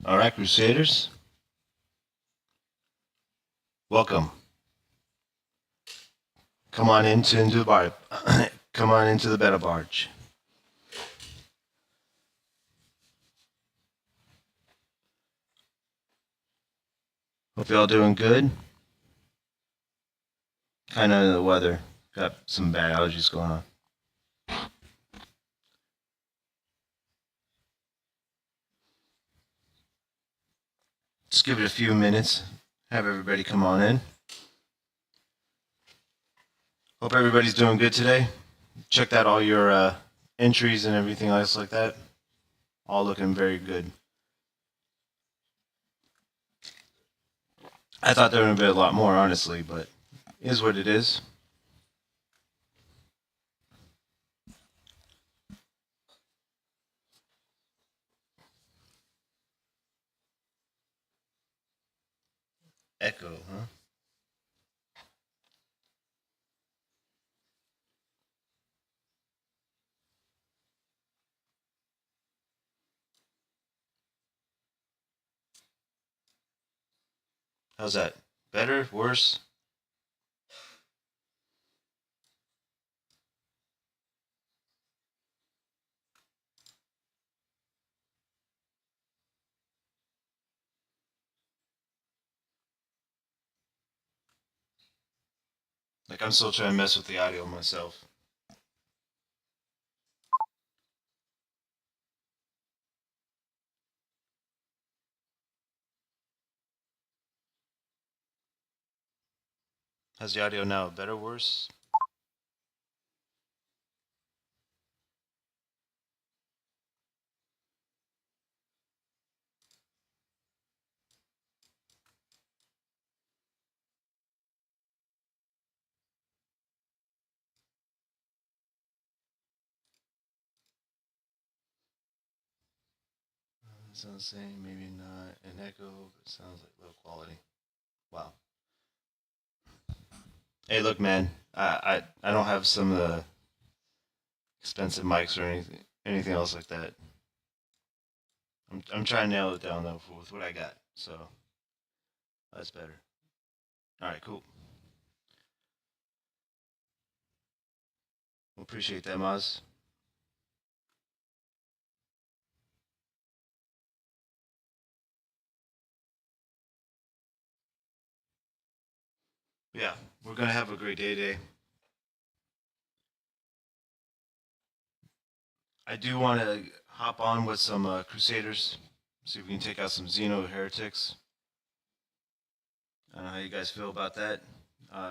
All right, Crusaders, welcome. Come on into the bar. Come on into the battle barge. Hope y'all doing good. Kind of in the weather. Got some bad allergies going on. Just give it a few minutes. Have everybody come on in. Hope everybody's doing good today. Checked out all your entries and everything else like that. All looking very good. I thought there would be a lot more, honestly, but it is what it is. Echo, huh? How's that? Better? Worse? Like, I'm still trying to mess with the audio myself. How's the audio now? Better? Worse? Sounds the same, maybe not an echo, but sounds like low quality. Wow. Hey, look, man. I don't have some of the expensive mics or anything else like that. I'm trying to nail it down though with what I got. So that's better. All right, cool. Well, appreciate that, Maz. Yeah, we're gonna have a great day today. I do want to hop on with some Crusaders. See if we can take out some Xeno heretics. I don't know how you guys feel about that.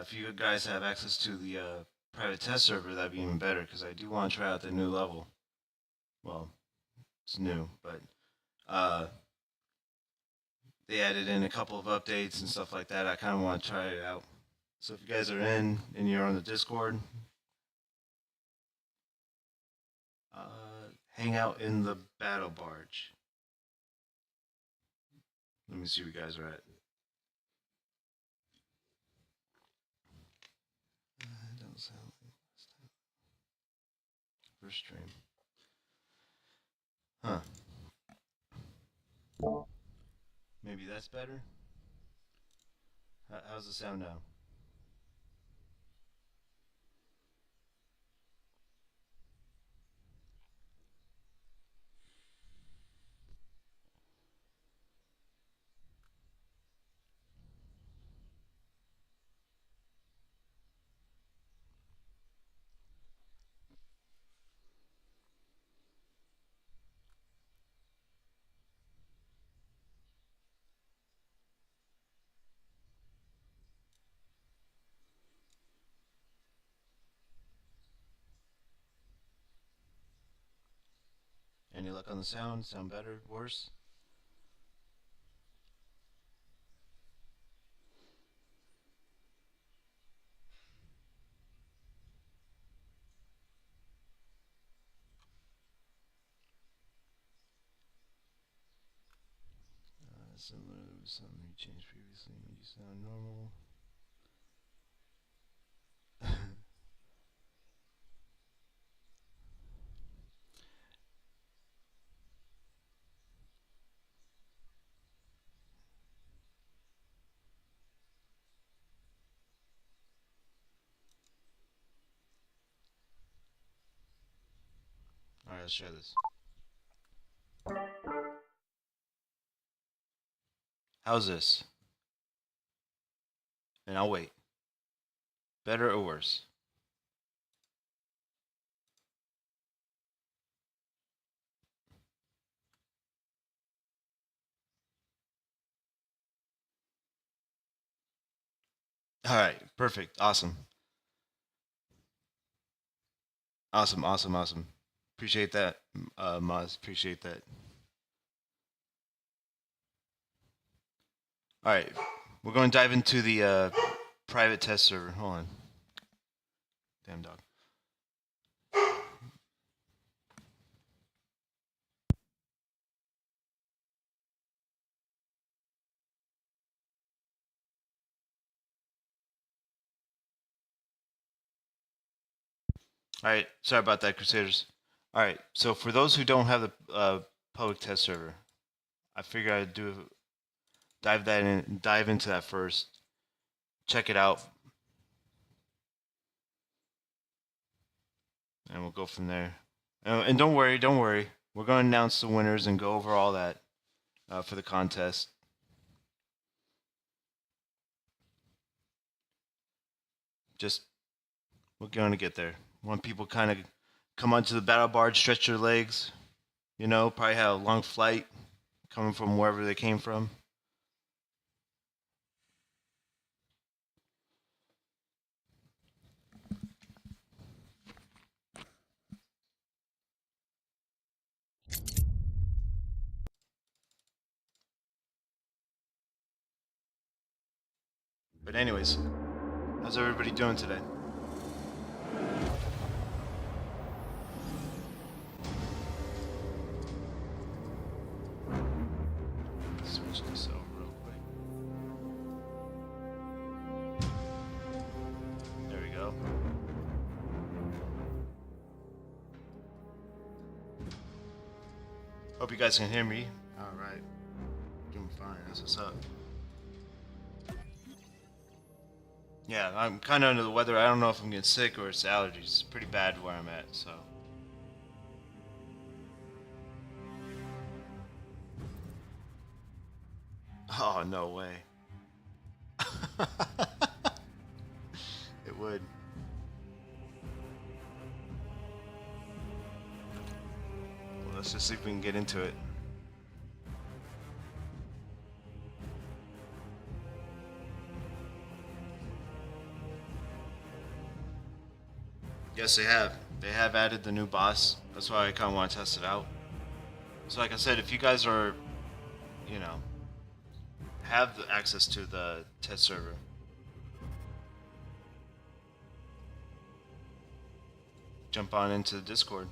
If you guys have access to the private test server, that'd be even better because I do want to try out the new level. Well, it's new, but uh, they added in a couple of updates and stuff like that. I kind of want to try it out. So if you guys are in and you're on the Discord, hang out in the battle barge. Let me see where you guys are at. Don't sound like first stream. Huh? Maybe that's better. How's the sound now? Any luck on the sound? Sound better? Worse? Similar to something you changed previously. Made you sound normal. let's try this. How's this? And I'll wait. Better or worse? All right, perfect, awesome, awesome, awesome, awesome. Appreciate that, Maz. Appreciate that. All right, we're going to dive into the private test server. Hold on, damn dog. All right, sorry about that, Crusaders. All right, so for those who don't have the public test server, I figured I'd dive into that first. Check it out, and we'll go from there. And don't worry, don't worry. We're going to announce the winners and go over all that for the contest. Just we're going to get there. Want people kind of come onto the battle barge, stretch their legs. You know, probably have a long flight coming from wherever they came from. But anyways, how's everybody doing today? Switch this over real quick. There we go. Hope you guys can hear me. All right, doing fine. That's what's up. Yeah, I'm kind of under the weather. I don't know if I'm getting sick or it's allergies. It's pretty bad where I'm at, so. Oh, no way. It would. Well, let's just see if we can get into it. Yes, they have. They have added the new boss. That's why I kind of want to test it out. So, like I said, if you guys are, you know, have the access to the test server, jump on into the Discord.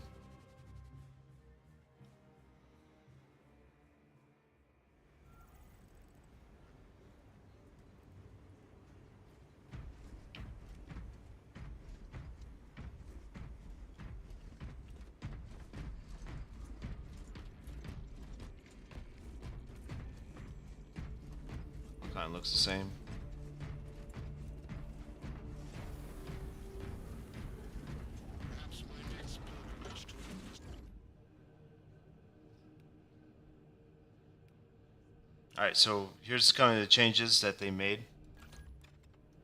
Kind of looks the same. Alright, so here's kind of the changes that they made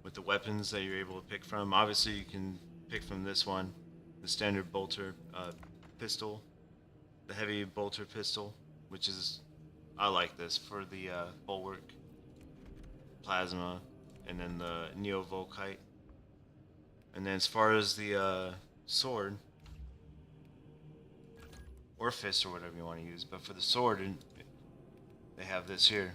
with the weapons that you're able to pick from. Obviously, you can pick from this one, the standard bolter pistol, the heavy bolter pistol, which is, I like this for the bulwark, plasma, and then the neovolkite. And then as far as the sword, or fist, or whatever you want to use, but for the sword, they have this here.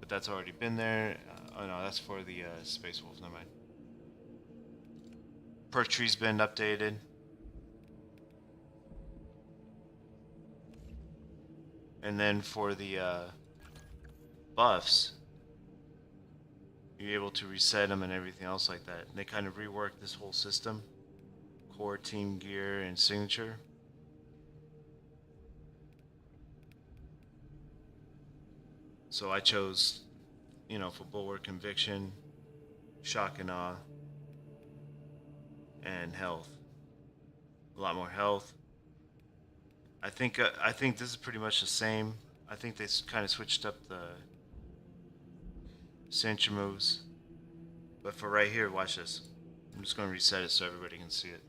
But that's already been there. Oh no, that's for the Space Wolves, never mind. Perk tree's been updated. And then for the buffs, you're able to reset them and everything else like that. And they kind of reworked this whole system. Core, team gear, and signature. So I chose, you know, for bulwark, conviction, shock and awe, and health. a lot more health. I think this is pretty much the same. I think they kind of switched up the signature moves. But for right here, watch this. I'm just going to reset it so everybody can see it.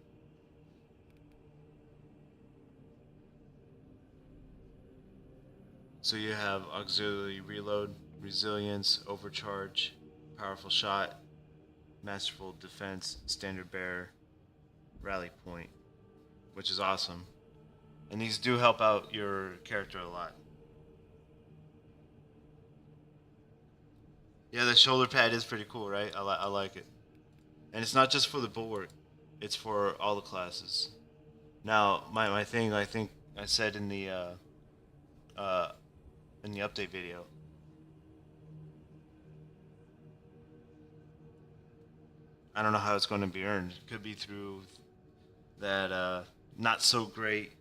So you have auxiliary reload, resilience, overcharge, powerful shot, masterful defense, standard bearer, rally point, which is awesome. And these do help out your character a lot. Yeah, the shoulder pad is pretty cool, right? I like it. And it's not just for the bulwark, it's for all the classes. Now, my thing, I think I said uh, in the update video. I don't know how it's going to be earned. It could be through that not so great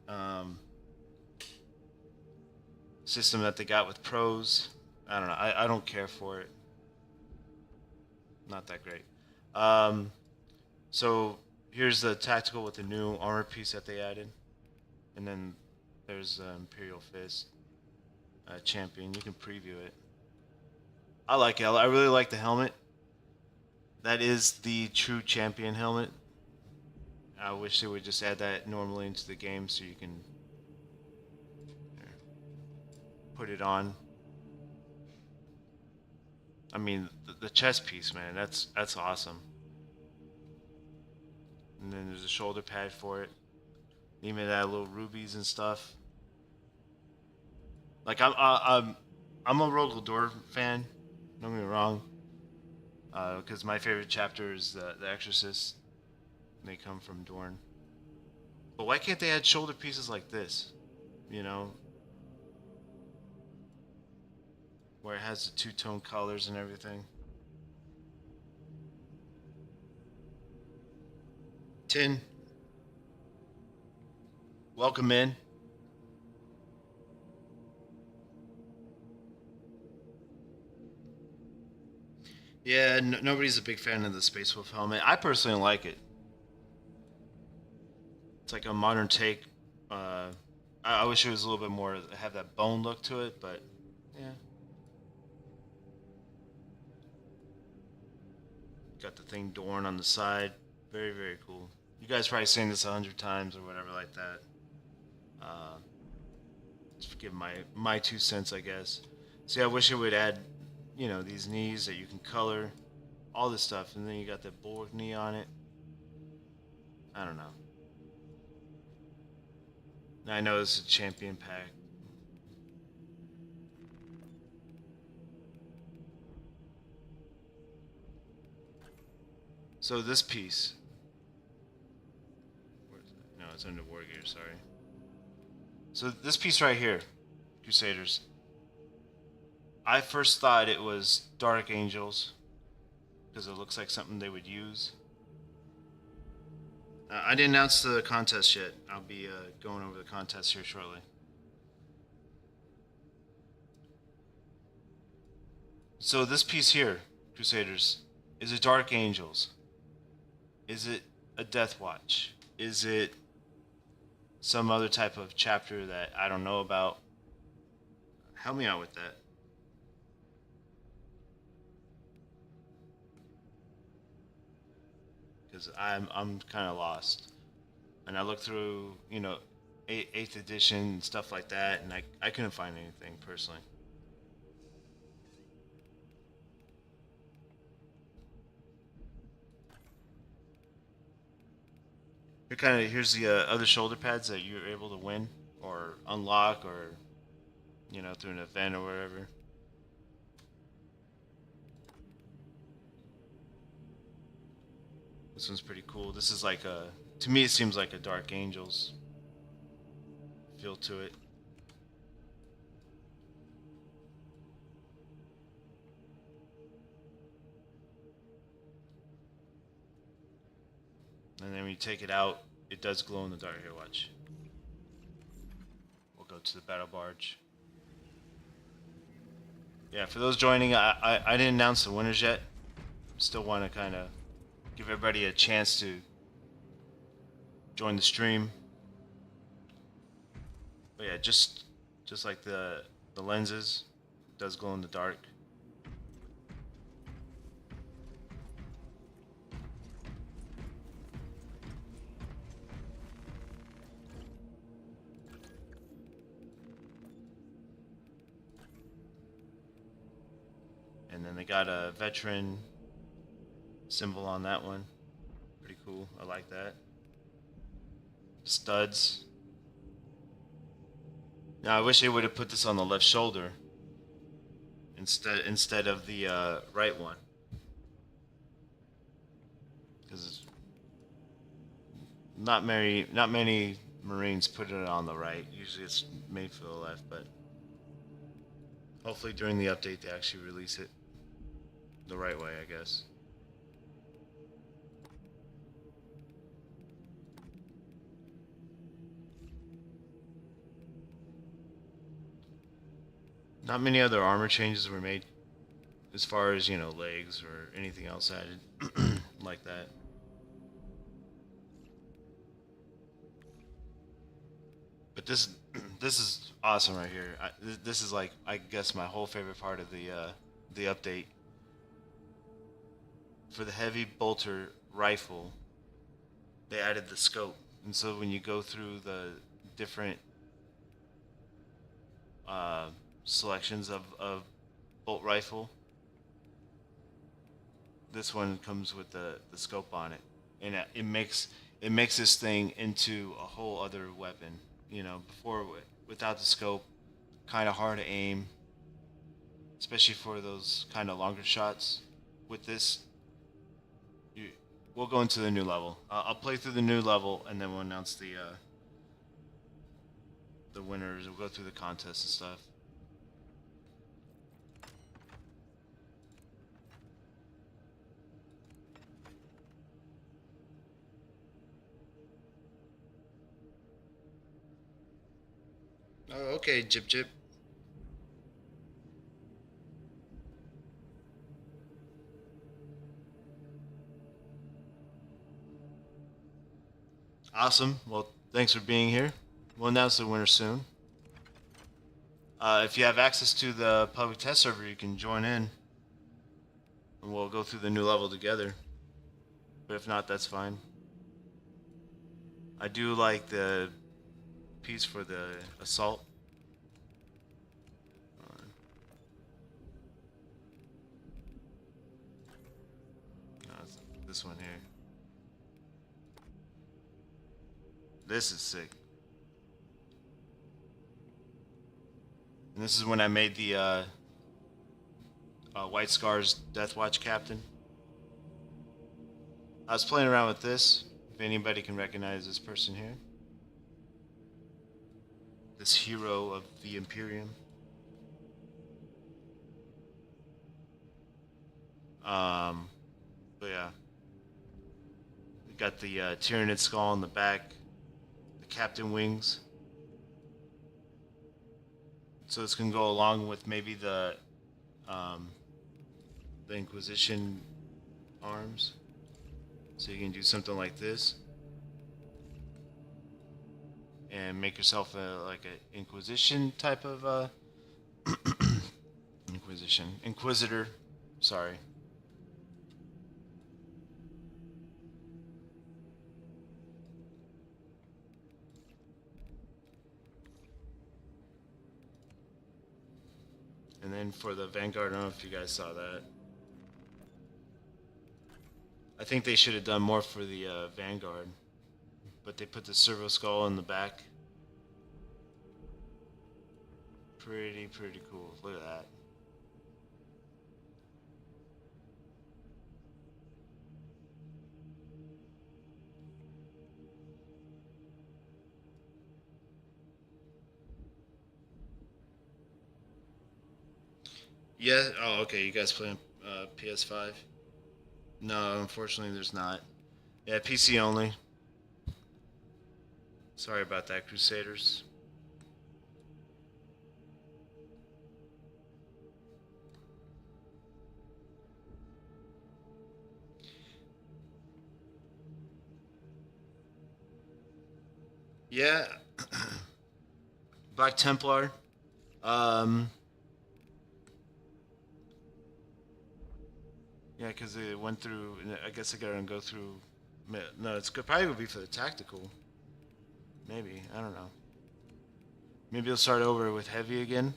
system that they got with pros. I don't know. I don't care for it. Not that great. So here's the tactical with the new armor piece that they added, and then there's the Imperial Fist champion. You can preview it. I like it. I really like the helmet. That is the true champion helmet. I wish they would just add that normally into the game so you can put it on. I mean, the chest piece, man, that's awesome. And then there's a shoulder pad for it. Even that little rubies and stuff. Like I'm a Rogal Door fan. Don't get me wrong. Because my favorite chapter is the Exorcist. They come from Dorne. But why can't they add shoulder pieces like this? You know, where it has the two-tone colors and everything. 10. Welcome in. Yeah, nobody's a big fan of the Space Wolf helmet. I personally like it. It's like a modern take. I wish it was a little bit more have that bone look to it, but yeah. Got the thing Dorn on the side. Very, very cool. You guys probably seen this 100 times or whatever like that. Uh, just give my 2 cents, I guess. See, I wish it would add, these knees that you can color, all this stuff, and then you got the bulwark knee on it. I don't know. Now I know this is a champion pack. So this piece, where is it? No, it's under War Gear. Sorry. So this piece right here, Crusaders. I first thought it was Dark Angels because it looks like something they would use. I didn't announce the contest yet. I'll be going over the contest here shortly. So this piece here, Crusaders, is it Dark Angels? Is it a Death Watch? Is it some other type of chapter that I don't know about? Help me out with that. Because I'm kind of lost, and I looked through eighth edition and stuff like that, and I couldn't find anything personally. Here's the other shoulder pads that you're able to win or unlock or through an event or whatever. This one's pretty cool. This is like to me it seems like a Dark Angels feel to it. And then when you take it out, it does glow in the dark. Here, watch. We'll go to the battle barge. Yeah, for those joining, I didn't announce the winners yet. Still want to kind of give everybody a chance to join the stream. But yeah, just like the lenses, it does glow in the dark. And then they got a veteran symbol on that one. Pretty cool. I like that. Studs. Now I wish they would have put this on the left shoulder instead of the right one, because not many Marines put it on the right. Usually it's made for the left, but hopefully during the update they actually release it the right way, I guess. Not many other armor changes were made as far as, legs or anything else added like that. But this is awesome right here. This is like, I guess, my whole favorite part of the update. For the heavy bolter rifle, they added the scope, and so when you go through the different uh, selections of bolt rifle, this one comes with the scope on it, and it makes this thing into a whole other weapon. Before, without the scope, kind of hard to aim, especially for those kind of longer shots. With this, you, we'll go into the new level. I'll play through the new level, and then we'll announce the winners. We'll go through the contest and stuff. Oh, okay, Jip Jip. Awesome. Well, thanks for being here. We'll announce the winner soon. If you have access to the public test server, you can join in, and we'll go through the new level together. But if not, that's fine. I do like the piece for the assault. No, it's this one here. This is sick. And this is when I made the White Scars Death Watch Captain. I was playing around with this. If anybody can recognize this person here, this hero of the Imperium. Um, but yeah, we got the Tyranid skull on the back, the Captain wings. So this can go along with maybe um, the Inquisition arms. So you can do something like this, and make yourself like an Inquisition type of Inquisitor. Sorry. And then for the Vanguard, I don't know if you guys saw that. I think they should have done more for the Vanguard, but they put the servo skull in the back. Pretty cool. Look at that. Yeah. Oh, okay. You guys play on PS5? No, unfortunately, there's not. Yeah, PC only. Sorry about that, Crusaders. Yeah, Black Templar. Um, yeah, because it went through. I guess I gotta go through. No, it's good. Probably would be for the tactical. Maybe I don't know. Maybe you'll start over with heavy again,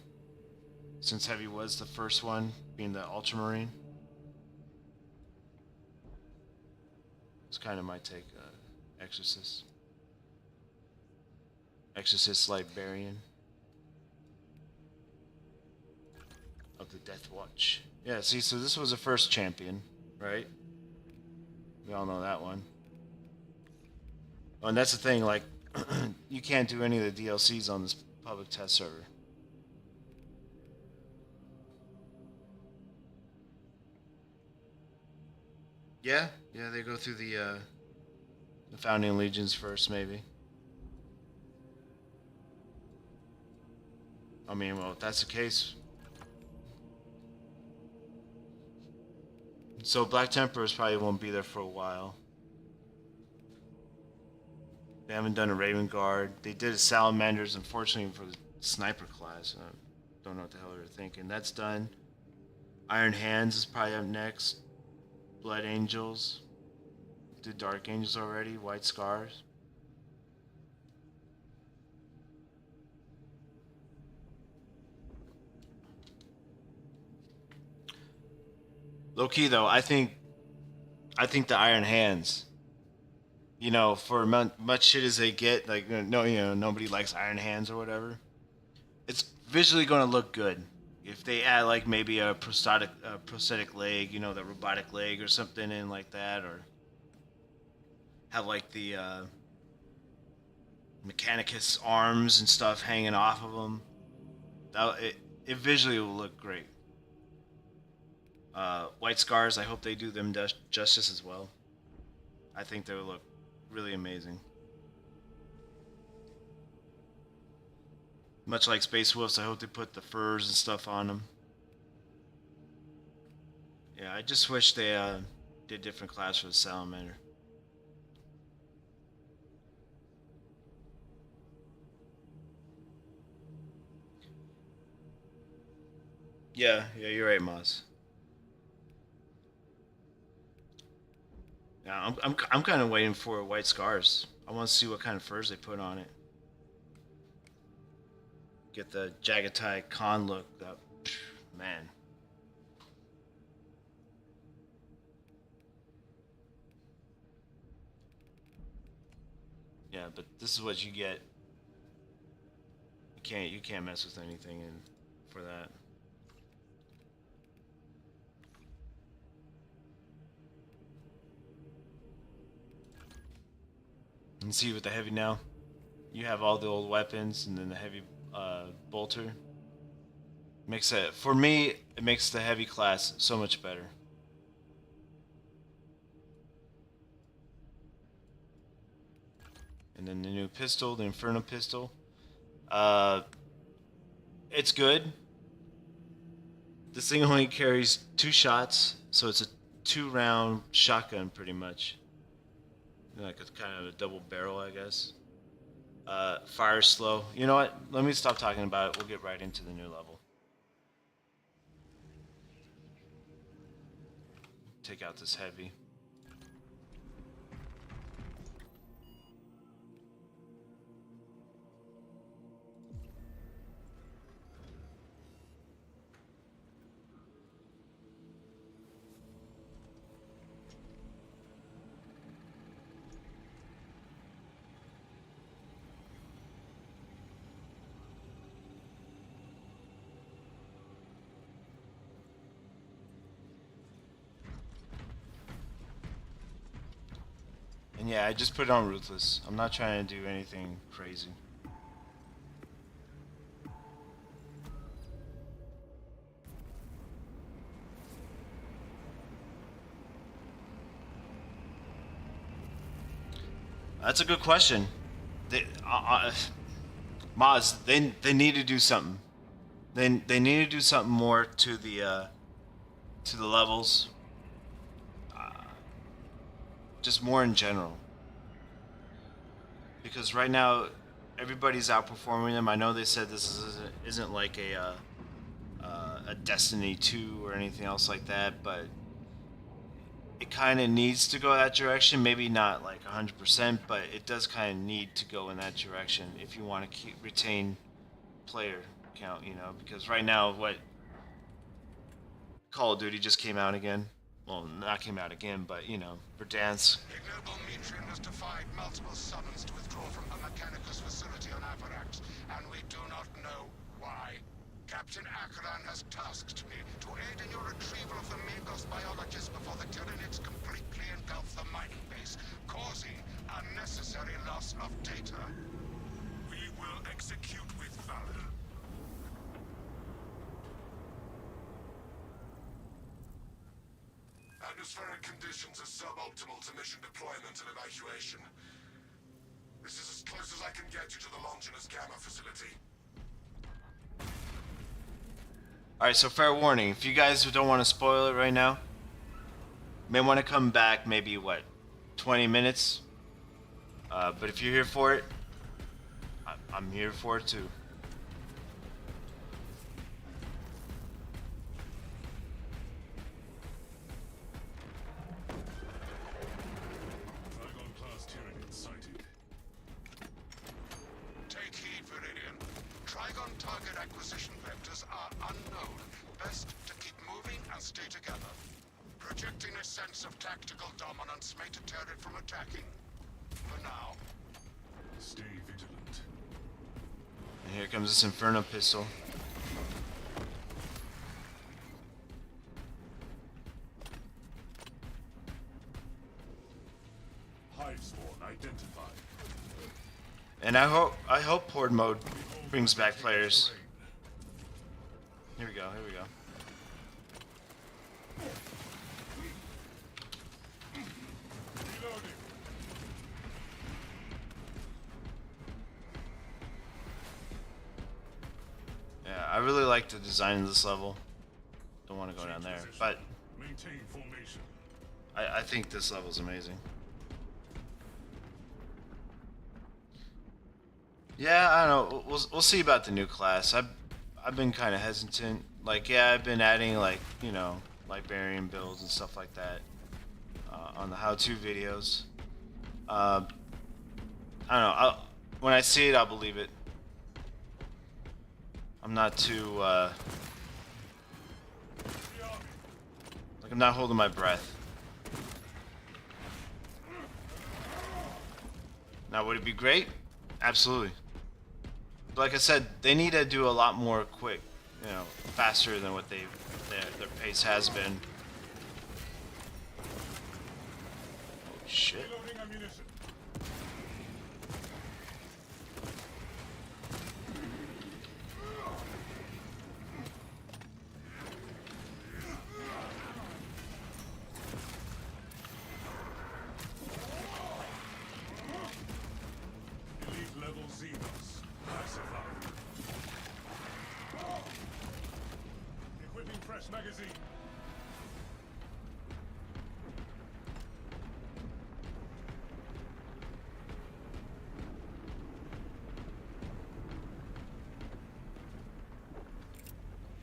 since heavy was the first one, being the ultramarine. It's kind of my take. Exorcist. Exorcist Librarian of the Death Watch. Yeah, see, so this was the first champion, right? We all know that one. Oh, and that's the thing, like, you can't do any of the DLCs on this public test server. Yeah, yeah, they go through the founding legions first, maybe. I mean, well, if that's the case, so Black Templars probably won't be there for a while. They haven't done a Raven Guard. They did a Salamanders, unfortunately, for the Sniper class. I don't know what the hell they're thinking. That's done. Iron Hands is probably up next. Blood Angels. Did Dark Angels already. White Scars. Low key though, I think the Iron Hands. You know, for much shit as they get, like no, nobody likes Iron Hands or whatever. It's visually going to look good if they add like maybe a prosthetic leg, the robotic leg or something in like that, or have like the Mechanicus arms and stuff hanging off of them. It visually will look great. White Scars, I hope they do them justice as well. I think they will look really amazing. Much like Space Wolves, I hope they put the furs and stuff on them. Yeah, I just wish they did different class for the Salamander. Yeah, yeah, you're right, Moz. Yeah, I'm kind of waiting for White Scars. I want to see what kind of furs they put on it. Get the Jagatai Khan look. That, man. Yeah, but this is what you get. You can't mess with anything in for that. And see with the heavy now, you have all the old weapons and then the heavy bolter. Makes it for me. It makes the heavy class so much better. And then the new pistol, the Inferno pistol. Uh, it's good. This thing only carries 2 shots, so it's a 2-round shotgun pretty much. Like a kind of a double barrel, I guess. Fire slow. You know what? Let me stop talking about it. We'll get right into the new level. Take out this heavy. And yeah, I just put it on Ruthless. I'm not trying to do anything crazy. That's a good question. Maz, they need to do something. They need to do something more to the levels, just more in general. Because right now, everybody's outperforming them. I know they said this isn't like a Destiny 2 or anything else like that, but it kind of needs to go that direction. Maybe not like 100%, but it does kind of need to go in that direction if you want to retain player count, you know, because right now what Call of Duty just came out again. Well, not came out again, but you know, Verdansk. Ignoble Metrian has defied multiple summons to withdraw from the Mechanicus facility on Avarax, and we do not know why. Captain Akran has tasked me to aid in your retrieval of the Magos biologists before the Tyranids completely engulf the mining base, causing unnecessary loss of data. We will execute with valor. Atmospheric conditions are suboptimal to mission deployment and evacuation. This is as close as I can get you to the Longinus Gamma facility. Alright, so fair warning, if you guys don't want to spoil it right now, may want to come back maybe, what, 20 minutes? But if you're here for it, I'm here for it too. Take heed, Viridian. Trigon target acquisition vectors are unknown. Best to keep moving and stay together. Projecting a sense of tactical dominance may deter it from attacking. For now. Stay vigilant. And here comes this Inferno pistol. Hive spawn identified. And I hope Horde mode brings back players. Here we go, here we go. Yeah, I really like the design of this level. Don't want to go down there, but Maintain formation. I think this level is amazing. Yeah, I don't know. We'll see about the new class. I've been kind of hesitant. Like, yeah, I've been adding, like, you know, librarian builds and stuff like that on the how-to videos. I don't know. When I see it, I'll believe it. I'm not too like, I'm not holding my breath. Now, would it be great? Absolutely. But like I said, they need to do a lot more quick, you know, faster than what their pace has been. Oh shit. Reloading ammunition. Elite level Xenos. Pacified. Equipping fresh magazine.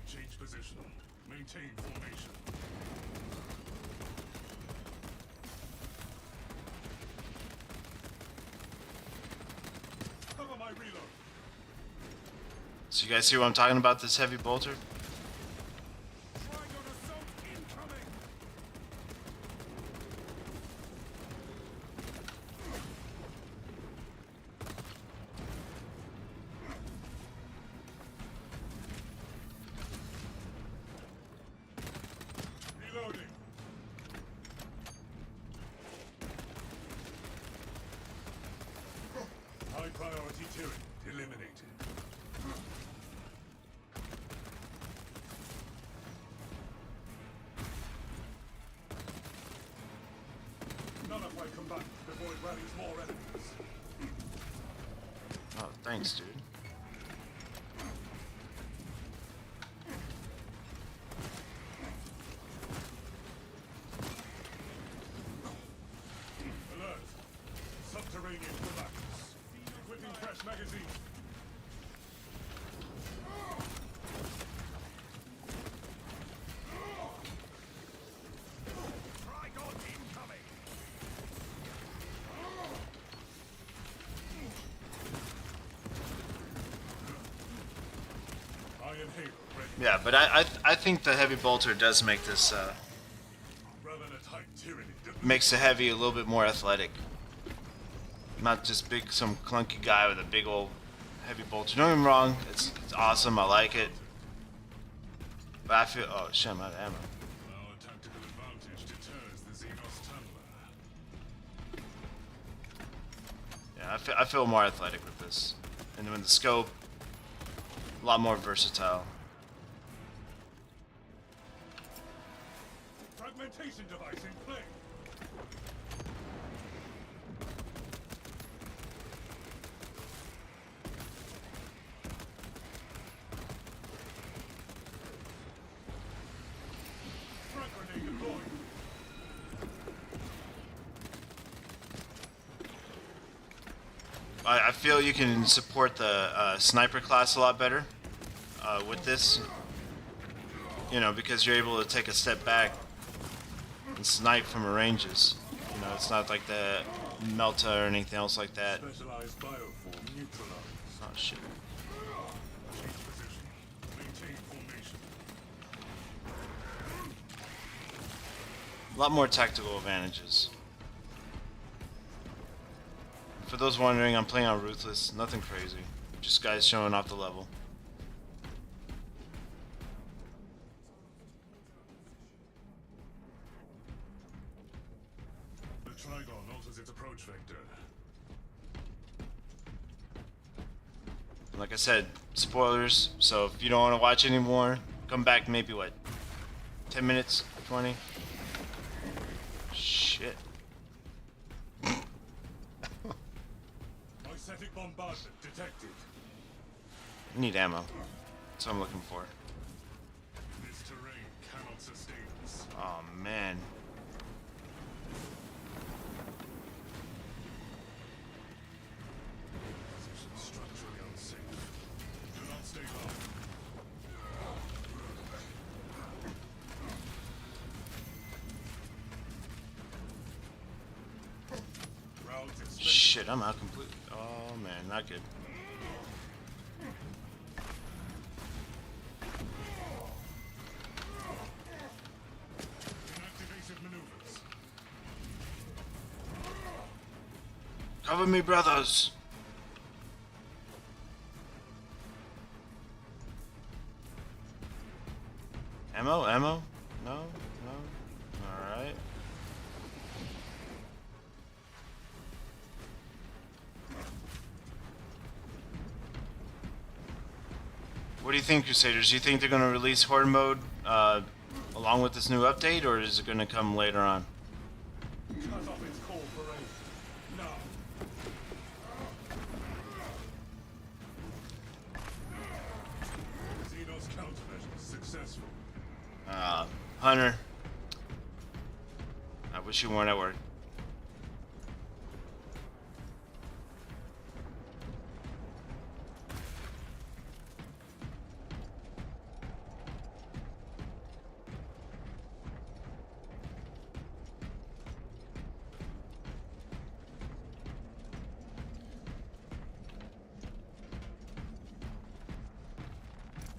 Change position. Maintain formation. Cover my reload. So you guys see what I'm talking about? This heavy bolter? Trigon assault incoming. Reloading. High priority Tyranid eliminated. Nullify combatants before it rallies more enemies. Oh, thanks, dude. Alert. Subterranean combatants. Equipping fresh magazine. inhaler ready. Yeah, but I think the heavy bolter does make this Rather than a tight tyranny. makes the heavy a little bit more athletic. Not just big some clunky guy with a big old heavy bolter. Don't get me wrong, it's awesome. I like it, but I feel shit, I'm out of ammo. Our tactical advantage deters the Xenos tunneler. Yeah, I feel more athletic with this, and then with the scope, a lot more versatile. Fragmentation device in play. Frag grenade deployed. I feel you can support the sniper class a lot better with this. You know, because you're able to take a step back and snipe from ranges. You know, it's not like the Melta or anything else like that. Specialized bioform neutralized. Oh shit. Change position. Maintain formation. A lot more tactical advantages. For those wondering, I'm playing on Ruthless. Nothing crazy. Just guys showing off the level. The Trigon alters its approach vector. Like I said, spoilers. So if you don't want to watch anymore, come back maybe what? 10 minutes? 20? Shit. Icetic bombardment detected. I need ammo. That's what I'm looking for. This terrain cannot sustain us. Oh man. Position structurally unsafe. Do not stay long. Routes expected. Shit, I'm out completely. Oh man, not good. Inactivated maneuvers. Cover me, brothers. Ammo? Ammo? No? No? Alright. What do you think, Crusaders? Do you think they're going to release Horde mode along with this new update, or is it going to come later on? Cut off its call for aid. Now. Xenos countermeasures successful. Hunter. I wish you weren't at work.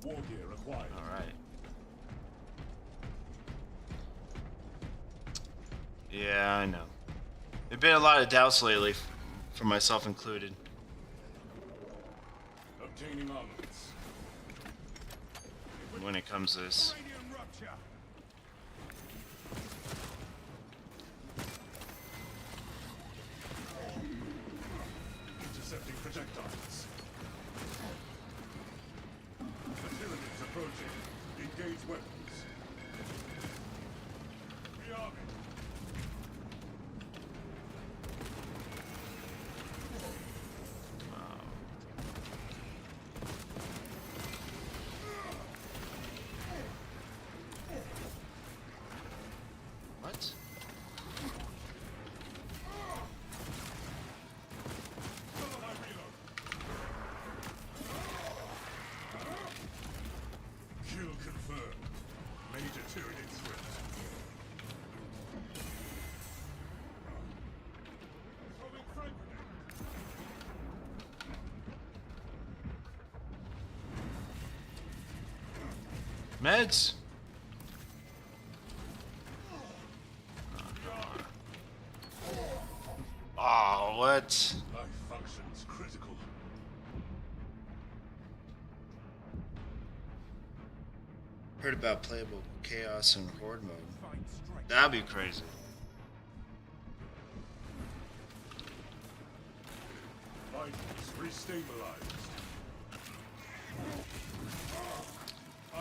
War gear acquired. Alright. Yeah, I know. There've been a lot of doubts lately, for myself included. Obtaining armaments. When it comes to this. Uranium rupture. Intercepting projectiles. The Tyranids approaching. Engage weapons. Rearming. What? Follow my reload. Kill confirmed. Meds. Oh, what? Life functions critical. Heard about playable chaos and horde mode. That'd be crazy. Vitals restabilized.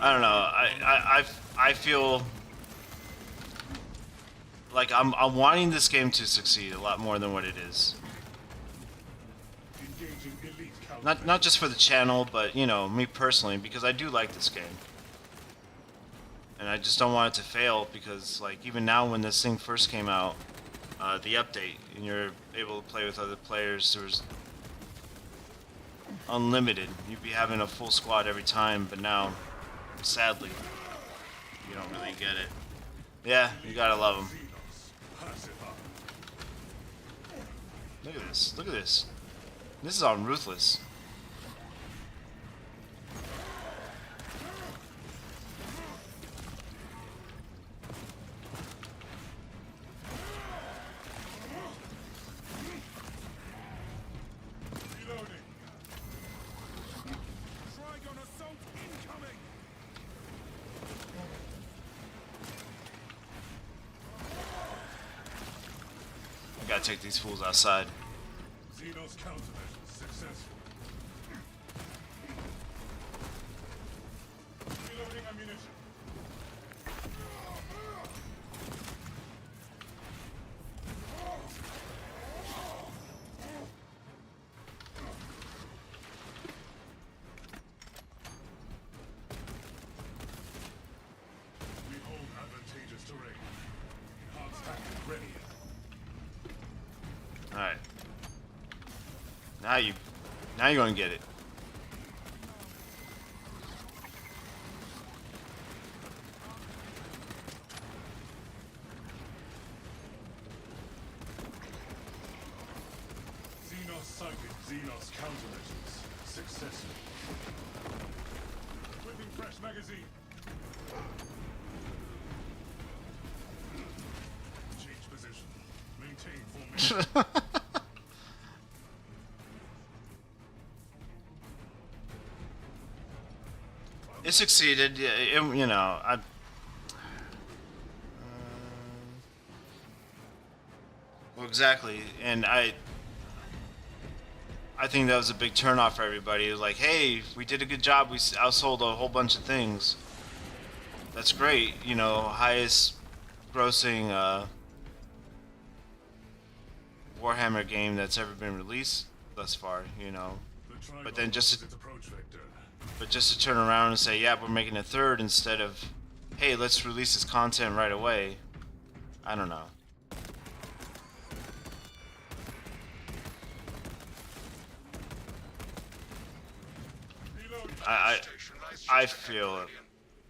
I don't know. I feel like I'm wanting this game to succeed a lot more than what it is. Engaging elite counter. Not just for the channel, but you know, me personally, because I do like this game. And I just don't want it to fail because, like, even now when this thing first came out, the update, and you're able to play with other players, there was unlimited. You'd be having a full squad every time, but now, sadly, you don't really get it. Yeah, you gotta love them. Xenos, pacify. Look at this. Look at this. This is on Ruthless. Reloading. Trigon assault incoming. You gotta take these fools outside. Xenos countermeasures successful. Reloading ammunition. We hold advantageous terrain. Enhanced tactic ready. Alright. Now you're gonna get it. Xenos sighted. Xenos countermeasures successful. Equipping fresh magazine. Change position. Maintain formation. It succeeded. Yeah, you know, well, exactly, and I think that was a big turnoff for everybody. It was like, hey, we did a good job. We outsold a whole bunch of things. That's great. You know, highest grossing Warhammer game that's ever been released thus far. You know, but then just its approach vector. to turn around and say, yeah, we're making a third instead of, hey, let's release this content right away. I don't know. Reloading. I Station lies I just ahead, feel it. Guardian.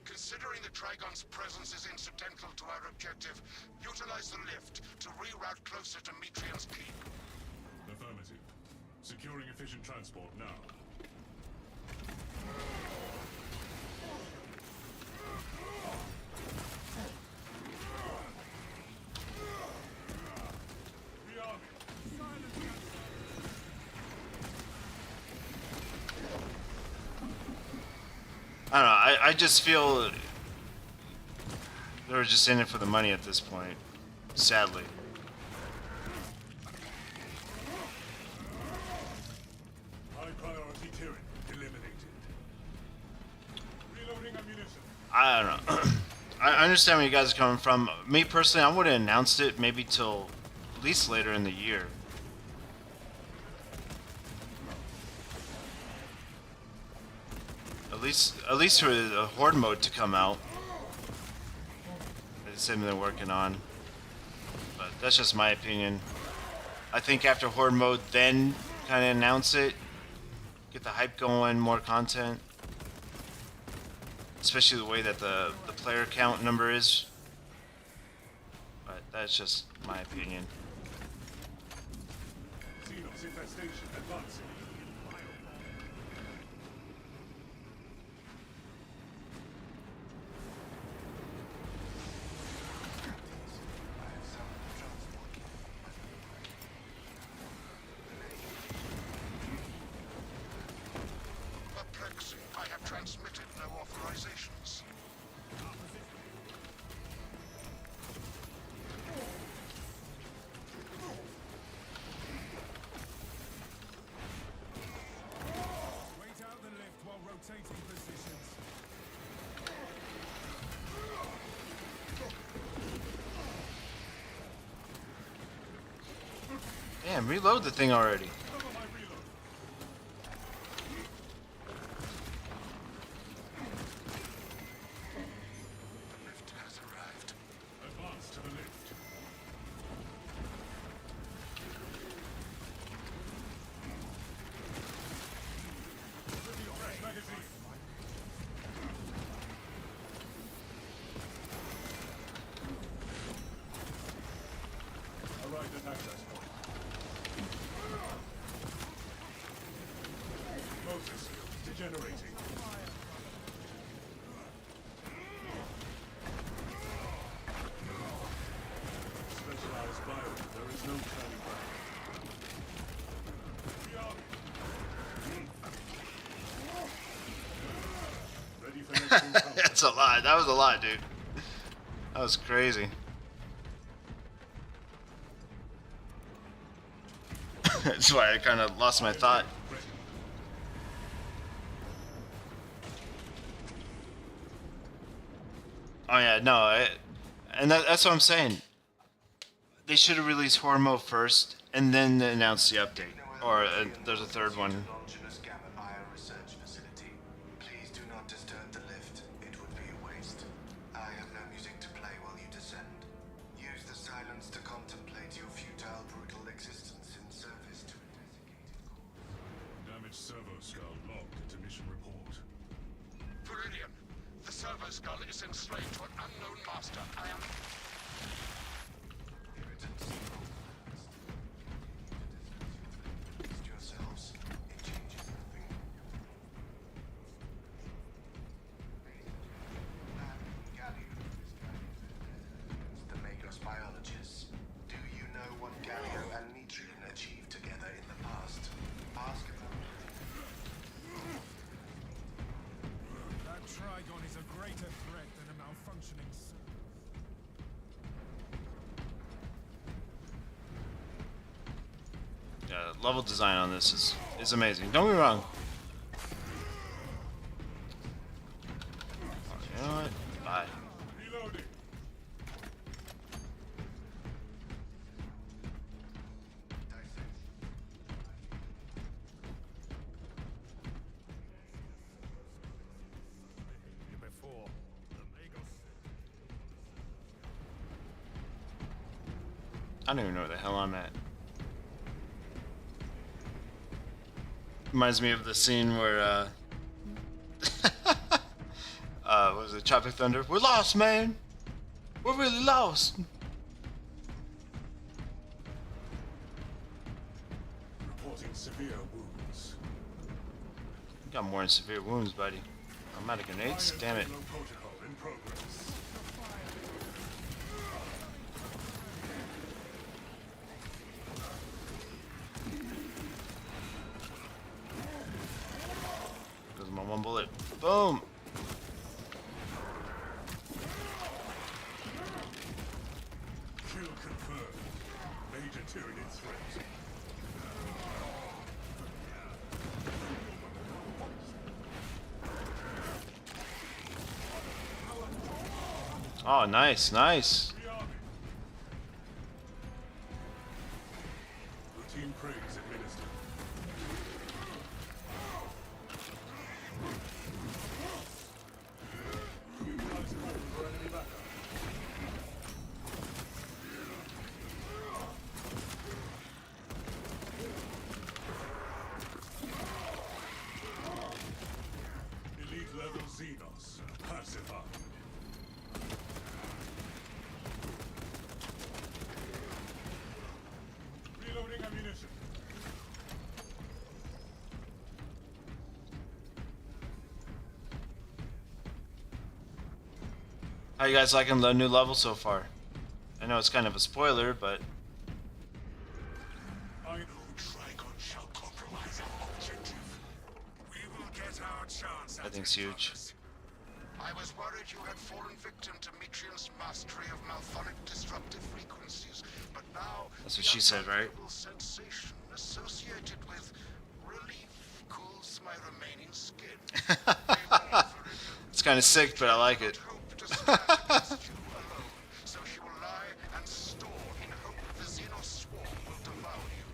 Considering the Trigon's presence is incidental to our objective, utilize the lift to reroute closer to Metrian's keep. Affirmative. Securing efficient transport now. Rearming. I don't know. I just feel they're just in it for the money at this point. Sadly. High priority Tyrann eliminated. Reloading ammunition. I don't know. I understand where you guys are coming from. Me personally, I would have announced it maybe till at least later in the year. At least for the horde mode to come out. That's something they're working on. But that's just my opinion. I think after horde mode, then kind of announce it, get the hype going, more content. Especially the way that the player count number is. But that's just my opinion. Xenos infestation advancing. civilizations. Wait out the lift while rotating positions. Damn, reload the thing already. Cover my reload. The lift has arrived. Advance to the lift. Fresh magazine. Arrived at access point. Moses, degenerating. Specialized bio, there is no turning back. We are ready for next encounter. That's a lot. That was a lot, dude. That was crazy. That's why I kind of lost my thought. Ready. Oh yeah, no, and that's what I'm saying. They should have released horror mode first, and then announced the update. Or there's a third one. Longinus Gamma Bio Research Facility. Please do not disturb the lift. It would be a waste. I have no music to play while you descend. Use the silence to contemplate your futile, brutal existence in service to a desiccated cause. Damaged servo skull logged into mission report. Viridian, the servo skull is enslaved to an unknown master. I am... Irritants. Yourselves. It changes nothing. Gallium is the Magos biologists. Do you know what Gallio and Nitrian achieved together in the past? Ask them. That Trigon is a greater threat than a malfunctioning servo. Yeah, level design on this is amazing. Don't get me wrong. You know what? Bye. Reloading. Before the Magos. I don't even know where the hell I'm at. Reminds me of the scene where, what was it, Tropic Thunder? We're lost, man! We're really lost! Reporting severe wounds. You got more than severe wounds, buddy. I'm out of grenades? Damn it. Payload protocol in progress. Goes my one bullet. Boom! Kill confirmed. Major Tyranid threat. Oh, nice, nice. Rearming. Routine praise administered. Neutralize call for enemy backup. Elite level Xenos. Pacified. Reloading ammunition. How you guys liking the new level so far? I know it's kind of a spoiler, but I know. Trigon shall compromise our objective. We will get our chance. I think it's huge. I was worried you had fallen victim to Mitrium's mastery of malphonic disruptive frequencies, but now That's what she said, right? the sensation associated with relief cools my remaining skin. It's kind of sick, but I like it. Hope to stand against you alone, so she will lie and store in hope the Xenos swarm will devour you.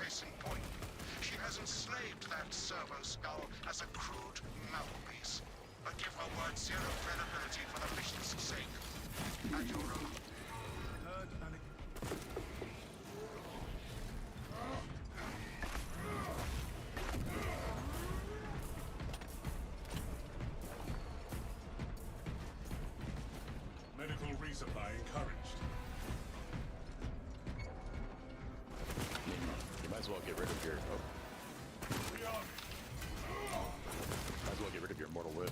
Case in point, she has enslaved that servo skull as a crude mouthpiece. But give her word zero credibility for the mission's sake. At your own. Heard Anakin. Medical resupply encouraged. You might as well get rid of your. Oh, Rearming. might as well get rid of your mortal whip.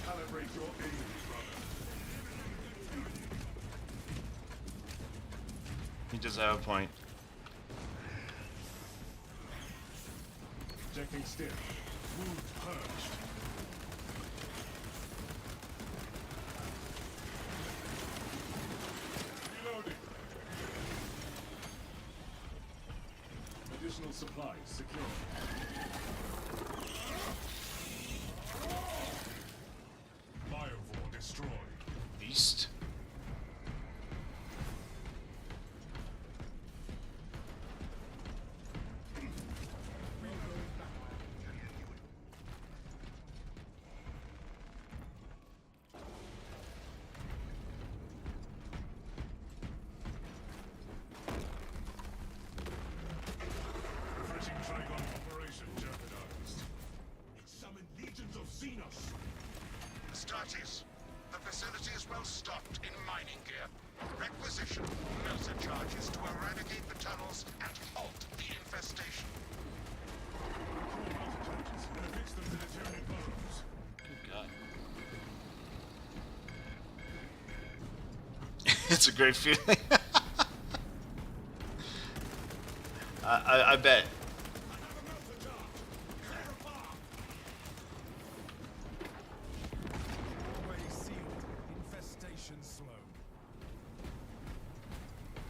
Calibrate your aim, brother. He does have a point. Injecting stim. Wound purged. Reloading. Additional supplies secured. Biovore destroyed. Beast. Refreshing Trigon operation jeopardized. It summoned legions of Xenos. Astartes, the facility is well stocked in mining gear. Requisition melter charges to eradicate the tunnels and halt the infestation. Core multi-charges and affix them to the Tyranid burrows. Good God. It's a great feeling. I bet. Another melter charge. Clear a path. Way sealed. Infestation slow.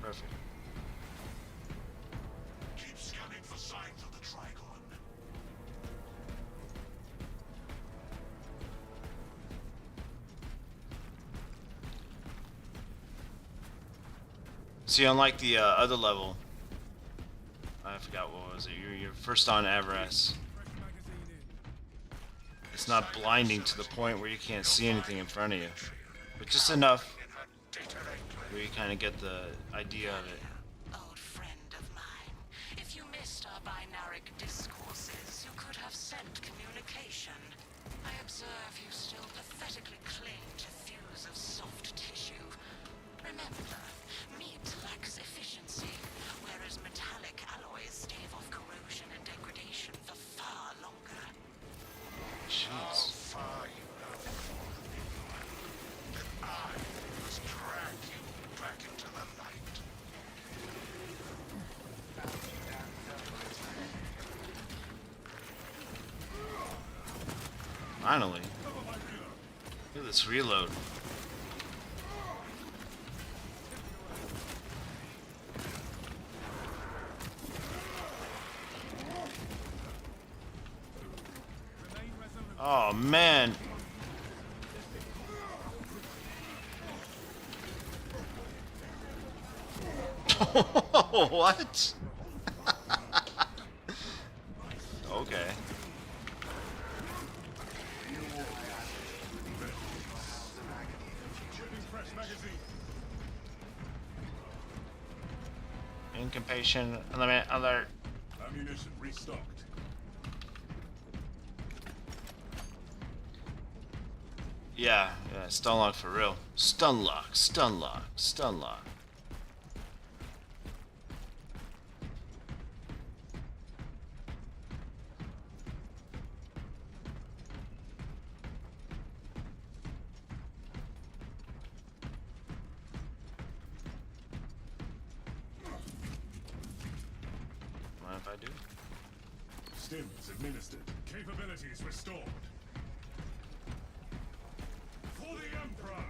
Perfect. Keep scanning for signs of the Trigon. See, unlike the other level, I forgot what was it. You're first on Avras. Fresh magazine in. It's not blinding to the point where you can't see anything in front of you, but just enough In her data enclave. where you kind of get the idea of it. Old friend of mine. If you missed our binaric discourses, you could have sent communication. I observe you still pathetically cling to thews of soft tissue. Remember, meat lacks efficiency, whereas metallic alloys stave off corrosion and degradation for far longer. How Jeez. far you know that I must drag you back into the light. Finally. Look at this reload. Remain resolute. Oh man. What? Okay. Equipping fresh magazine. Incapation. Alert. Ammunition restocked. Yeah, stun lock for real. Stun lock, stun lock, stun lock. Mind if I do? Stims administered. Capabilities restored. For the Emperor!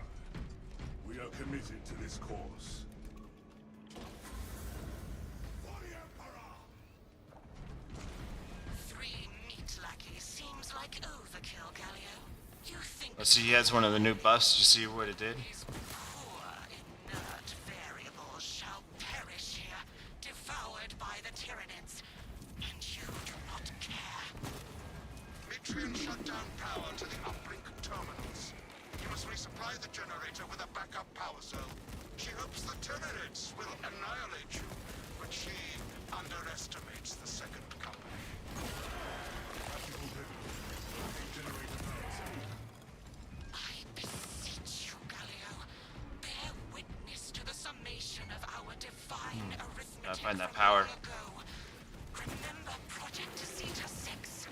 We are committed to this cause. For the Emperor! 3 meat lackeys seems like overkill, Galio. You think Let's see, he has one of the new buffs. Did you see what it did? these poor, inert variables shall perish here, devoured by the Tyranids, and you do not care. Mitrian shut down power to the uplink terminals. You must resupply the generator with a backup power cell. She hopes the Tyranids will annihilate you, but she underestimates the second company. Tactical pivot. Loading generator power cell. I beseech you, Galio, bear witness to the summation of our divine arithmetic Gotta find that from power. long ago. Remember Project Zeta 6?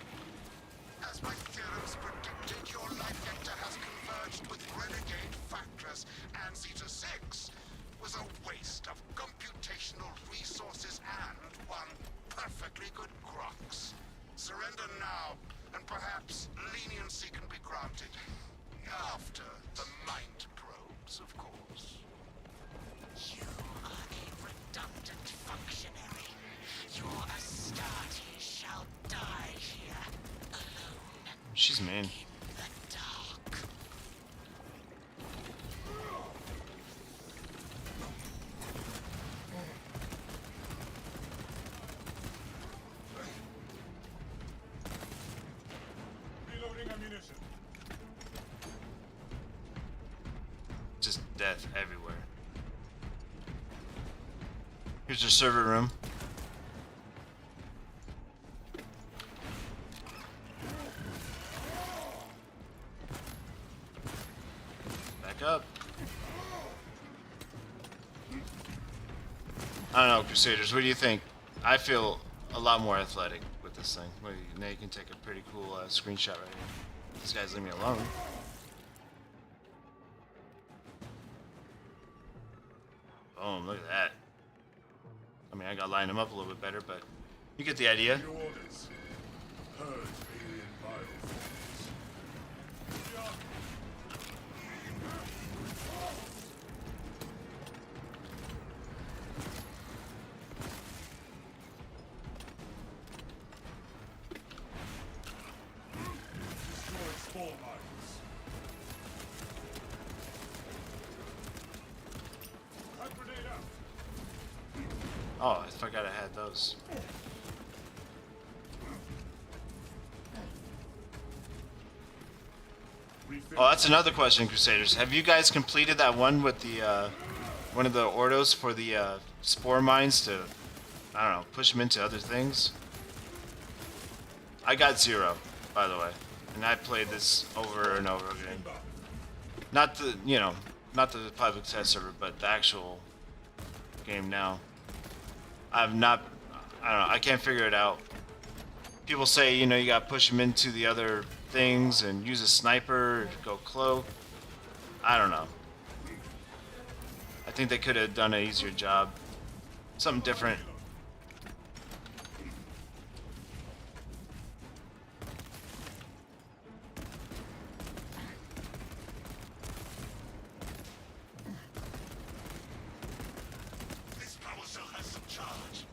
As my theorems predicted, your life vector has converged with renegade factors, and Zeta 6 was a waste of computational resources and one perfectly good Grox. Surrender now, and perhaps leniency can be granted. After the mind probes, of course. You are a redundant functionary. Your Astarte shall die here, alone, She's mean. in the dark. Reloading ammunition. Just death everywhere. Here's your server room. Back up. I don't know, Crusaders, what do you think? I feel a lot more athletic with this thing. Well, now you can take a pretty cool screenshot right here. These guys leave me alone. Boom, look at that. I mean, I gotta line them up a little bit better, but you get the idea. Your orders. Purge alien bioforms. Destroy spore mines. Frag grenade out. Oh, I forgot I had those. Refill. Oh, that's another question, Crusaders. Have you guys completed that one with the one of the ordos for the spore mines to, I don't know, push them into other things? I got 0, by the way, and I played this over and over again. Not the, you know, not the public test server, but the actual game now. I've not, I don't know, I can't figure it out. People say, you know, you gotta push them into the other things and use a sniper, go cloak. I don't know. I think they could have done an easier job. Something different. This power cell has some charge.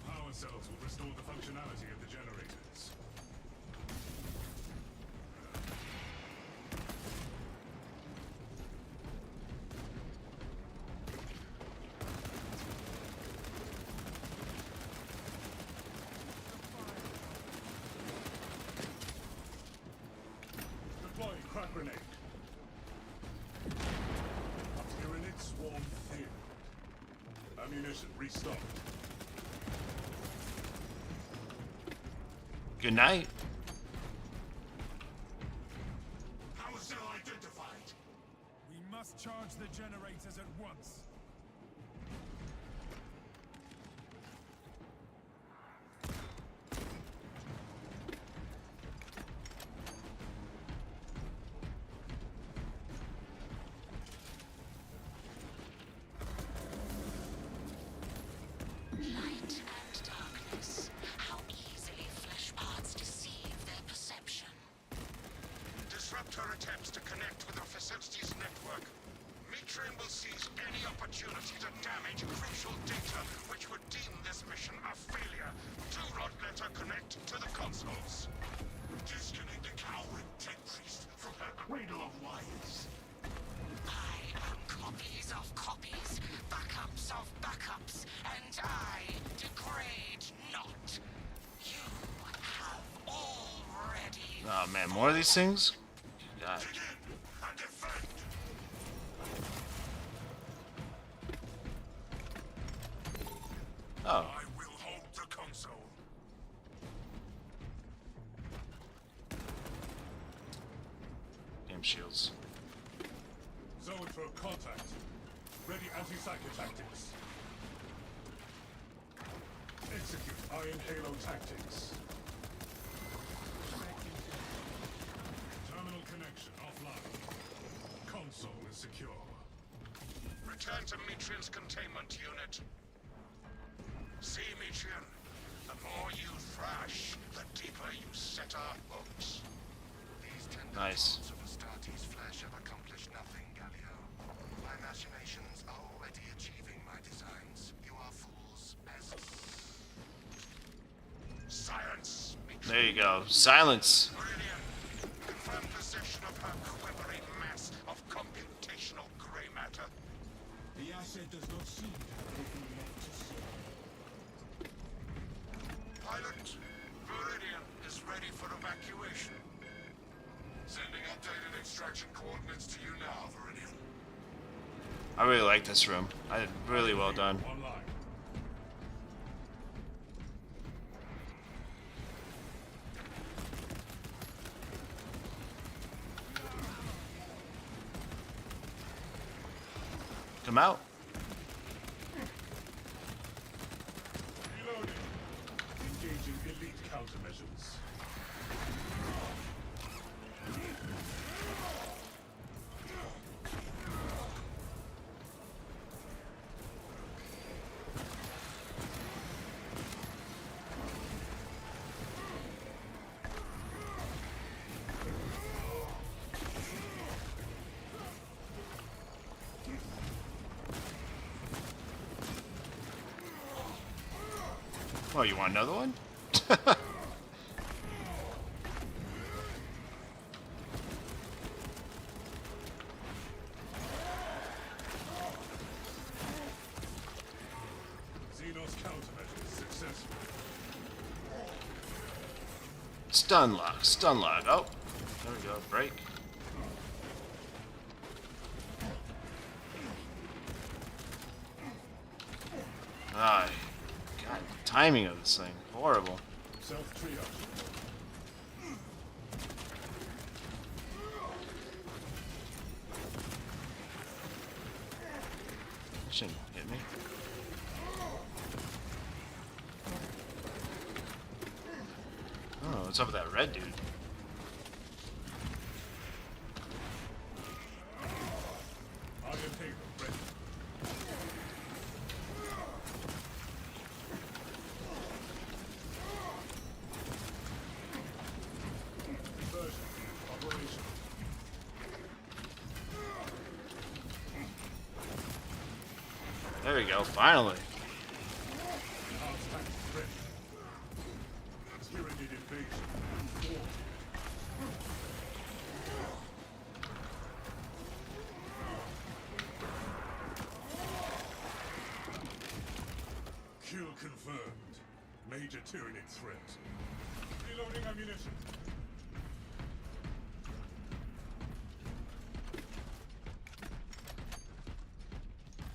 Power cells will restore the functionality of the generators. Deploying crack grenade. Tyranid swarm thin. Ammunition restocked. Good night. Power cell identified. We must charge the generators at once. Light and darkness. How easily flesh Oh man, more of these things? God. Dig in and defend. Oh, I will hold the console. damn shields. Zone for contact. Ready anti-psycho tactics. Execute Iron Halo tactics. Terminal connection offline. Console is secure. Return to Metrian's containment unit. See, Metrian, the more you thrash, the deeper you set our hooks. These tender Nice. folds of Astartes' flesh have accomplished nothing, Galio. My machinations are already achieving my designs. You are fools as... Science, Metrian. There you go. Silence. Brilliant. Confirm possession of her quivering mass of computational gray matter. The asset does not seem to have anything left to say. Pilot, Viridian is ready for evacuation. Sending updated extraction coordinates to you now, Viridian. I really like this room. Really well done. Online. Come out. Reloading. Engaging elite countermeasures. Oh, you want another one? Xenos countermeasures successful. Stun lock. Stun lock. Oh, there we go. Break. Ah, God, the timing of this thing. Horrible. Self-triage. Shouldn't hit me. Oh, what's up with that red dude? Iron Halo ready. Conversion. Operation. There we go. Finally. Enhanced tactics ready. Tyranid invasion. Kill confirmed. Major Tyranid threat. Reloading ammunition.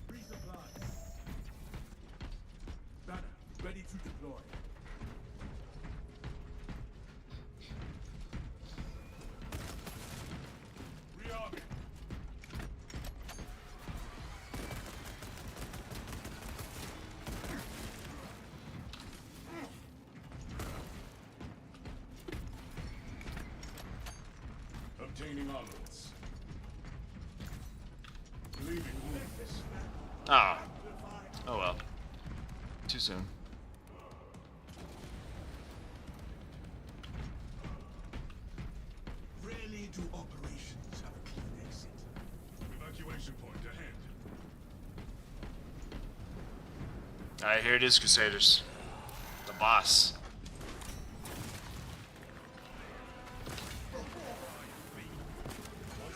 Resupply. Banner, ready to deploy. Rearming. Obtaining armaments. Leaving Olympus. Ah. Oh well. Too soon. Rarely do operations have a clean exit. Evacuation point ahead. Alright, here it is, Crusaders. The boss.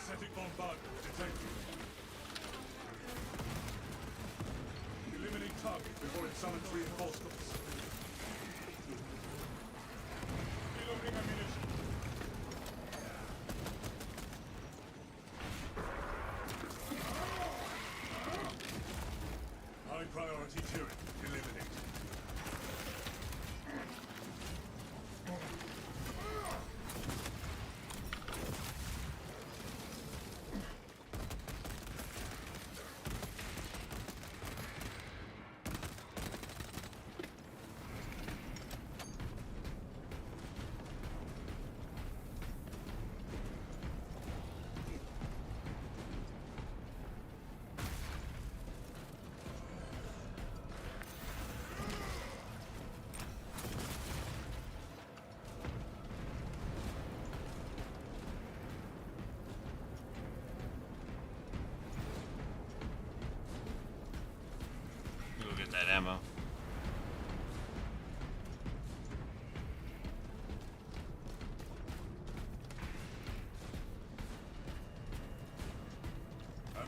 Synthetic bombardment detected. Eliminate target before it summons reinforcements. Reloading ammunition.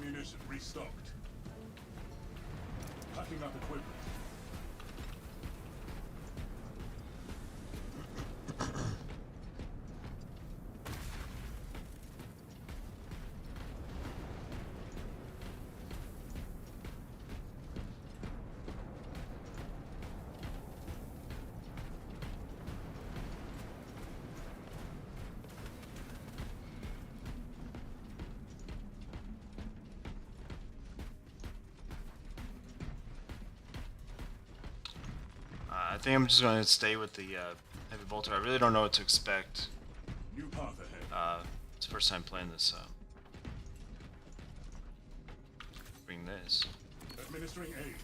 ammunition restocked. Packing up equipment. I think I'm just going to stay with the heavy bolter. I really don't know what to expect. New path ahead. It's the first time playing this. Bring this. Administering aid.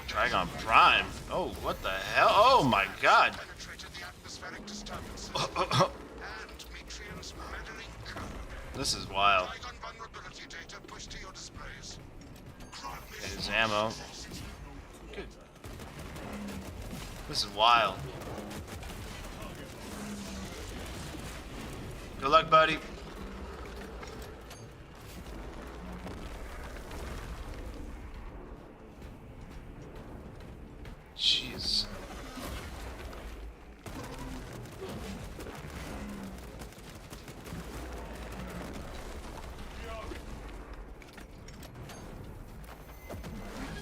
Dragon Prime. Oh, what the hell? Oh my God. Penetrated the atmospheric disturbances. And Metrium's meddling code. This is wild. Icon vulnerability data pushed to your displays. There's ammo. Good. This is wild. Good luck, buddy. Jeez.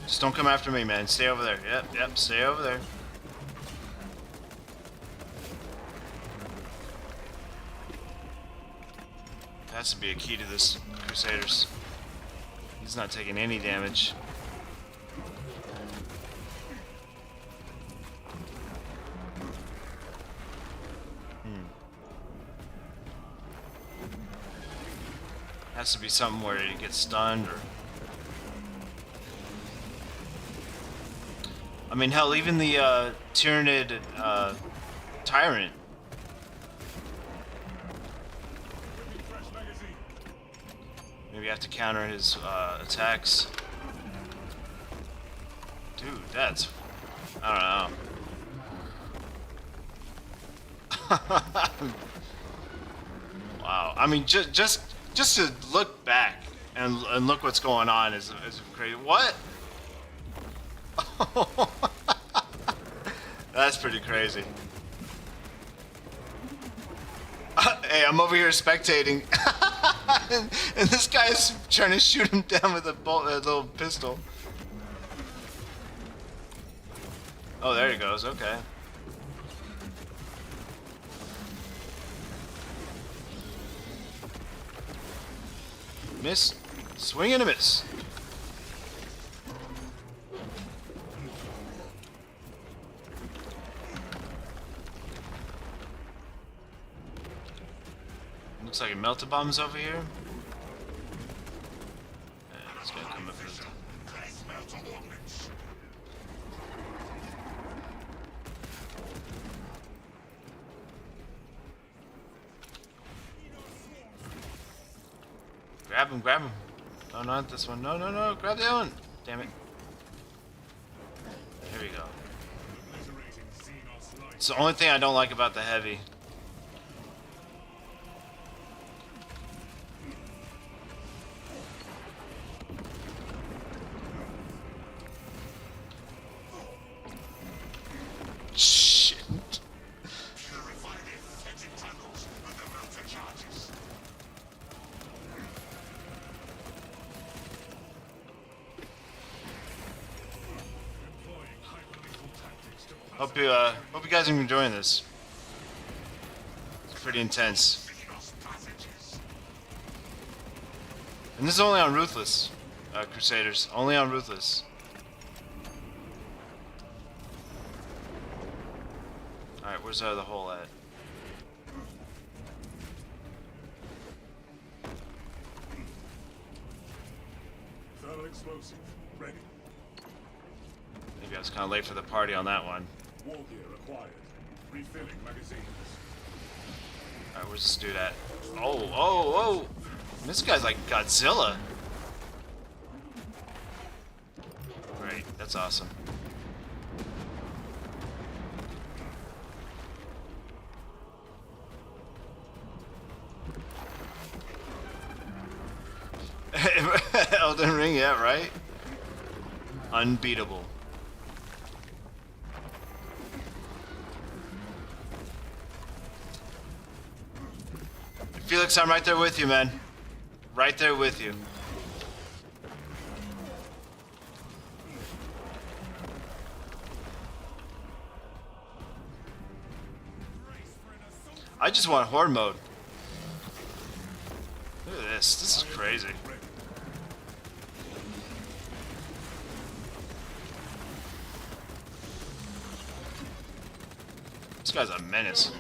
Just don't come after me, man. Stay over there. Yep, stay over there. That has to be a key to this, Crusaders. He's not taking any damage. Has to be something where he gets stunned, or I mean, hell, even the Tyranid Tyrant. Maybe I have to counter his attacks. Dude, that's I don't know. Wow. I mean, just to look back and look what's going on is crazy. What? That's pretty crazy. Hey, I'm over here spectating, and this guy's trying to shoot him down with a little pistol. Oh, there he goes. Okay. Miss. Swing and a miss. Looks like a melted bomb's over here. Yeah, it's gonna come up with Grab him, grab him. No, not this one. No, grab the other one. Damn it. Here we go. It's the only thing I don't like about the heavy. Shit. Hope you guys are enjoying this. It's pretty intense. And this is only on Ruthless, Crusaders. Only on Ruthless. Alright, where's the hole at? Thermal explosive. Ready. Maybe I was kind of late for the party on that one. War gear acquired. Refilling magazines. Alright, where's this dude at? Oh! This guy's like Godzilla. Great, that's awesome. Elden Ring, yeah, right? Unbeatable. Felix, I'm right there with you, man. Right there with you. I just want horde mode. Look at this. This is crazy. This guy's a menace.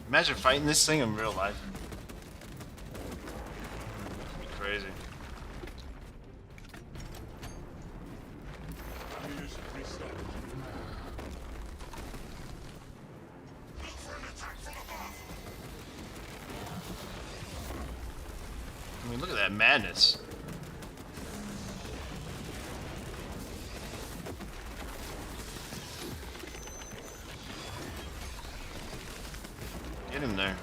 Imagine fighting this thing in real life. It'd be crazy. Ammunition restocked. Look for an attack from above. I mean, look at that madness. Get him there.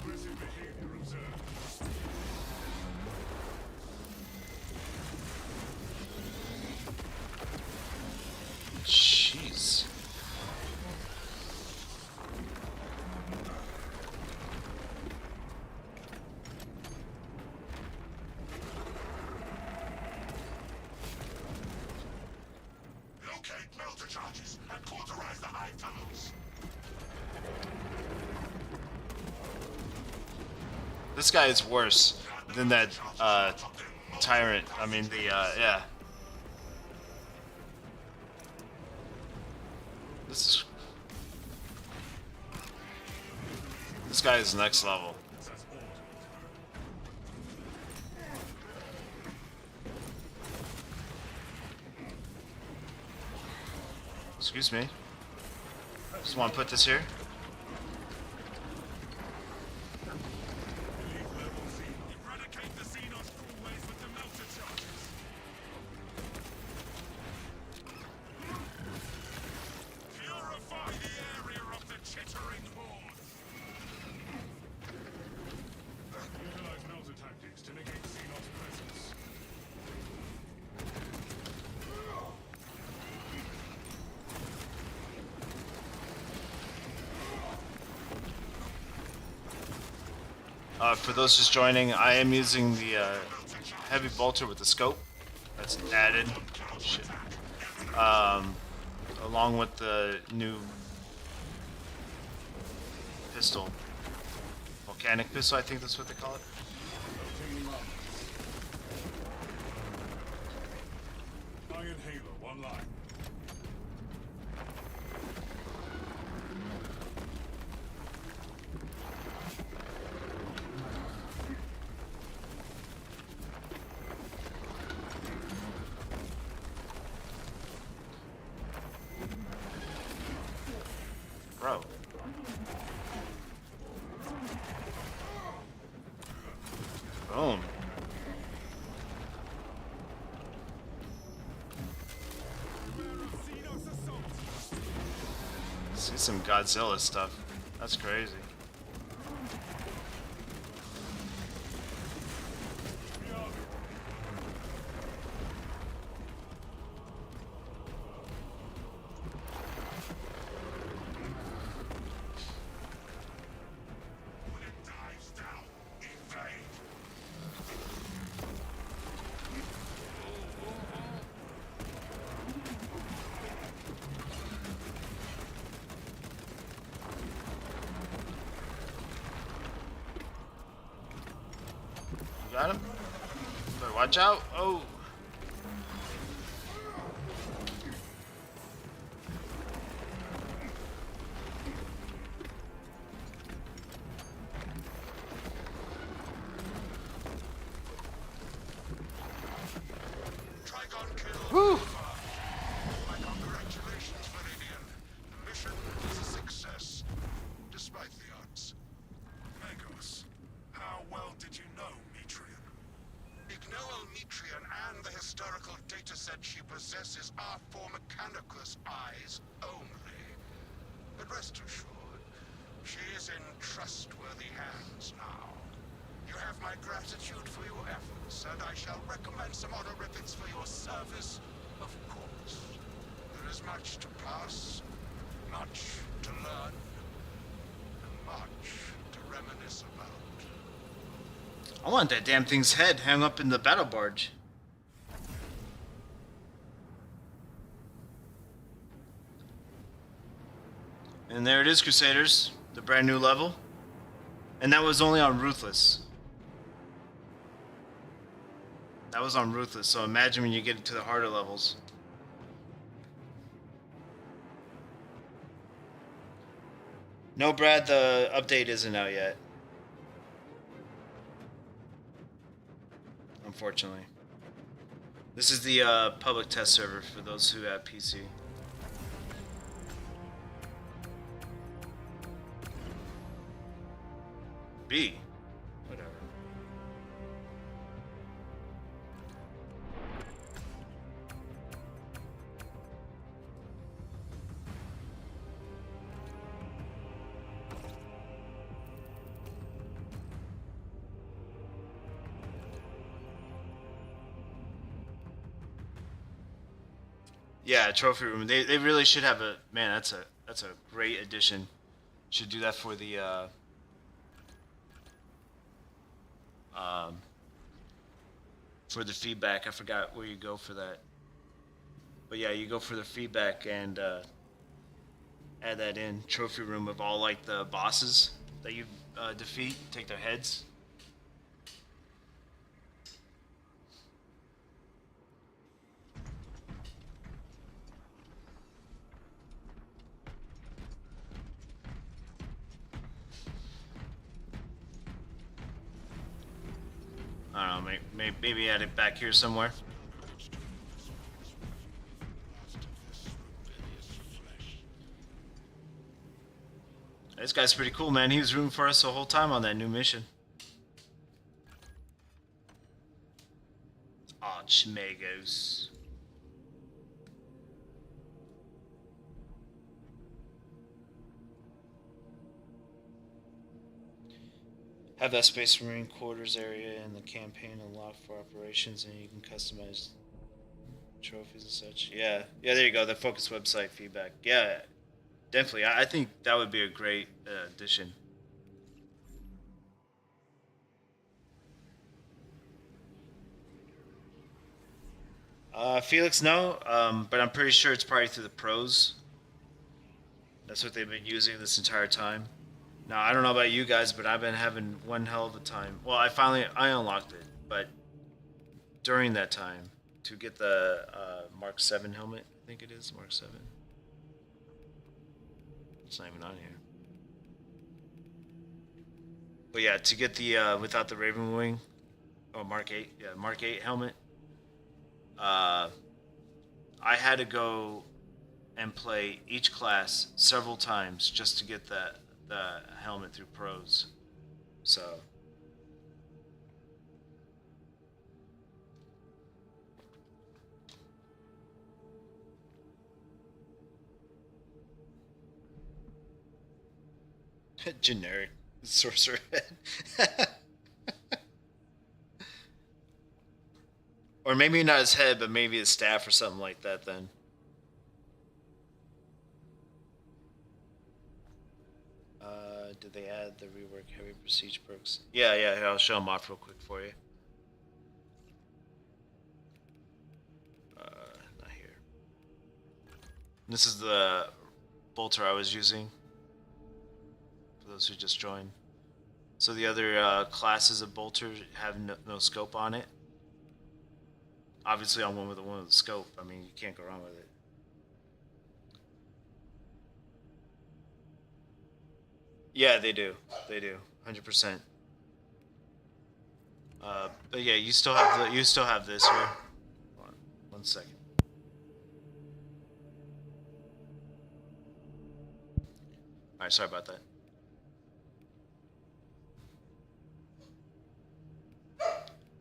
Aggressive behavior observed. Jeez. Locate melter charges and cauterize the hive tunnels. This guy is worse than that tyrant. I mean, the yeah. This guy is next level. Excuse me. Just want to put this here. Eradicate the Xenos crawlways with the melter charges. Purify the area of the chittering horde. Utilize melter tactics to negate Xenos presence. For those just joining, I am using the heavy bolter with the scope. That's added. Shit. Along with the new pistol. Volcanic pistol, I think that's what they call it. Obtaining armor. Iron Halo online. Bro. Boom. See some Godzilla stuff. That's crazy. When it dives down, invade. You got him? Better watch out. Oh. Whew. My congratulations, Meridian. The mission is a success, despite the odds. Magos, how well did you know Metrian? Ignore Metrian and the historical dataset she possesses are for Mechanicus eyes only. But rest assured, she is in trustworthy hands now. You have my gratitude for your efforts, and I shall recommend some honorifics for your service, of course. There is much to pass, much to learn, and much to reminisce about. I want that damn thing's head hung up in the battle barge. And there it is, Crusaders. The brand new level. And that was only on Ruthless. That was on Ruthless, so imagine when you get into the harder levels. No, Brad, the update isn't out yet. Unfortunately. This is the public test server for those who have PC. B. Whatever. Yeah, trophy room. They really should have a man. That's a great addition. Should do that for the feedback. I forgot where you go for that. But yeah, you go for the feedback and add that in. Trophy room of all like the bosses that you defeat. Take their heads. I don't know, maybe add it back here somewhere. This guy's pretty cool, man. He was rooting for us the whole time on that new mission. Archmagos. Have that Space Marine quarters area in the campaign unlocked for operations, and you can customize trophies and such. Yeah, there you go. The focus website feedback. Yeah, definitely. I think that would be a great addition. Felix, no, but I'm pretty sure it's probably through the pros. That's what they've been using this entire time. Now, I don't know about you guys, but I've been having one hell of a time. Well, I unlocked it, but during that time, to get the Mark 7 helmet, I think it is, Mark 7. It's not even on here. But yeah, to get the, without the Raven Wing, oh, Mark 8, yeah, Mark 8 helmet, I had to go and play each class several times just to get the helmet through pros. So generic sorcerer head. Or maybe not his head, but maybe his staff or something like that then. Did they add the rework heavy prestige perks? Yeah, I'll show them off real quick for you. Not here. This is the bolter I was using, for those who just joined. So the other classes of bolter have no scope on it. Obviously, I'm one with the scope. I mean, you can't go wrong with it. Yeah, they do. They do. 100%. But yeah, you still have this here. Hold on, 1 second. Alright, sorry about that.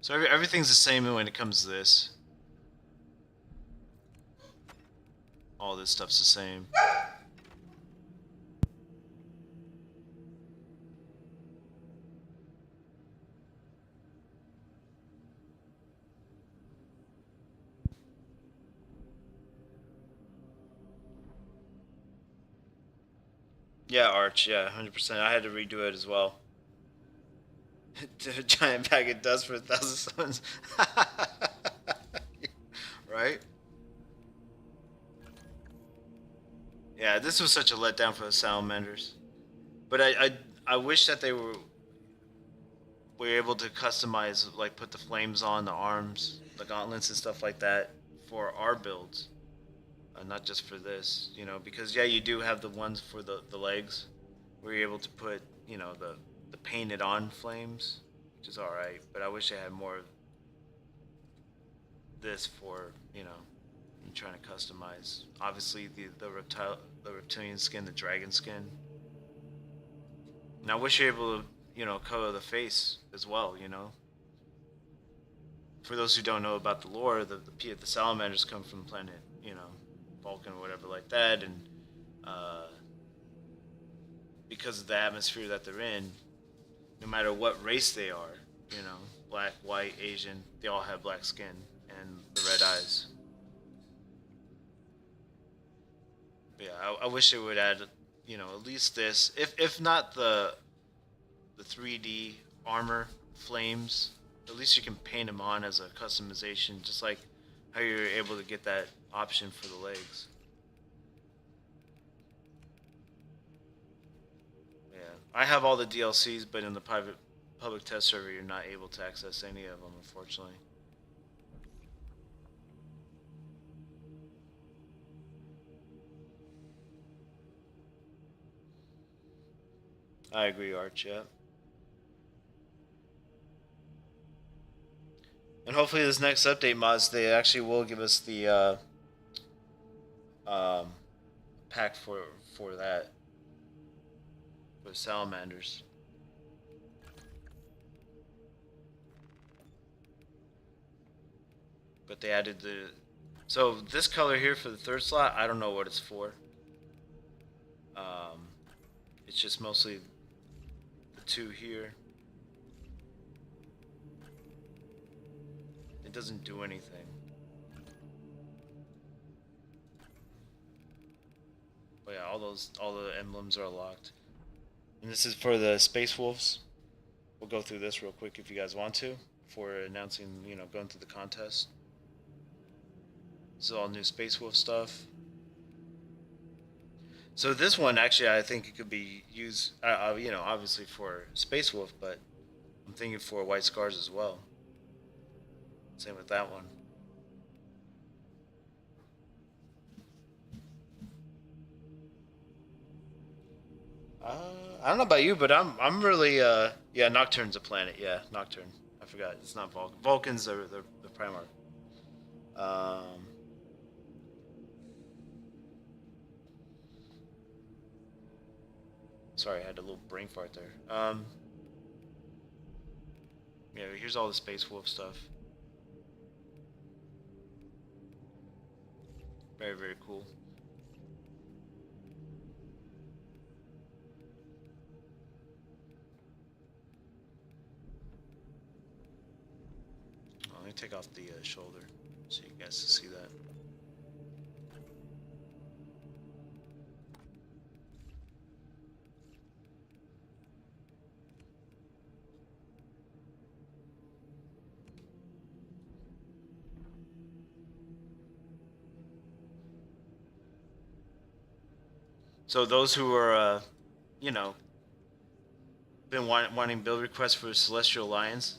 So everything's the same when it comes to this. All this stuff's the same. Yeah, Arch, yeah, 100%. I had to redo it as well. A giant bag of dust for 1,000 suns. Right? Yeah, this was such a letdown for the salamanders. But I wish that they were able to customize, like put the flames on the arms, the gauntlets and stuff like that for our builds. Not just for this, you know, because yeah, you do have the ones for the legs where you're able to put, you know, the painted on flames, which is alright, but I wish I had more of this for, you know, you trying to customize. Obviously the reptilian skin, the dragon skin. And I wish you're able to, you know, color the face as well, you know. For those who don't know about the lore, the salamanders come from planet, you know, Vulcan or whatever like that, and because of the atmosphere that they're in, no matter what race they are, you know, black, white, Asian, they all have black skin and the red eyes. But yeah, I wish they would add, you know, at least this, if not the 3D armor flames, at least you can paint them on as a customization, just like how you're able to get that option for the legs. Yeah, I have all the DLCs, but in the public test server, you're not able to access any of them, unfortunately. I agree, Arch. Yeah, and hopefully this next update mods, they actually will give us the um, pack for that for salamanders. But they added the so this color here for the third slot. I don't know what it's for. Um, it's just mostly the two here. It doesn't do anything. But yeah, all the emblems are locked. And this is for the Space Wolves. We'll go through this real quick if you guys want to before announcing, you know, going through the contest. This is all new Space Wolf stuff. So this one actually, I think it could be used, you know, obviously for Space Wolf, but I'm thinking for White Scars as well. Same with that one. I don't know about you, but I'm really yeah, Nocturne's a planet. Yeah, Nocturne. I forgot. It's not Vulcan. Vulcans are the Primarch. Um, sorry, I had a little brain fart there. Yeah, here's all the Space Wolf stuff. Very, very cool. Let me take off the shoulder so you guys can see that. So those who are, you know, been wanting build requests for Celestial Alliance,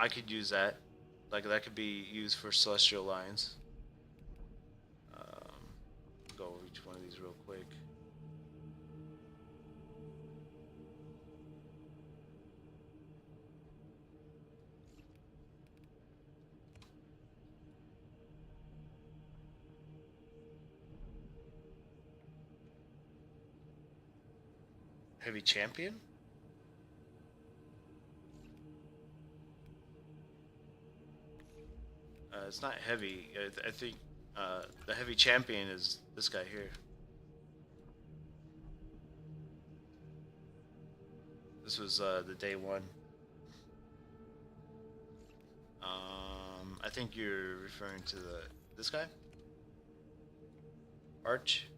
I could use that. Like that could be used for Celestial Alliance. Um, go over each one of these real quick. Heavy champion? It's not heavy. I think the heavy champion is this guy here. This was the day one. I think you're referring to this guy, Arch.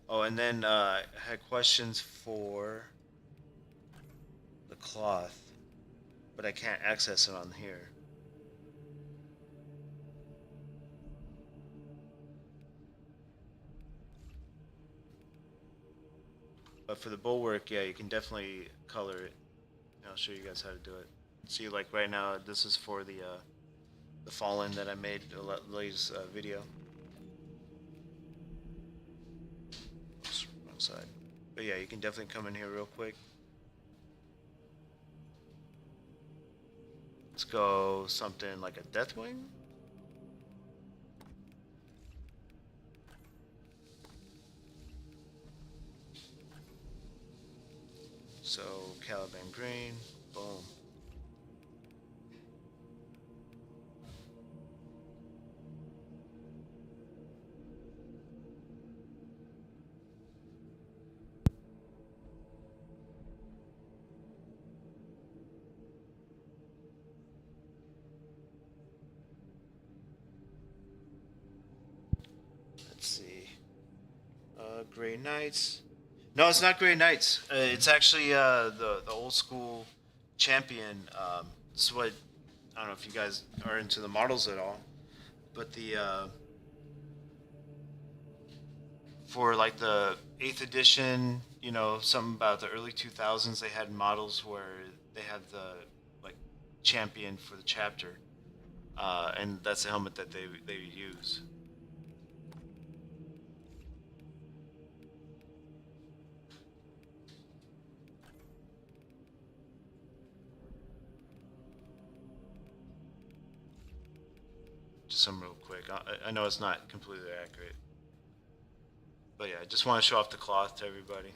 Oh, and then I had questions for the cloth, but I can't access it on here. But for the bulwark, yeah, you can definitely color it. I'll show you guys how to do it. See, like right now, this is for the Fallen that I made the latest video. Oops, wrong side. But yeah, you can definitely come in here real quick. Let's go something like a Deathwing. So Caliban green, boom. Let's see. Grey Knights. No, it's not Grey Knights. It's actually the old school champion. This is what, I don't know if you guys are into the models at all, but the for like the 8th edition, you know, something about the early 2000s, they had models where they had the like champion for the chapter, and that's the helmet that they use. Just some real quick. I know it's not completely accurate, but yeah, I just want to show off the cloth to everybody.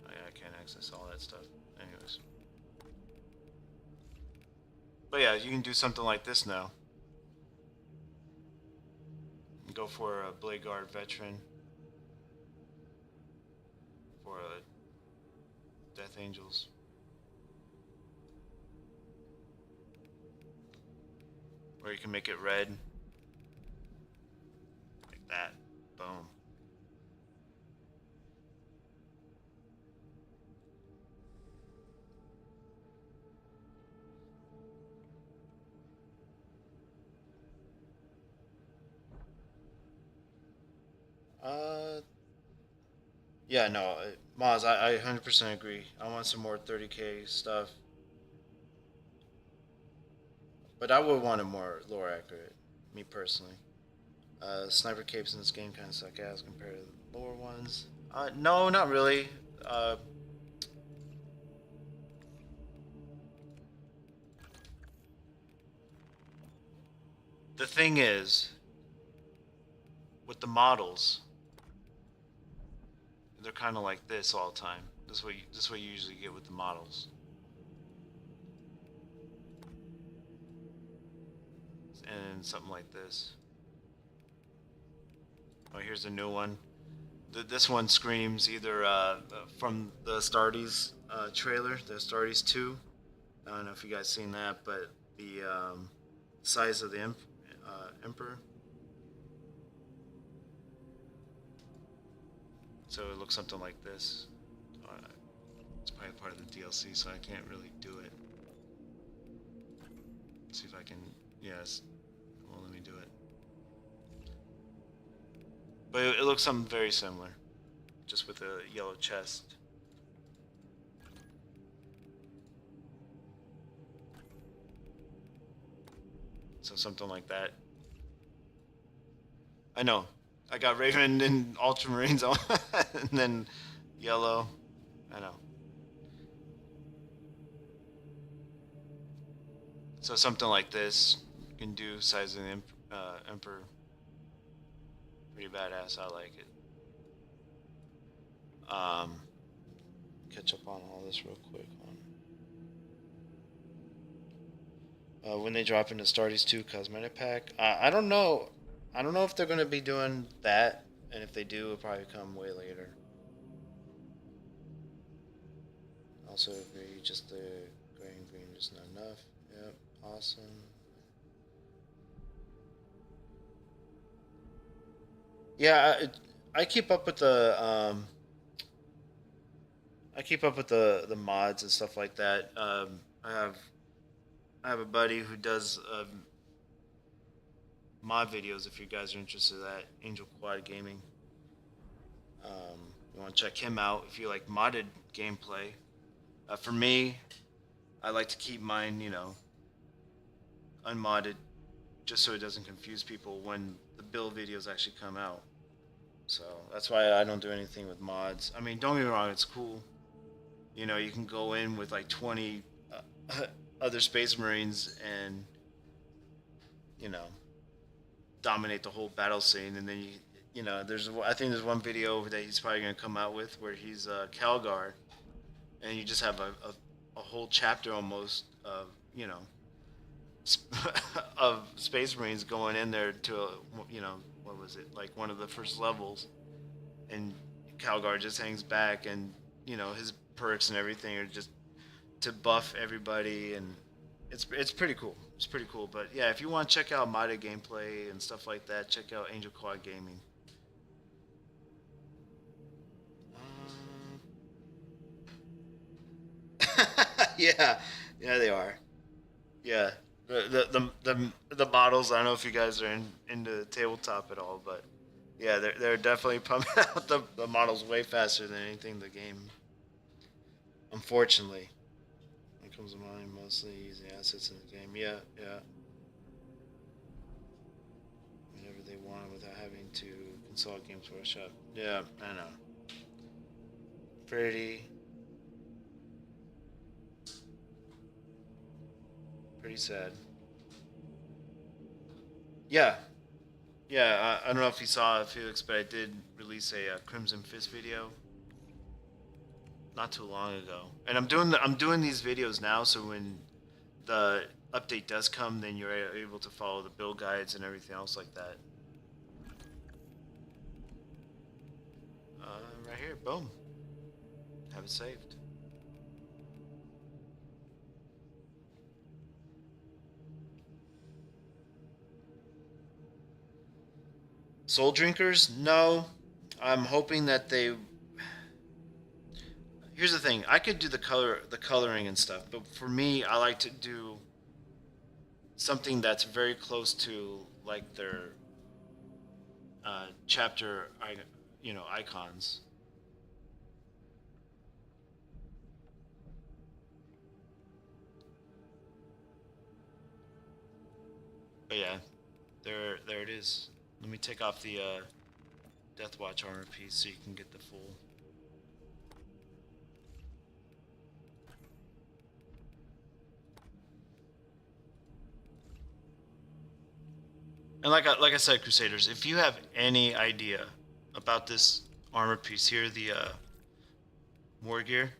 Oh, yeah, I can't access all that stuff. Anyways. But yeah, you can do something like this now. Go for a Blade Guard veteran. For a Death Angels. Or you can make it red. Like that. Boom. Yeah, no, Maz, I 100% agree. I want some more 30k stuff. But I would want it more lore accurate, me personally. Sniper capes in this game kind of suck ass compared to the lore ones. No, not really. The thing is, with the models, they're kind of like this all the time. This is what you usually get with the models. And something like this. Oh, here's a new one. This one screams either from the Astartes trailer, the Astartes 2. I don't know if you guys seen that, but the size of the Emperor. So it looks something like this. It's probably part of the DLC, so I can't really do it. Let's see if I can. Yes. Well, let me do it. But it looks something very similar, just with a yellow chest. So something like that. I know. I got Raven and Ultramarines on, and then yellow. I know. So something like this you can do size of the Emperor. Pretty badass. I like it. Catch up on all this real quick. When they drop into Stardies 2 cosmetic pack, I don't know. I don't know if they're gonna be doing that, and if they do, it'll probably come way later. Also agree, just the gray and green is not enough. Yep, awesome. Yeah, I keep up with the mods and stuff like that. I have a buddy who does mod videos. If you guys are interested in that, Angel Quad Gaming. You want to check him out if you like modded gameplay. For me, I like to keep mine, unmodded, just so it doesn't confuse people when the build videos actually come out. So that's why I don't do anything with mods. I mean, don't get me wrong, it's cool. You can go in with like 20 other Space Marines and, you know, dominate the whole battle scene, and then I think there's one video that he's probably gonna come out with where he's Calgar, and you just have a whole chapter almost of of Space Marines going in there to what was it, like one of the first levels, and Calgar just hangs back, and his perks and everything are just to buff everybody, and it's pretty cool. It's pretty cool. But yeah, if you want to check out modded gameplay and stuff like that, check out Angel Quad Gaming. Yeah, yeah, they are. Yeah, the models. I don't know if you guys are into tabletop at all, but yeah, they're definitely pumping out the models way faster than anything in the game. Unfortunately, it comes to mind mostly using assets in the game. Yeah, yeah. Whenever they want without having to consult Games Workshop. Yeah, I know. Pretty sad. Yeah, yeah. I don't know if you saw Felix, but I did release a Crimson Fist video not too long ago, and I'm doing these videos now, so when the update does come, then you're able to follow the build guides and everything else like that. Right here, boom. Have it saved. Soul Drinkers? No. I'm hoping that they. Here's the thing. I could do the coloring and stuff, but for me, I like to do something that's very close to like their chapter, icons. But yeah, there it is. Let me take off the Death Watch armor piece so you can get the full. And like I said, Crusaders, if you have any idea about this armor piece here, the war gear,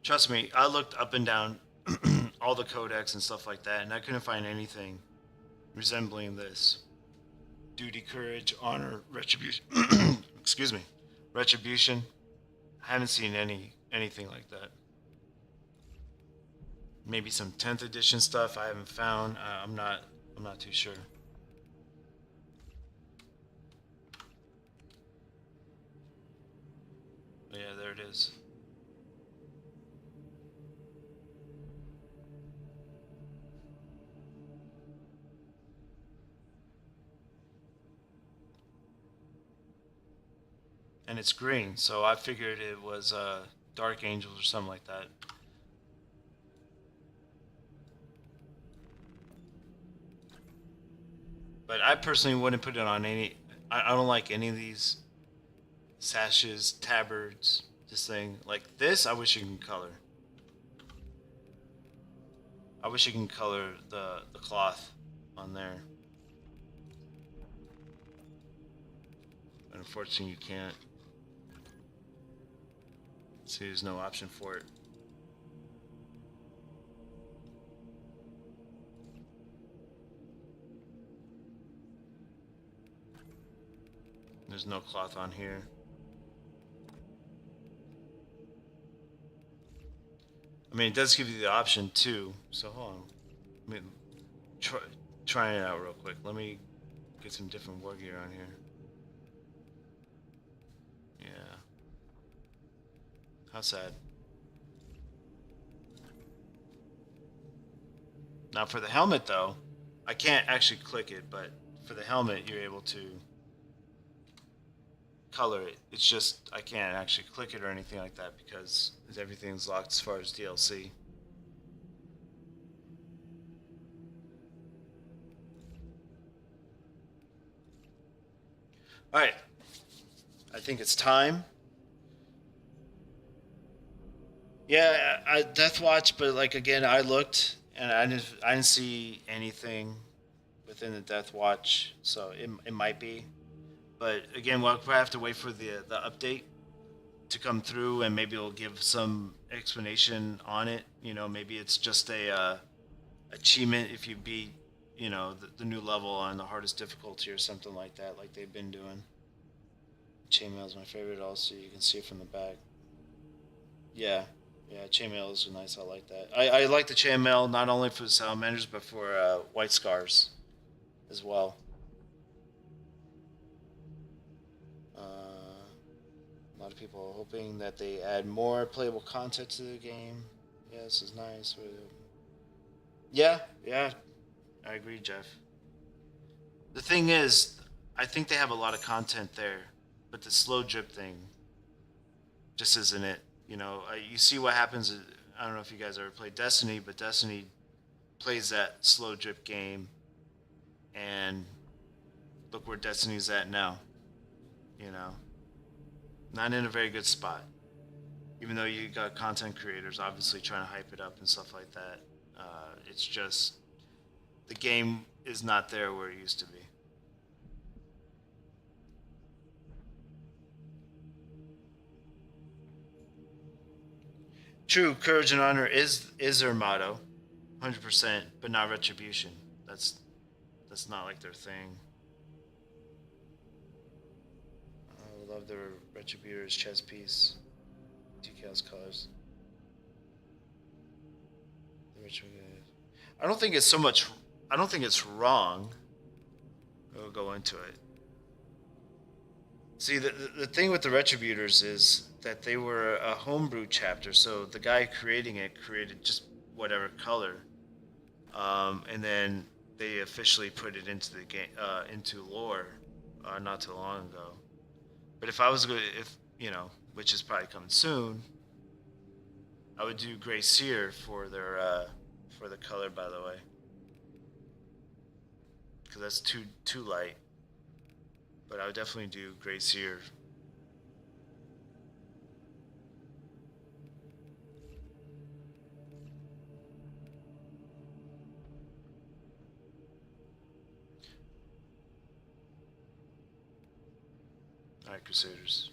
trust me, I looked up and down all the codex and stuff like that, and I couldn't find anything resembling this. Duty, courage, honor, retribution. Excuse me, retribution. I haven't seen anything like that. Maybe some 10th edition stuff I haven't found. I'm not too sure. But yeah, there it is. And it's green, so I figured it was Dark Angels or something like that. But I personally wouldn't put it on any. I don't like any of these sashes, tabards, this thing. Like this, I wish you can color. I wish you can color the cloth on there. But unfortunately, you can't. See, there's no option for it. There's no cloth on here. I mean, it does give you the option too. So hold on. I mean, try it out real quick. Let me get some different war gear on here. Yeah. How sad. Now for the helmet though, I can't actually click it, but for the helmet you're able to color it. It's just I can't actually click it or anything like that because everything's locked as far as DLC. Alright. I think it's time. Yeah, Death Watch, but like again, I looked and I didn't see anything within the Death Watch, so it might be. But again, we'll have to wait for the update to come through, and maybe it'll give some explanation on it. You know, maybe it's just a achievement if you beat, you know, the new level on the hardest difficulty or something like that, like they've been doing. Chainmail is my favorite. Also, you can see it from the back. Yeah, yeah, chainmail is nice. I like that. I like the chainmail not only for the salamanders but for white scars as well. A lot of people are hoping that they add more playable content to the game. Yeah, this is nice. Yeah, yeah, I agree, Jeff. The thing is, I think they have a lot of content there, but the slow drip thing just isn't it. You know, you see what happens. I don't know if you guys ever played Destiny, but Destiny plays that slow drip game, and look where Destiny's at now. You know, not in a very good spot. Even though you got content creators obviously trying to hype it up and stuff like that, it's just the game is not there where it used to be. True, courage and honor is their motto, 100%, but not retribution. That's not like their thing. I love their retributors chess piece, decals colors. I don't think it's so much. I don't think it's wrong. We'll go into it. See, the thing with the Retributors is that they were a homebrew chapter, so the guy creating it created just whatever color, and then they officially put it into the game, into lore, not too long ago. But if I was going, if you know, which is probably coming soon, I would do Gray Seer for their for the color, by the way, because that's too light. But I would definitely do Gray Seer. Alright, Crusaders.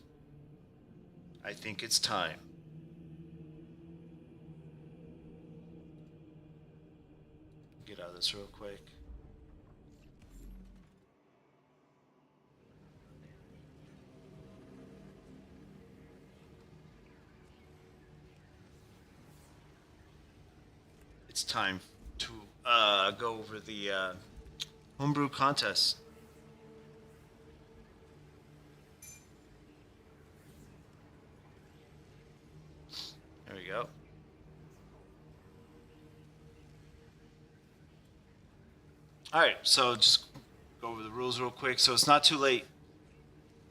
I think it's time. Get out of this real quick. It's time to go over the homebrew contest. There we go. Alright, so just go over the rules real quick. So it's not too late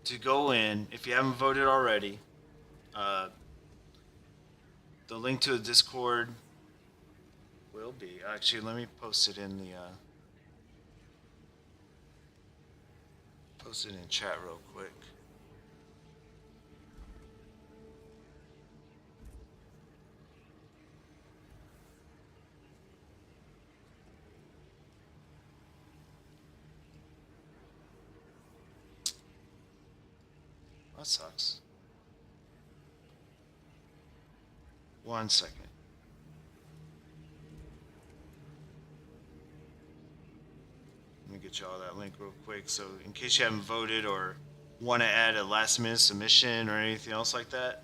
to go in if you haven't voted already. The link to the Discord will be. Actually, let me post it in the post it in chat real quick. That sucks. 1 second. Let me get you all that link real quick. So, in case you haven't voted or want to add a last minute submission or anything else like that,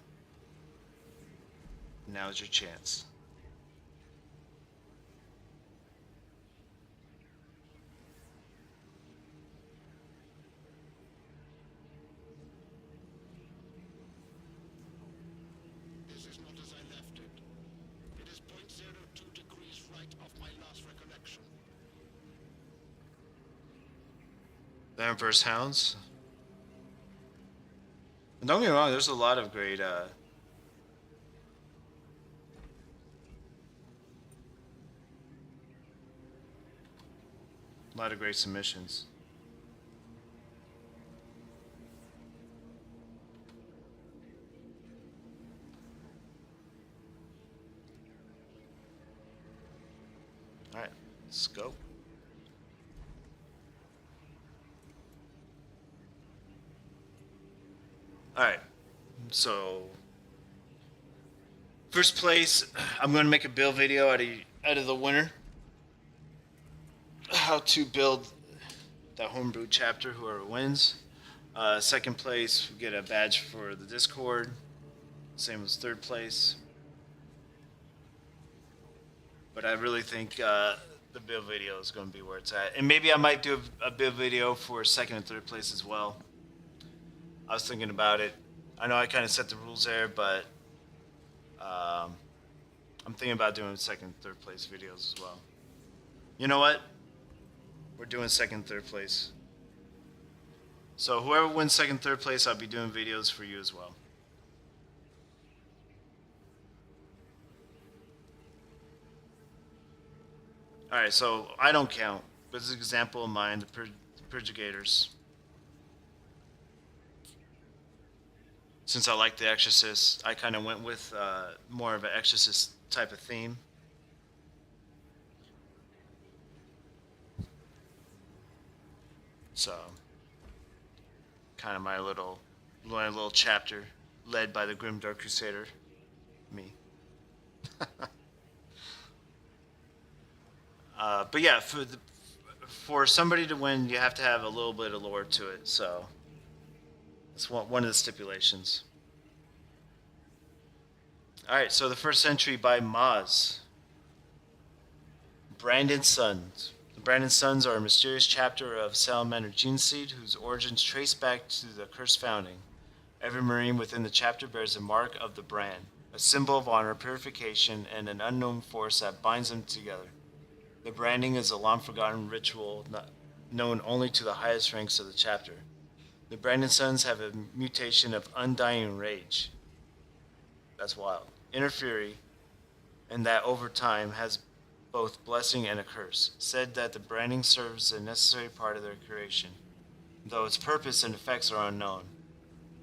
now's your chance. This is not as I left it. It is 0.02 degrees right of my last recollection. The Emperor's Hounds. And don't get me wrong, there's a lot of great a lot of great submissions. All right, let's go. All right, so first place, I'm going to make a build video out of the winner. How to build the Homebrew Chapter, whoever wins. Second place, we get a badge for the Discord. Same as third place. But I really think the build video is going to be where it's at. And maybe I might do a build video for second and third place as well. I was thinking about it. I know I kind of set the rules there, but I'm thinking about doing second and third place videos as well. You know what? We're doing second and third place. So whoever wins second and third place, I'll be doing videos for you as well. Alright, so I don't count. But this is an example of mine, the Purgators. Since I like the Exorcist, I kind of went with more of an Exorcist type of theme. So, kind of my little chapter, led by the Grim Dark Crusader, me. But yeah, for somebody to win, you have to have a little bit of lore to it. So that's one of the stipulations. All right, so the first entry by Maz. Brandon's Sons. The Brandon Sons are a mysterious chapter of Salamander Geneseed whose origins trace back to the cursed founding. Every Marine within the chapter bears a mark of the brand, a symbol of honor, purification, and an unknown force that binds them together. The branding is a long-forgotten ritual known only to the highest ranks of the chapter. The Brandon Sons have a mutation of undying rage. That's wild. Inner fury, and that over time has both blessing and a curse. Said that the branding serves a necessary part of their creation, though its purpose and effects are unknown.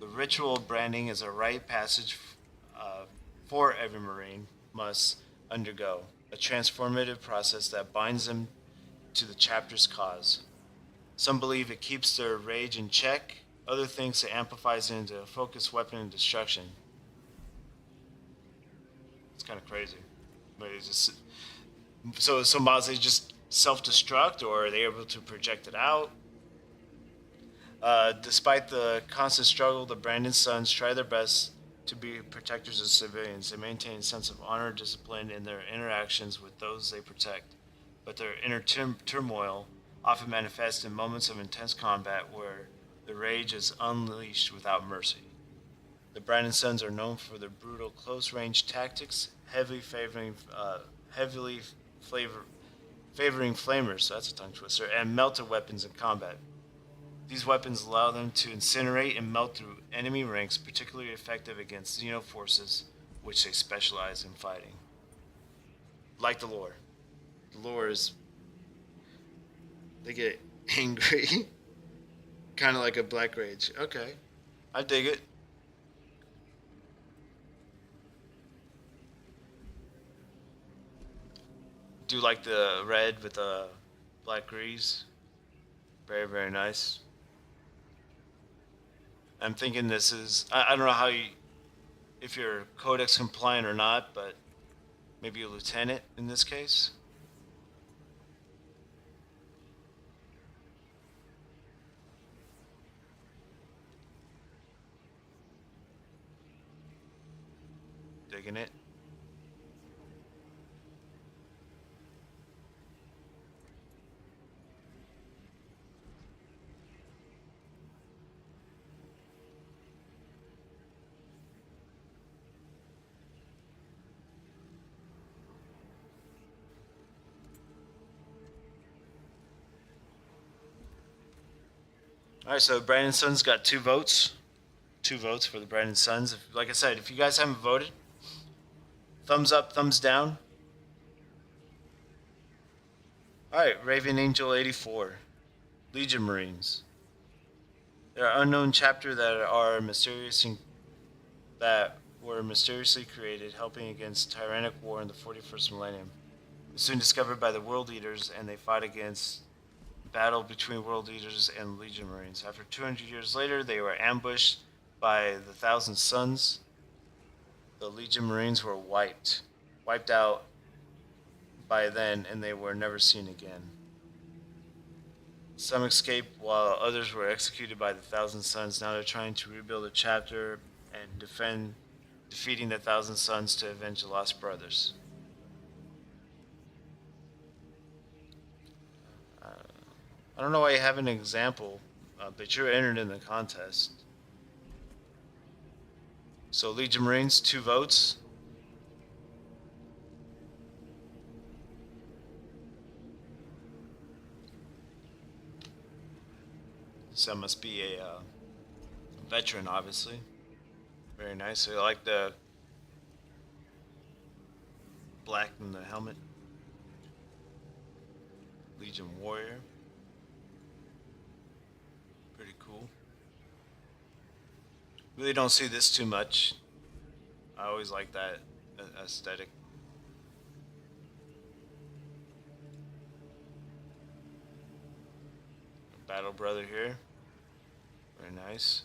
The ritual of branding is a rite passage for every Marine must undergo, a transformative process that binds them to the chapter's cause. Some believe it keeps their rage in check, other think it amplifies it into a focused weapon of destruction. It's kind of crazy. But it's just, so Maz, just self-destruct, or are they able to project it out? Despite the constant struggle, the Brandon Sons try their best to be protectors of civilians. They maintain a sense of honor and discipline in their interactions with those they protect, but their inner turmoil often manifests in moments of intense combat where the rage is unleashed without mercy. The Brandon Sons are known for their brutal close-range tactics, heavily favoring flamers, so that's a tongue twister, and melter weapons in combat. These weapons allow them to incinerate and melt through enemy ranks, particularly effective against Xeno forces, which they specialize in fighting. Like the lore. The lore is... they get angry. Kind of like a Black Rage. Okay. I dig it. Do like the red with the black grease. Very, very nice. I'm thinking this is, I don't know how you, if you're codex compliant or not, but maybe a lieutenant in this case. Digging it. All right, so Brandon Sons got 2 votes. 2 votes for the Brandon Sons. Like I said, if you guys haven't voted, thumbs up, thumbs down. All right, Raven Angel 84, Legion Marines. There are unknown chapter that were mysteriously created, helping against tyrannic war in the 41st millennium. It was soon discovered by the world leaders, and they fought against battle between world leaders and Legion Marines. After 200 years later, they were ambushed by the Thousand Suns. The Legion Marines were wiped out by then, and they were never seen again. Some escaped while others were executed by the Thousand Suns. Now they're trying to rebuild a chapter and defeating the Thousand Suns to avenge the lost brothers. I don't know why you have an example, but you're entered in the contest. So Legion Marines, 2 votes. So must be a veteran, obviously. Very nice. So I like the black in the helmet. Legion Warrior. Pretty cool. Really don't see this too much. I always like that aesthetic. Battle Brother here. Very nice.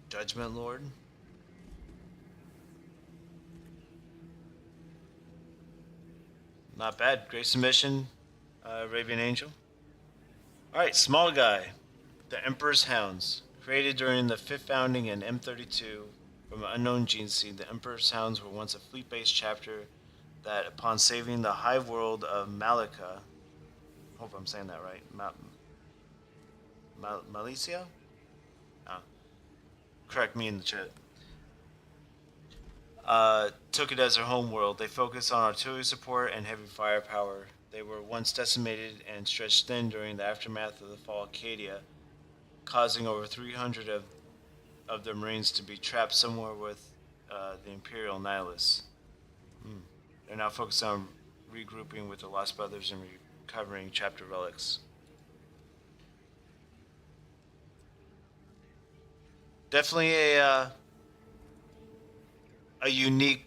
Judgment Lord. Not bad. Great submission, Arabian Angel. Alright, small guy. The Emperor's Hounds. Created during the 5th founding in M32 from an unknown gene seed, the Emperor's Hounds were once a fleet-based chapter that, upon saving the high world of Malika, hope I'm saying that right, Malicia? Oh, correct me in the chat. Took it as their home world. They focused on artillery support and heavy firepower. They were once decimated and stretched thin during the aftermath of the fall of Acadia, causing over 300 of their Marines to be trapped somewhere with the Imperial Nihilists. They're now focused on regrouping with the Lost Brothers and recovering chapter relics. Definitely a unique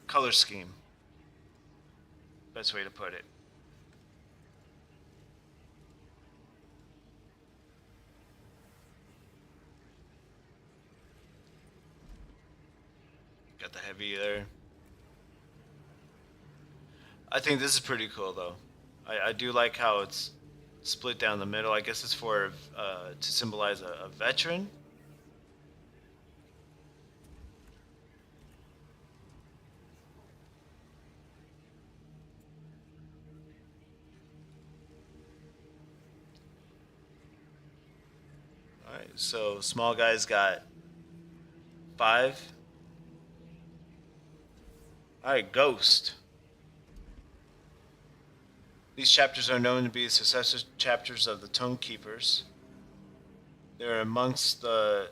color scheme. Best way to put it. Got the heavy there. I think this is pretty cool though. I do like how it's split down the middle. I guess it's for to symbolize a veteran. Alright, so small guy's got 5. Alright, Ghost. These chapters are known to be the successor chapters of the Tome Keepers. They are amongst the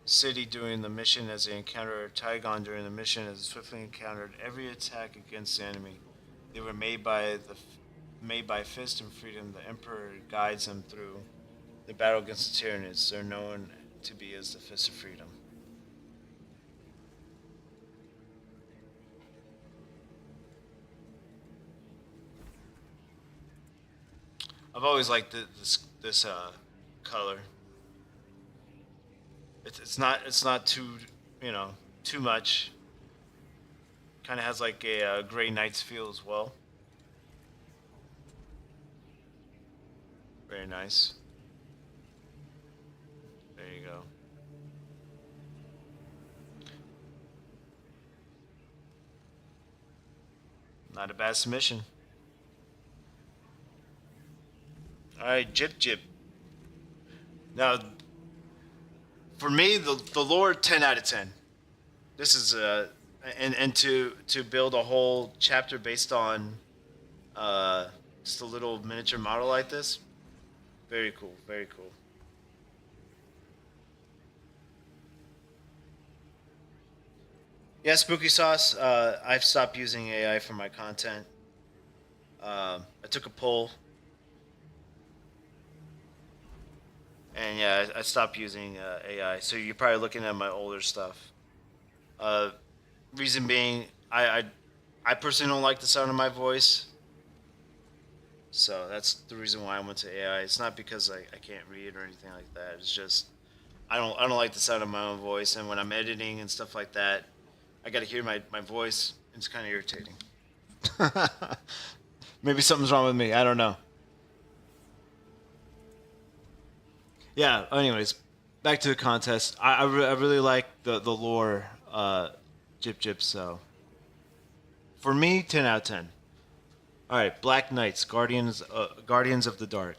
city during the mission as they encounter Tygon during the mission as they swiftly encountered every attack against the enemy. They were made by Fist and Freedom. The Emperor guides them through the battle against the Tyranids. They're known to be as the Fist of Freedom. I've always liked this color. It's not too, you know, too much. Kind of has like a Gray Knights feel as well. Very nice. There you go. Not a bad submission. All right, Jip Jip. Now, for me, the lore 10 out of 10. This is and to build a whole chapter based on just a little miniature model like this, very cool, very cool. Yeah, Spooky Sauce. I've stopped using AI for my content. I took a poll, and yeah, I stopped using AI. So you're probably looking at my older stuff. Uh, Reason being, I personally don't like the sound of my voice, so that's the reason why I went to AI. It's not because I can't read or anything like that. It's just I don't like the sound of my own voice, and when I'm editing and stuff like that, I got to hear my voice. It's kind of irritating. Maybe something's wrong with me. I don't know. Yeah. Anyways, back to the contest. I really like the lore, Jip Jip. So for me, 10 out of 10. All right, Black Knights, Guardians of the Dark.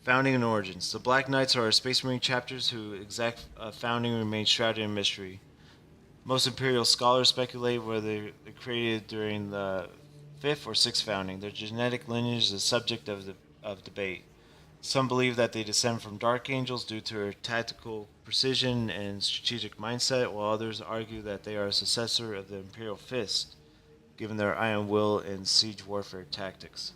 Founding and origins. The Black Knights are Space Marine chapters whose exact founding remains shrouded in mystery. Most Imperial scholars speculate whether they were created during the 5th or 6th founding. Their genetic lineage is a subject of debate. Some believe that they descend from Dark Angels due to their tactical precision and strategic mindset, while others argue that they are a successor of the Imperial Fist, given their iron will and siege warfare tactics.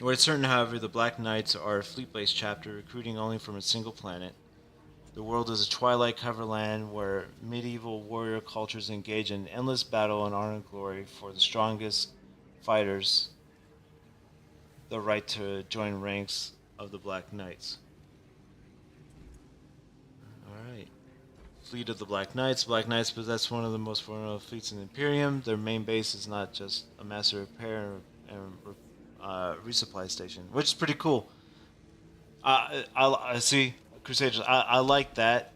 What is certain, however, the Black Knights are a fleet-based chapter recruiting only from a single planet. The world is a twilight covered land where medieval warrior cultures engage in endless battle and honor and glory for the strongest fighters the right to join ranks of the Black Knights. Alright. Fleet of the Black Knights. Black Knights possess one of the most formidable fleets in the Imperium. Their main base is not just a master repair and resupply station, which is pretty cool. I see Crusaders. I like that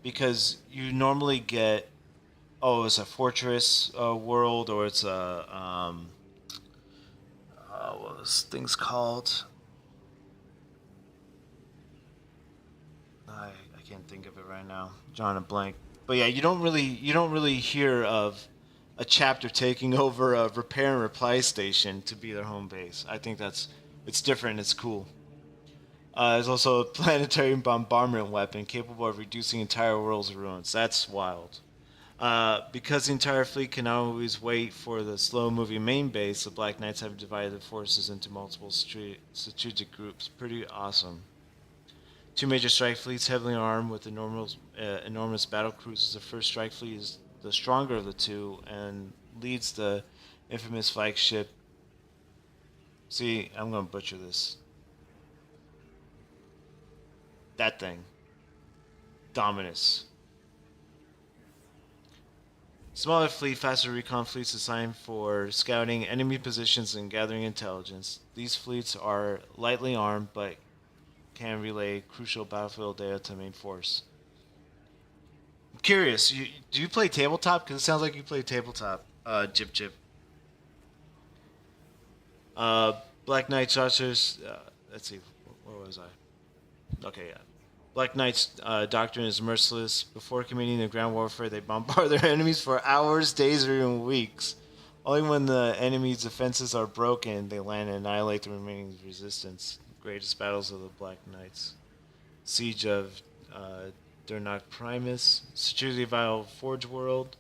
because you normally get, oh, it's a fortress world, or it's a what was things called? I can't think of it right now. Drawing a blank. But yeah, you don't really hear of a chapter taking over a repair and reply station to be their home base. I think it's different. It's cool. There's also a planetary bombardment weapon capable of reducing entire worlds to ruins. That's wild. Because the entire fleet can always wait for the slow-moving main base, the Black Knights have divided the forces into multiple strategic groups. Pretty awesome. Two major strike fleets, heavily armed with enormous battle cruisers. The first strike fleet is the stronger of the two and leads the infamous flagship. See, I'm going to butcher this. That thing. Dominus. Smaller fleet, faster recon fleets assigned for scouting enemy positions and gathering intelligence. These fleets are lightly armed but can relay crucial battlefield data to main force. I'm curious, do you play tabletop? Because it sounds like you play tabletop, Jip Jip. Black Knight Archers, let's see, where was I? Okay, yeah. Black Knight's doctrine is merciless. Before committing the ground warfare, they bombard their enemies for hours, days, or even weeks. Only when the enemy's defenses are broken, they land and annihilate the remaining resistance. Greatest battles of the Black Knights. Siege of Durnock Primus. Security Vial Forge World.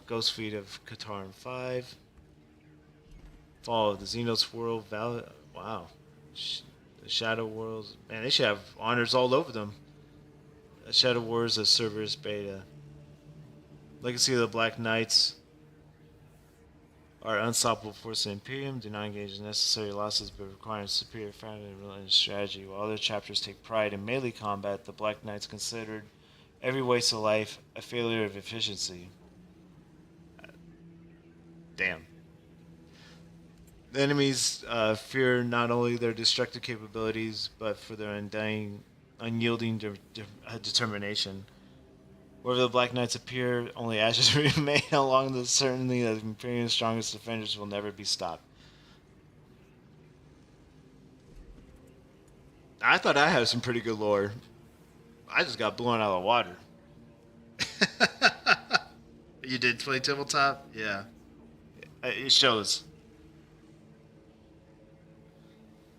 Ghost Fleet of Katarn 5. Fall of the Xenos World. Wow. The Shadow Worlds. Man, they should have honors all over them. Shadow Wars of Cerberus Beta. Legacy of the Black Knights. are unstoppable force of the Imperium, do not engage in necessary losses but require superior fighting and relentless strategy. While other chapters take pride in melee combat, the Black Knights considered every waste of life a failure of efficiency. Damn. The enemies fear not only their destructive capabilities, but for their undying, unyielding determination. Wherever the Black Knights appear, only ashes remain along the certainty that the Imperium's strongest defenders will never be stopped. I thought I had some pretty good lore. I just got blown out of the water. You did play tabletop? Yeah. It shows.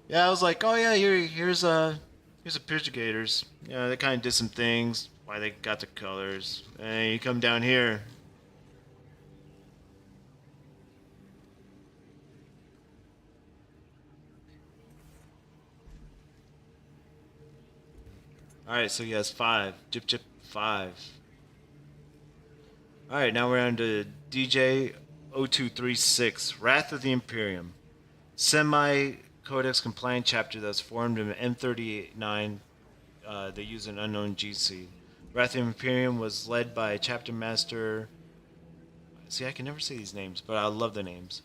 Yeah, I was like, oh yeah, here's a picture gators. Yeah, they kind of did some things. Why they got the colors? And you come down here. All right, so he has 5. Jip Jip 5. All right, now we're on to DJ 0236, Wrath of the Imperium, semi-codex compliant chapter that's formed in M39. They use an unknown GC. Wrath of the Imperium was led by chapter master. See, I can never say these names, but I love the names.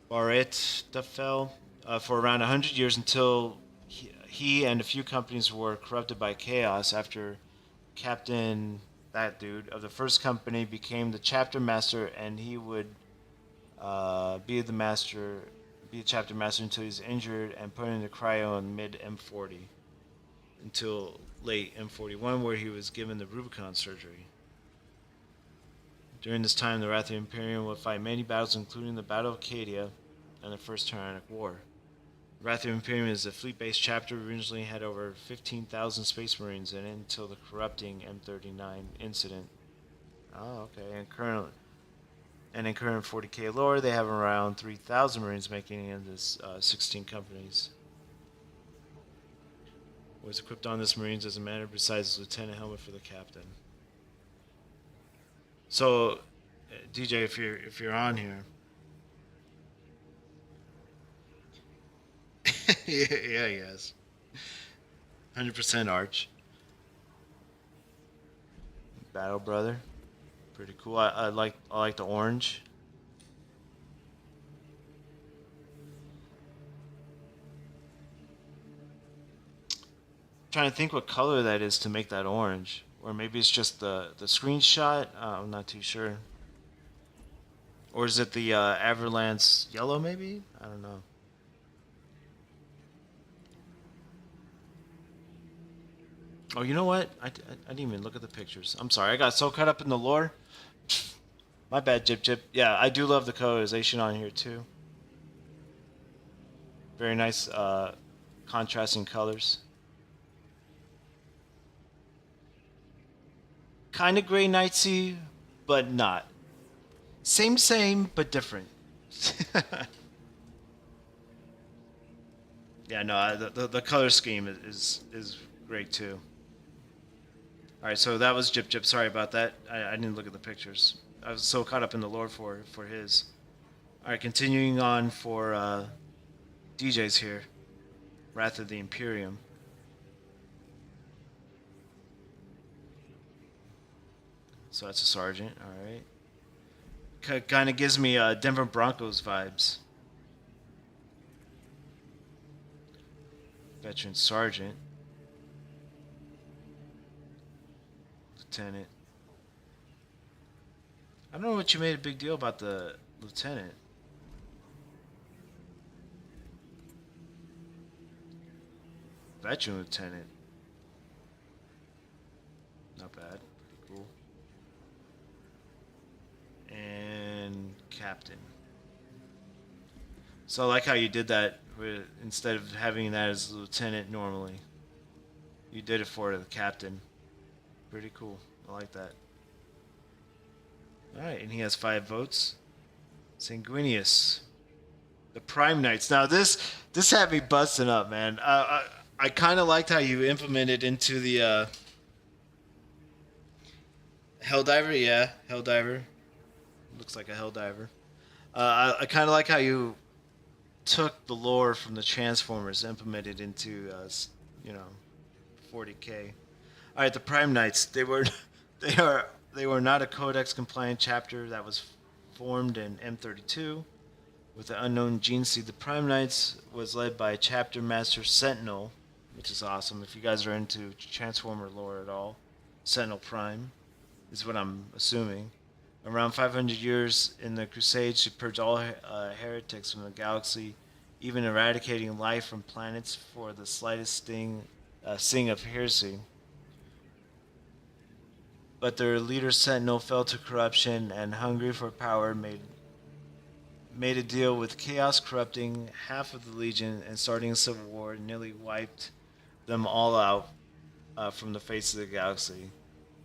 Barret Duffel for around 100 years until he and a few companies were corrupted by chaos after Captain, that dude, of the first company became the chapter master, and he would be a chapter master until he's injured and put into cryo in mid M40 until late M41, where he was given the Rubicon surgery. During this time, the Wrath of the Imperium would fight many battles, including the Battle of Acadia and the First Tyrannic War. The Wrath of the Imperium is a fleet-based chapter. Originally had over 15,000 Space Marines in it until the corrupting M39 incident. Oh, okay. And in current 40k lore, they have around 3,000 Marines, making it into 16 companies. Was equipped on this Marines as a matter besides the lieutenant helmet for the captain. So, DJ, if you're on here, yeah, yes, 100% Arch, Battle Brother, pretty cool. I like the orange. Trying to think what color that is to make that orange, or maybe it's just the screenshot. I'm not too sure. Or is it the Avalanche yellow? Maybe, I don't know. Oh, you know what? I didn't even look at the pictures. I'm sorry. I got so caught up in the lore. My bad, Jip Jip. Yeah, I do love the colorization on here too. Very nice contrasting colors. Kind of Grey Knightsy, but not. Same, but different. Yeah, no, the color scheme is great too. All right, so that was Jip Jip. Sorry about that. I didn't look at the pictures. I was so caught up in the lore for his. All right, continuing on for DJs here. Wrath of the Imperium. So that's a sergeant. All right. Kind of gives me Denver Broncos vibes. Veteran sergeant. Lieutenant. I don't know what you made a big deal about the lieutenant. Veteran lieutenant. Not bad. Pretty cool. And captain. So I like how you did that instead of having that as a lieutenant normally. You did it for the captain. Pretty cool. I like that. Alright, and he has 5 votes. Sanguinius. The Prime Knights. Now this had me busting up, man. I kind of liked how you implemented into the Helldiver. Yeah, Helldiver. looks like a Helldiver. I kind of like how you took the lore from the Transformers, implemented into, you know, 40K. All right, the Prime Knights. They are, they were not a Codex compliant chapter that was formed in M32 with the unknown gene seed. The Prime Knights was led by Chapter Master Sentinel, which is awesome. If you guys are into Transformer lore at all, Sentinel Prime is what I'm assuming. Around 500 years in the Crusades to purge all heretics from the galaxy, even eradicating life from planets for the slightest sting of heresy. But their leader Sentinel fell to corruption and, hungry for power, made a deal with Chaos, corrupting half of the Legion and starting a civil war, nearly wiped them all out from the face of the galaxy.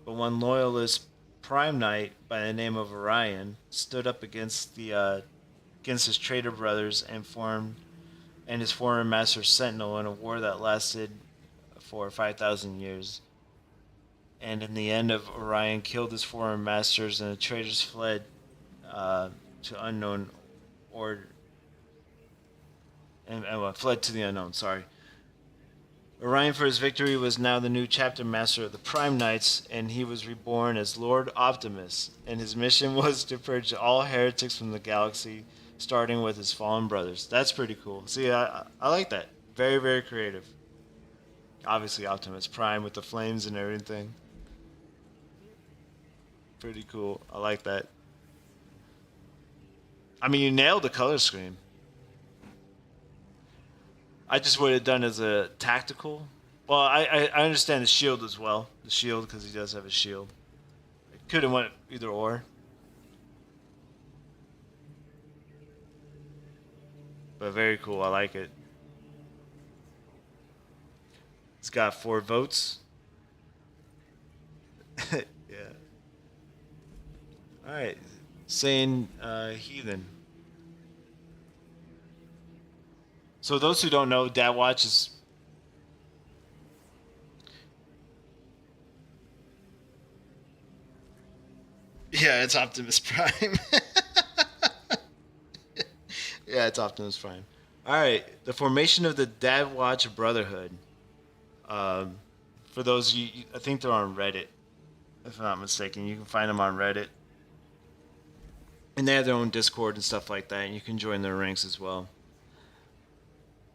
But one loyalist Prime Knight by the name of Orion stood up against his traitor brothers and his former master Sentinel in a war that lasted for 5,000 years. And in the end of Orion killed his former masters, and the traitors fled to unknown or fled to the unknown. Sorry. Orion, for his victory, was now the new chapter master of the Prime Knights, and he was reborn as Lord Optimus. And his mission was to purge all heretics from the galaxy, starting with his fallen brothers. That's pretty cool. See, I like that. Very, very creative. Obviously, Optimus Prime with the flames and everything. Pretty cool. I like that. I mean, you nailed the color scheme. I just would have done as a tactical. Well, I understand the shield as well. The shield, because he does have a shield. It could have went either or. But very cool. I like it. It's got 4 votes. Yeah. Alright. Saying Heathen. So those who don't know, Dad Watch is... Yeah, it's Optimus Prime. Yeah, it's Optimus Prime. Alright, the formation of the Dad Watch Brotherhood. For those of you, I think they're on Reddit, if I'm not mistaken. You can find them on Reddit. And they have their own Discord and stuff like that, and you can join their ranks as well.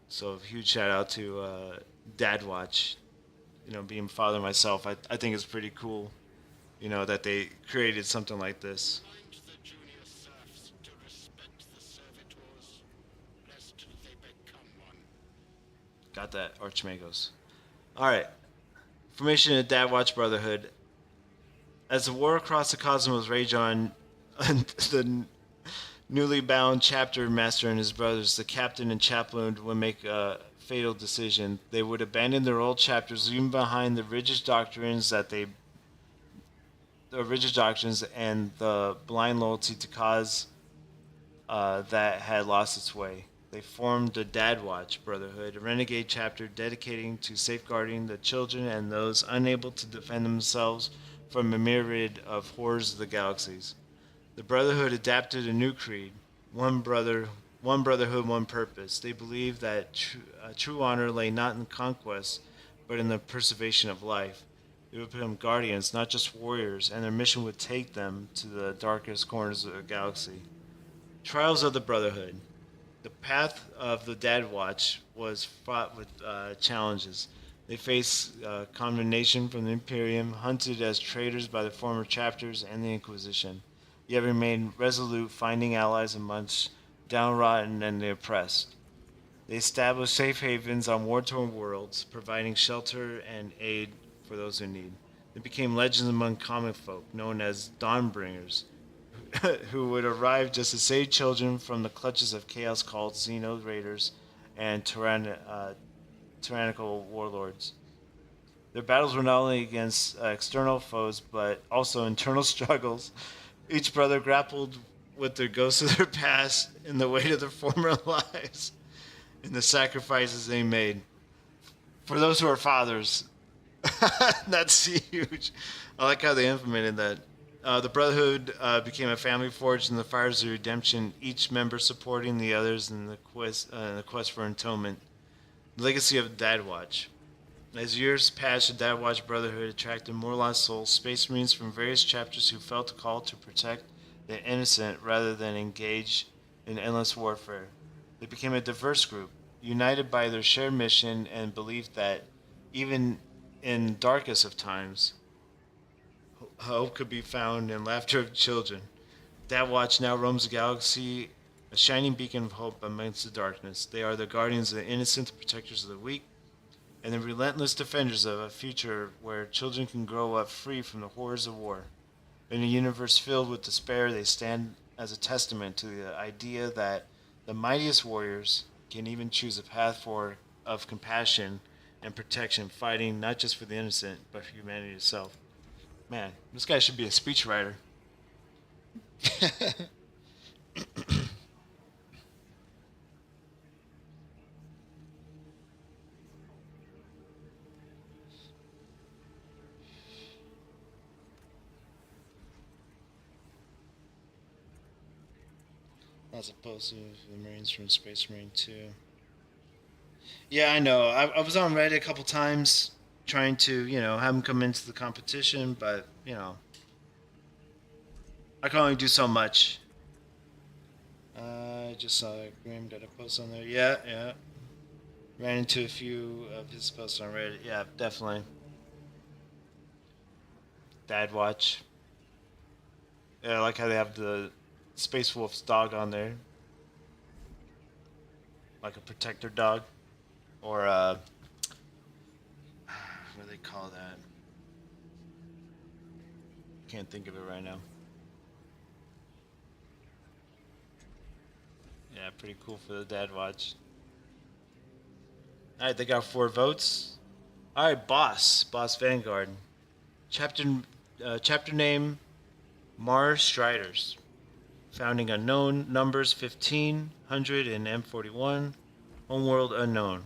So a huge shout out to Dad Watch. You know, being a father myself, I think it's pretty cool, you know, that they created something like this. Remind the junior serfs to respect the servitors, lest they become one. Got that, Archmagos. Alright. Formation of Dad Watch Brotherhood. As the war across the cosmos raged on, the newly bound chapter master and his brothers, the captain and chaplain, would make a fatal decision. They would abandon their old chapters, leaving behind the rigid doctrines and the blind loyalty to cause that had lost its way. They formed the Dad Watch Brotherhood, a renegade chapter dedicating to safeguarding the children and those unable to defend themselves from a myriad of horrors of the galaxies. The Brotherhood adapted a new creed: one brotherhood, one purpose. They believed that true honor lay not in conquest, but in the preservation of life. They would become guardians, not just warriors, and their mission would take them to the darkest corners of the galaxy. Trials of the Brotherhood. The path of the Dad Watch was fraught with challenges. They faced condemnation from the Imperium, hunted as traitors by the former chapters and the Inquisition, yet remained resolute, finding allies amongst downtrodden and the oppressed. They established safe havens on war-torn worlds, providing shelter and aid for those who need. They became legends among common folk, known as Dawnbringers, who would arrive just to save children from the clutches of chaos called Xeno Raiders and tyrannical warlords. Their battles were not only against external foes, but also internal struggles. Each brother grappled with their ghosts of their past and the weight of their former lives and the sacrifices they made. For those who are fathers, that's huge. I like how they implemented that. The Brotherhood became a family forged in the fires of redemption, each member supporting the others in the quest for atonement. The legacy of Dad Watch. As years passed, the Dad Watch Brotherhood attracted more lost souls, space marines from various chapters who felt a call to protect the innocent rather than engage in endless warfare. They became a diverse group, united by their shared mission and belief that even in darkest of times, hope could be found in laughter of children. That watch now roams the galaxy, a shining beacon of hope amidst the darkness. They are the guardians of the innocent, the protectors of the weak, and the relentless defenders of a future where children can grow up free from the horrors of war. In a universe filled with despair, they stand as a testament to the idea that the mightiest warriors can even choose a path forward of compassion and protection, fighting not just for the innocent, but for humanity itself. Man, this guy should be a speechwriter. As opposed to the Marines from Space Marine 2. Yeah, I know. I was on Reddit a couple times trying to, have them come into the competition, but, I can only do so much. I just saw Graham did a post on there. Yeah, yeah. Ran into a few of his posts on Reddit. Yeah, definitely. Dad Watch. Yeah, I like how they have the Space Wolf's dog on there. Like a protector dog. Or, what do they call that? Can't think of it right now. Yeah, pretty cool for the Dad Watch. Alright, they got 4 votes. Alright, Boss Vanguard. Chapter name, Mars Striders. Founding unknown, numbers 1500 and M41. Homeworld unknown.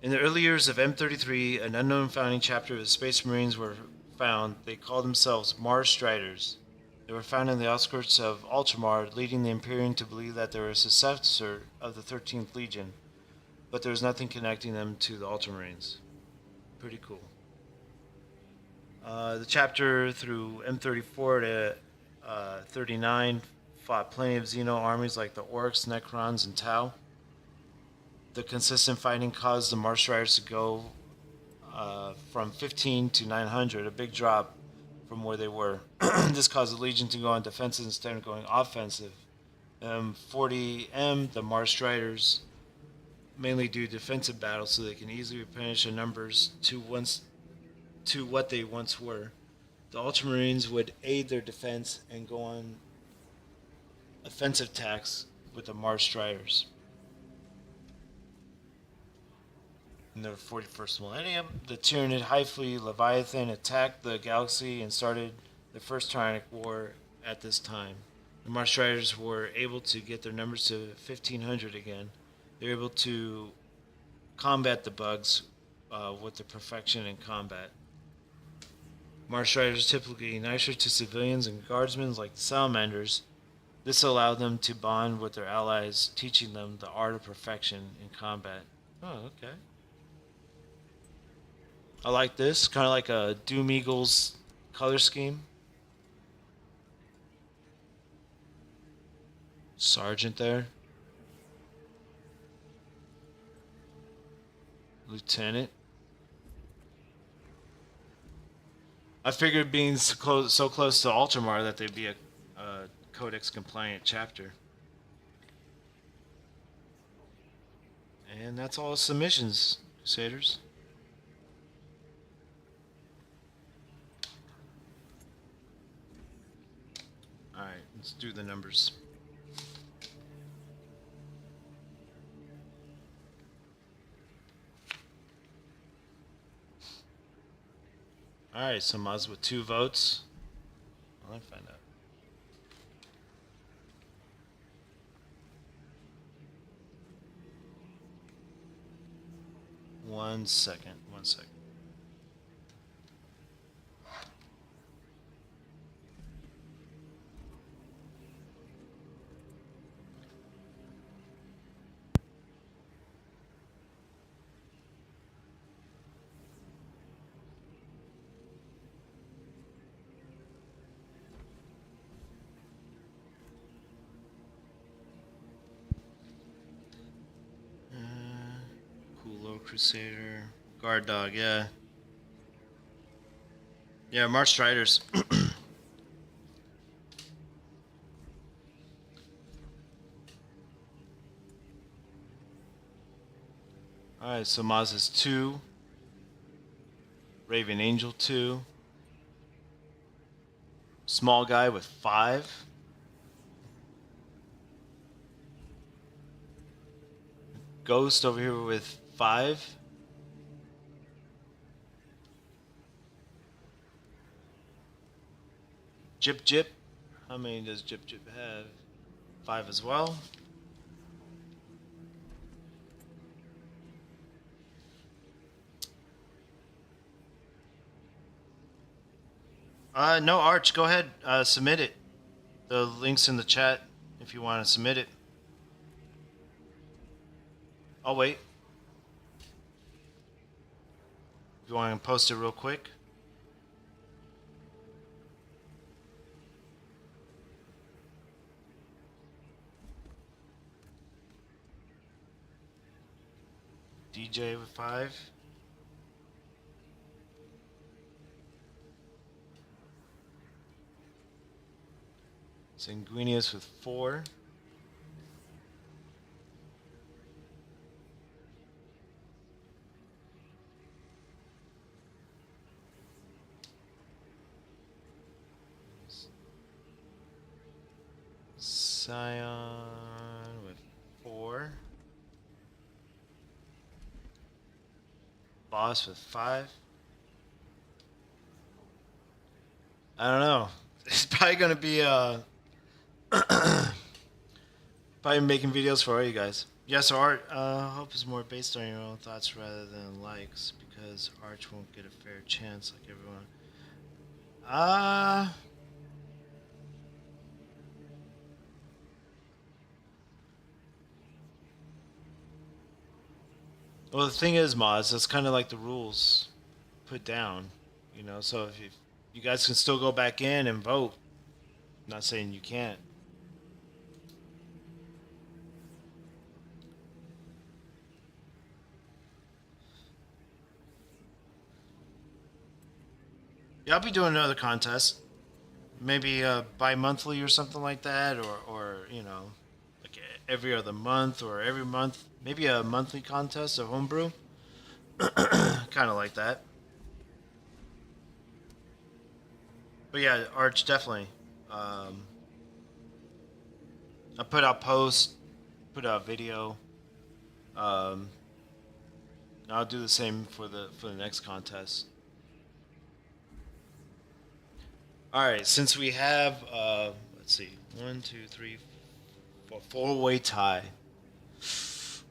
In the early years of M33, an unknown founding chapter of the Space Marines were found. They called themselves Mars Striders. They were found in the outskirts of Ultramar, leading the Imperium to believe that they were a successor of the 13th Legion, but there was nothing connecting them to the Ultramarines. Pretty cool. The chapter through M34 to 39 fought plenty of Xeno armies like the Orcs, Necrons, and Tau. The consistent fighting caused the Mars Riders to go from 15 to 900, a big drop from where they were. This caused the Legion to go on defensive instead of going offensive. 40M, the Mars Striders, mainly do defensive battles so they can easily replenish their numbers to what they once were. The Ultramarines would aid their defense and go on offensive attacks with the Mars Striders. In the 41st millennium, the Tyranid Hyphae Leviathan attacked the galaxy and started the first Tyrannic War at this time. The Mars Striders were able to get their numbers to 1500 again. They were able to combat the bugs with the perfection in combat. Mars Striders typically nicer to civilians and guardsmen like the Salamanders. This allowed them to bond with their allies, teaching them the art of perfection in combat. Oh, okay. I like this, kind of like a Doom Eagles color scheme. Sergeant there. Lieutenant. I figured being so close to Ultramar that they'd be a Codex compliant chapter. And that's all submissions, Crusaders. Alright, let's do the numbers. Alright, so Maz with 2 votes. Well, let me find out. One second. Crusader. Guard Dog, yeah. Yeah, March Striders. Alright, so Maz is 2. Raven Angel 2. Small guy with 5. Ghost over here with 5. Jip Jip. How many does Jip Jip have? 5 as well. No, Arch, go ahead. Submit it. The link's in the chat if you want to submit it. I'll wait. If you want to post it real quick. DJ with 5. Sanguinius with 4. Scion with 4. Boss with 5. I don't know. It's probably gonna be probably making videos for all you guys. Yeah, so art hope is more based on your own thoughts rather than likes, because Arch won't get a fair chance like everyone. Well, the thing is, mods, that's kind of like the rules put down, you know. So if you guys can still go back in and vote, I'm not saying you can't. Yeah, I'll be doing another contest, maybe bi-monthly or something like that, or you know, like every other month or every month, maybe a monthly contest of homebrew, kind of like that. But yeah, Arch definitely. I put out posts, put out video. Um, I'll do the same for the next contest. All right, since we have let's see, 1, 2, 3, 4, 4-way tie.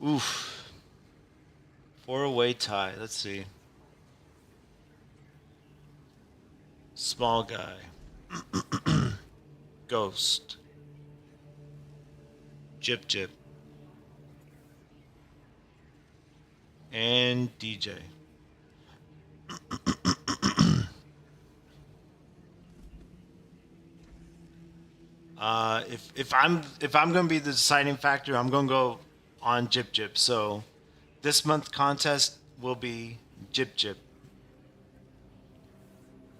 Oof, 4-way tie. Let's see. Small guy, Ghost, Jip Jip, and DJ. If I'm gonna be the deciding factor, I'm gonna go on Jip Jip. So this month contest will be Jip Jip.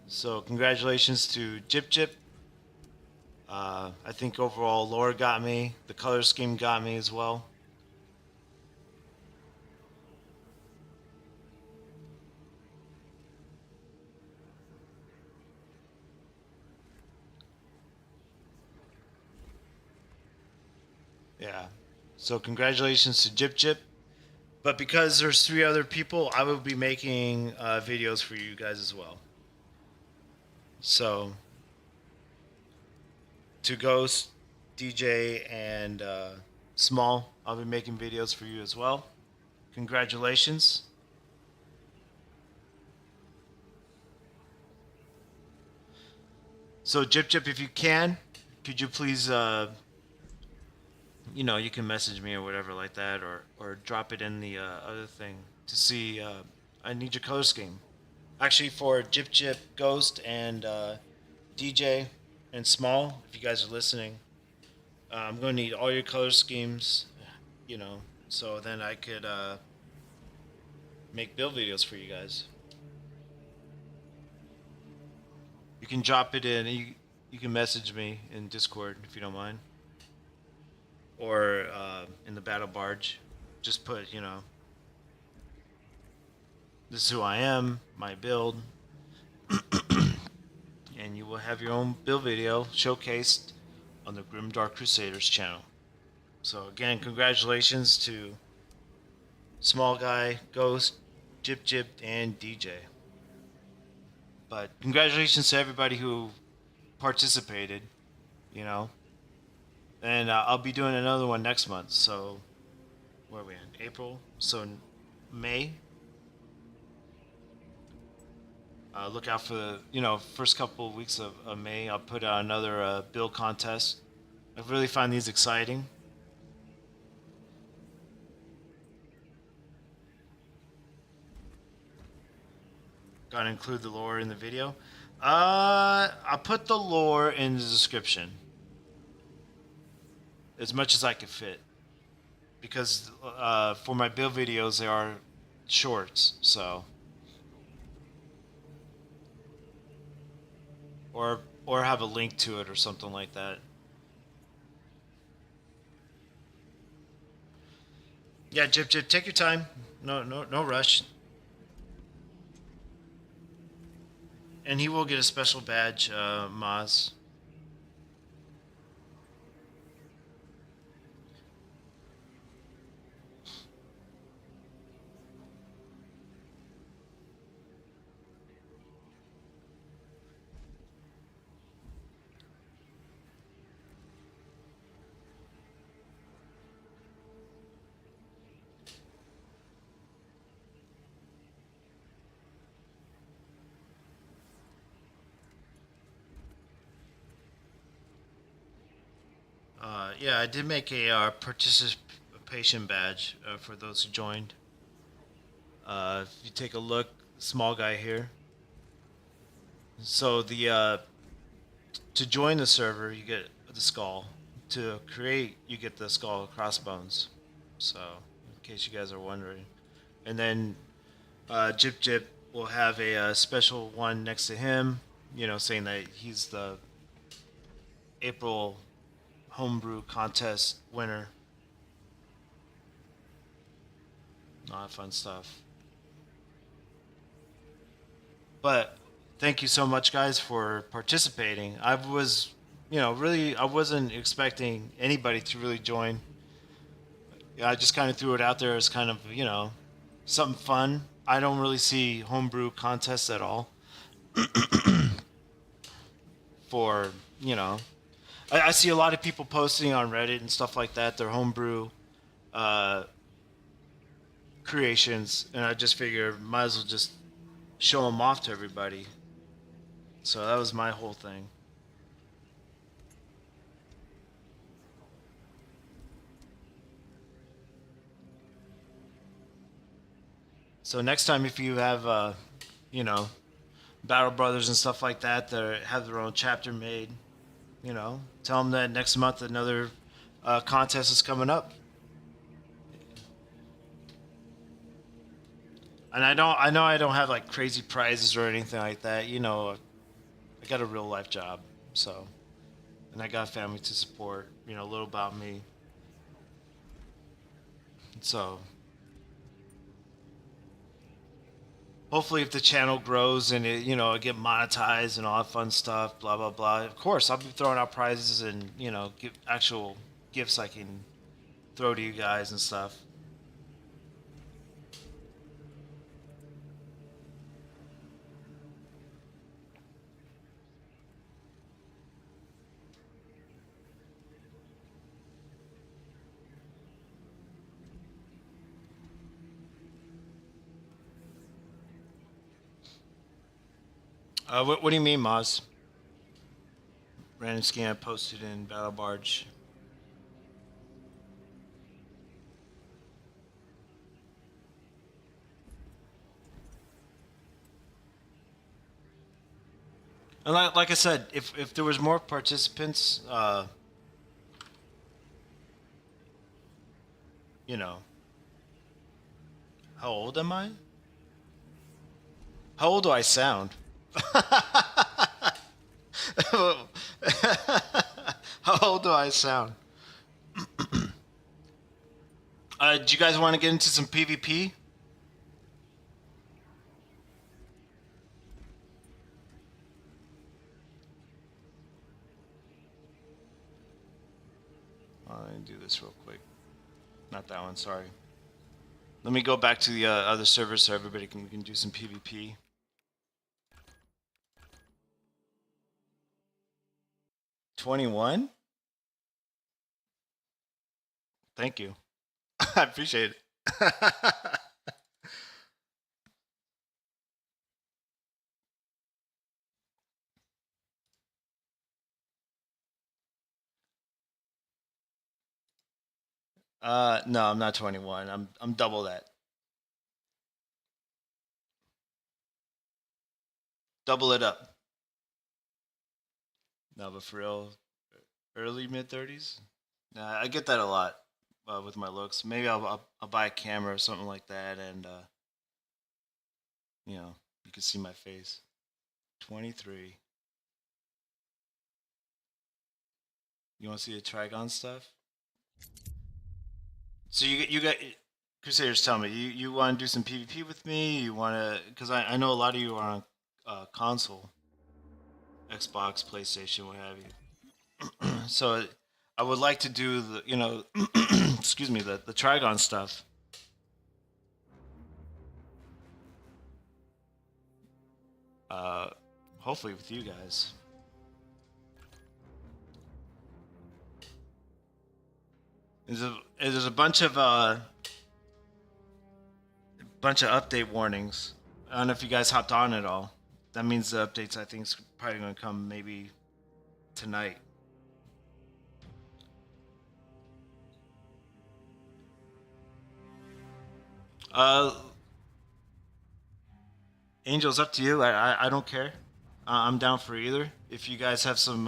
So congratulations to Jip Jip. I think overall lore got me, the color scheme got me as well. Yeah. So congratulations to Jip Jip. But because there's 3 other people, I will be making videos for you guys as well. So to Ghost, DJ, and Small, I'll be making videos for you as well. Congratulations. So Jip Jip, if you can, could you please you know, you can message me or whatever like that, or drop it in the other thing to see. I need your color scheme. Actually, for Jip Jip, Ghost, and DJ, and Small, if you guys are listening, I'm going to need all your color schemes, you know, so then I could make build videos for you guys. You can drop it in. You can message me in Discord if you don't mind, or in the battle barge. Just put, this is who I am, my build, and you will have your own build video showcased on the Grimdark Crusaders channel. So again, congratulations to Small Guy, Ghost, Jip Jip, and DJ. But congratulations to everybody who participated, you know. And I'll be doing another one next month. So, where are we in? April? So, May. Look out for the, first couple of weeks of May. I'll put out another build contest. I really find these exciting. Gotta include the lore in the video. I'll put the lore in the description as much as I can fit, because for my build videos they are shorts, so or have a link to it or something like that. Yeah, Jip Jip, take your time. No rush. And he will get a special badge, Maz. Yeah, I did make a participation badge for those who joined. If you take a look, Small Guy here. So to join the server, you get the skull. To create, you get the skull crossbones. So, in case you guys are wondering, and then Jip Jip will have a special one next to him. Saying that he's the April Homebrew contest winner. A lot of fun stuff. But thank you so much, guys, for participating. I was, I wasn't expecting anybody to really join. I just kind of threw it out there as kind of, something fun. I don't really see homebrew contests at all. For, I see a lot of people posting on Reddit and stuff like that, their homebrew creations, and I just figured might as well just show them off to everybody. So that was my whole thing. So next time, if you have, Battle Brothers and stuff like that that have their own chapter made, tell them that next month another contest is coming up. And I know I don't have like crazy prizes or anything like that. I got a real life job, so, and I got a family to support. A little about me. So, hopefully, if the channel grows and it get monetized and all that fun stuff, blah blah blah. Of course, I'll be throwing out prizes and give actual gifts I can throw to you guys and stuff. What do you mean, Maz? Random scan posted in Battle Barge. And like I said, if there was more participants, how old am I? How old do I sound? How old do I sound? Do you guys want to get into some PvP? Let me do this real quick. Not that one, sorry. Let me go back to the other server so everybody can do some PvP. $21? Thank you. I appreciate it. No, I'm not 21. I'm double that. Double it up. No, but for real, early mid 30s. Nah, I get that a lot with my looks. Maybe I'll buy a camera or something like that, and you know, you can see my face. 23. You want to see the Trigon stuff? So you got Crusaders. Tell me, you want to do some PvP with me? You want to? Because I know a lot of you are on console, Xbox, PlayStation, what have you. So I would like to do the excuse me, the Trigon stuff. Uh, Hopefully with you guys. There's a bunch of update warnings. I don't know if you guys hopped on at all. That means the updates I think is probably going to come maybe tonight. Uh, Angel's up to you. I don't care. I'm down for either. If you guys have some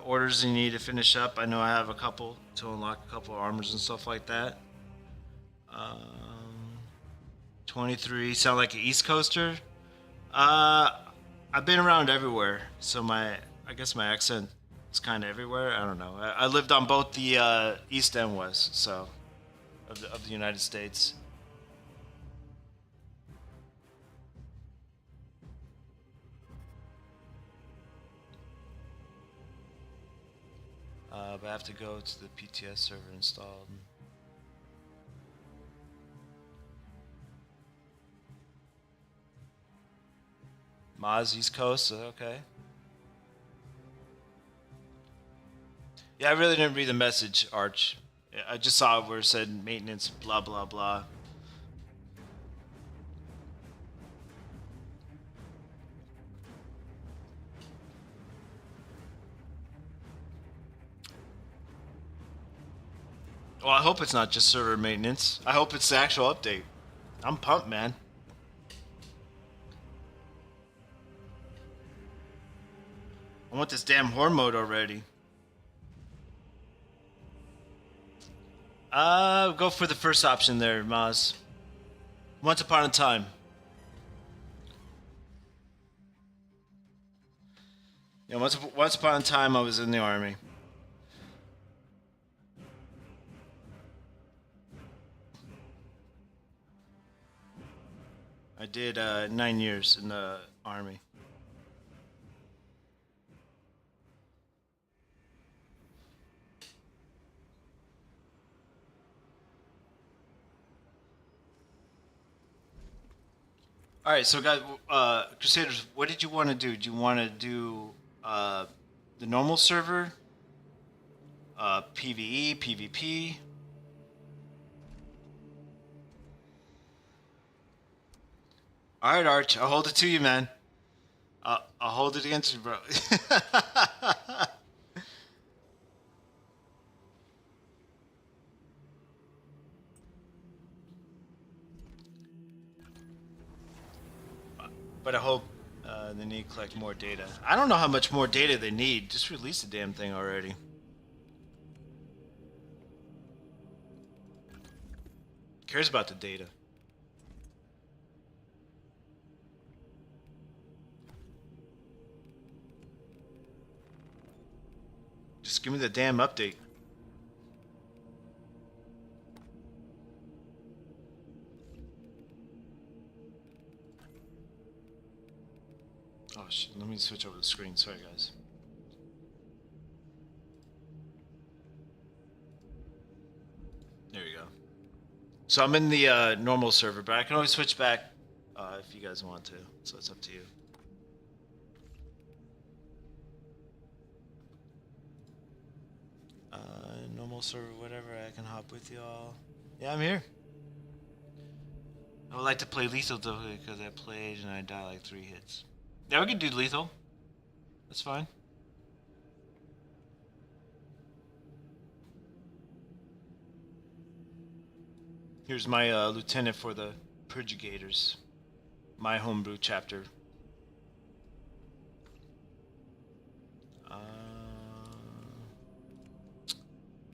orders you need to finish up, I know I have a couple to unlock a couple armors and stuff like that. 23. Sound like an East Coaster? I've been around everywhere, so I guess my accent is kind of everywhere. I don't know. I lived on both the East and West, so of the United States. But I have to go to the PTS server installed. Maz East Coast, okay. Yeah, I really didn't read the message, Arch. I just saw it where it said maintenance, blah blah blah. Well, I hope it's not just server maintenance. I hope it's the actual update. I'm pumped, man. I want this damn horde mode already. Go for the first option there, Maz. Once upon a time. Yeah, once upon a time I was in the army. I did 9 years in the army. All right, so guys, Crusaders, what did you want to do? Do you want to do the normal server, PVE, PvP? All right, Arch, I'll hold it to you, man. I'll hold it against you, bro. But I hope they need to collect more data. I don't know how much more data they need. Just release the damn thing already. Cares about the data. give me the damn update. Oh shit, let me switch over the screen. Sorry guys. There you go. So I'm in the normal server, but I can always switch back if you guys want to. So it's up to you. Normal server, whatever. I can hop with y'all. Yeah, I'm here. I would like to play lethal though because I played and I died like 3 hits. Yeah, we can do lethal. That's fine. Here's my lieutenant for the Purgigators. My homebrew chapter.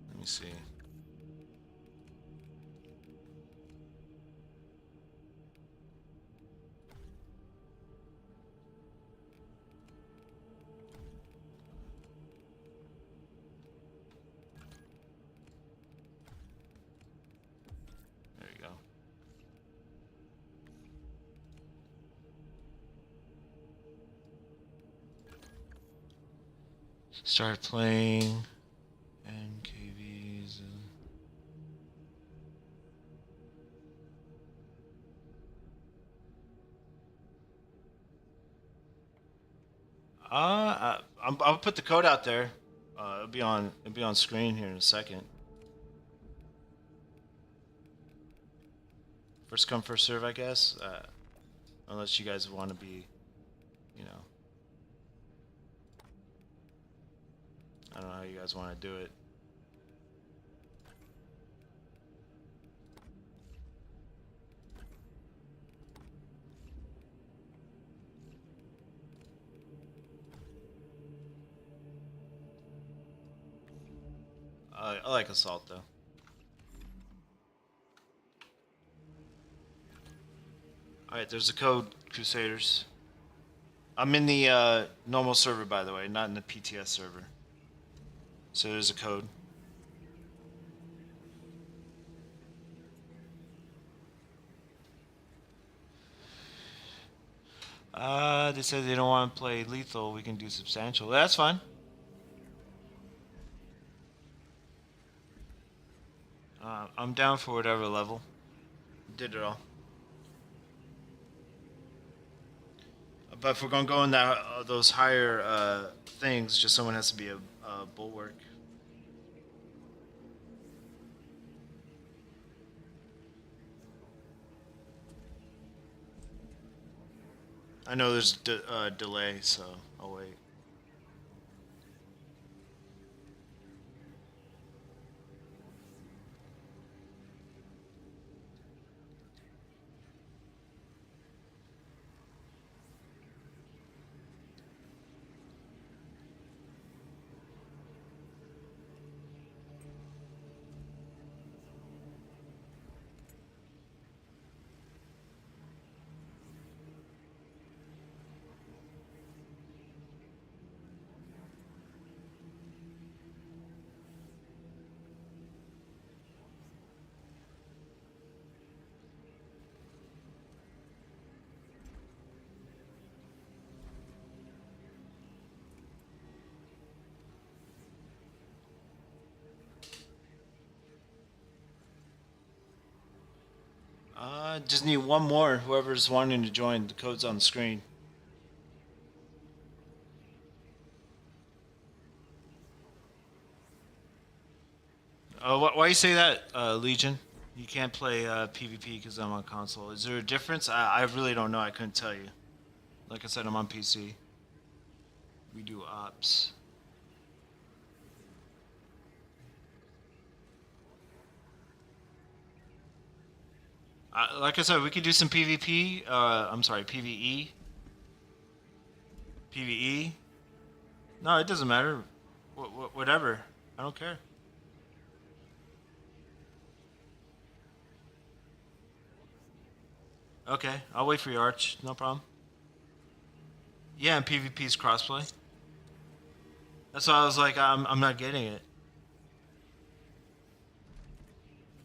Let me see. There you go. Start playing NKVs. I'll put the code out there. It'll be on screen here in a second. First come, first serve, I guess. Unless you guys want to be, you know. I don't know how you guys want to do it. I like assault though. Alright, there's a code, Crusaders. I'm in the normal server, by the way, not in the PTS server. So there's a code. They said they don't want to play lethal. We can do substantial. That's fine. I'm down for whatever level. Did it all. But if we're gonna go in that those higher things, just someone has to be a bulwark. I know there's delay, so I'll wait. Just need one more. Whoever's wanting to join, the code's on the screen. Why you say that, Legion? You can't play PvP because I'm on console. Is there a difference? I really don't know. I couldn't tell you. Like I said, I'm on PC. We do ops. Like I said, we could do some PvP. I'm sorry, PvE. PvE. No, it doesn't matter. Whatever. I don't care. Okay, I'll wait for your arch. No problem. Yeah, and PvP is crossplay. That's why I was like, I'm not getting it.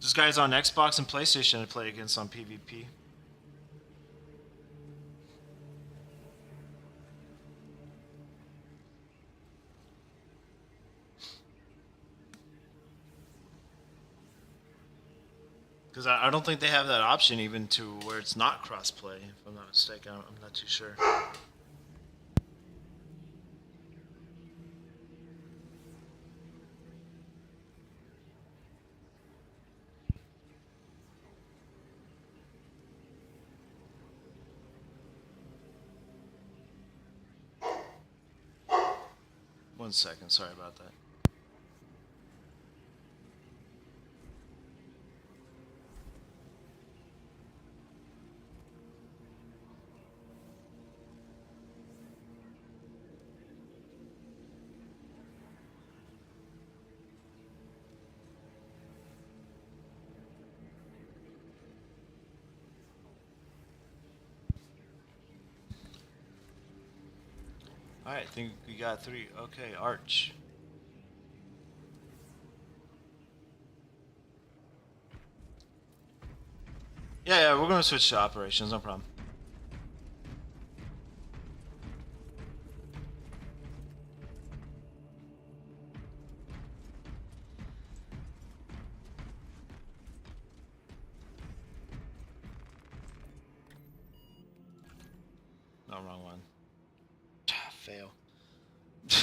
This guy's on Xbox and PlayStation to play against on PvP. Because I don't think they have that option even to where it's not crossplay, if I'm not mistaken. I'm not too sure. One second, sorry about that. Alright, I think we got 3. Okay, Arch. Yeah, we're gonna switch to operations, no problem. No, wrong one. Fail. I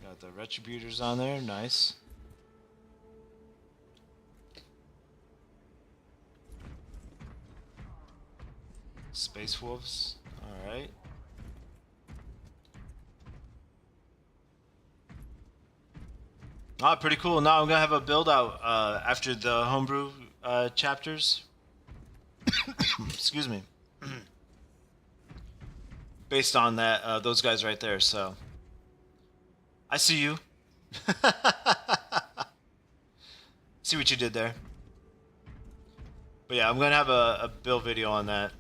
got the Retributors on there, nice. Space Wolves, alright. Ah, pretty cool. Now I'm gonna have a build out after the homebrew chapters. Excuse me. Based on that, those guys right there. So I see you. See what you did there. But yeah, I'm gonna have a build video on that.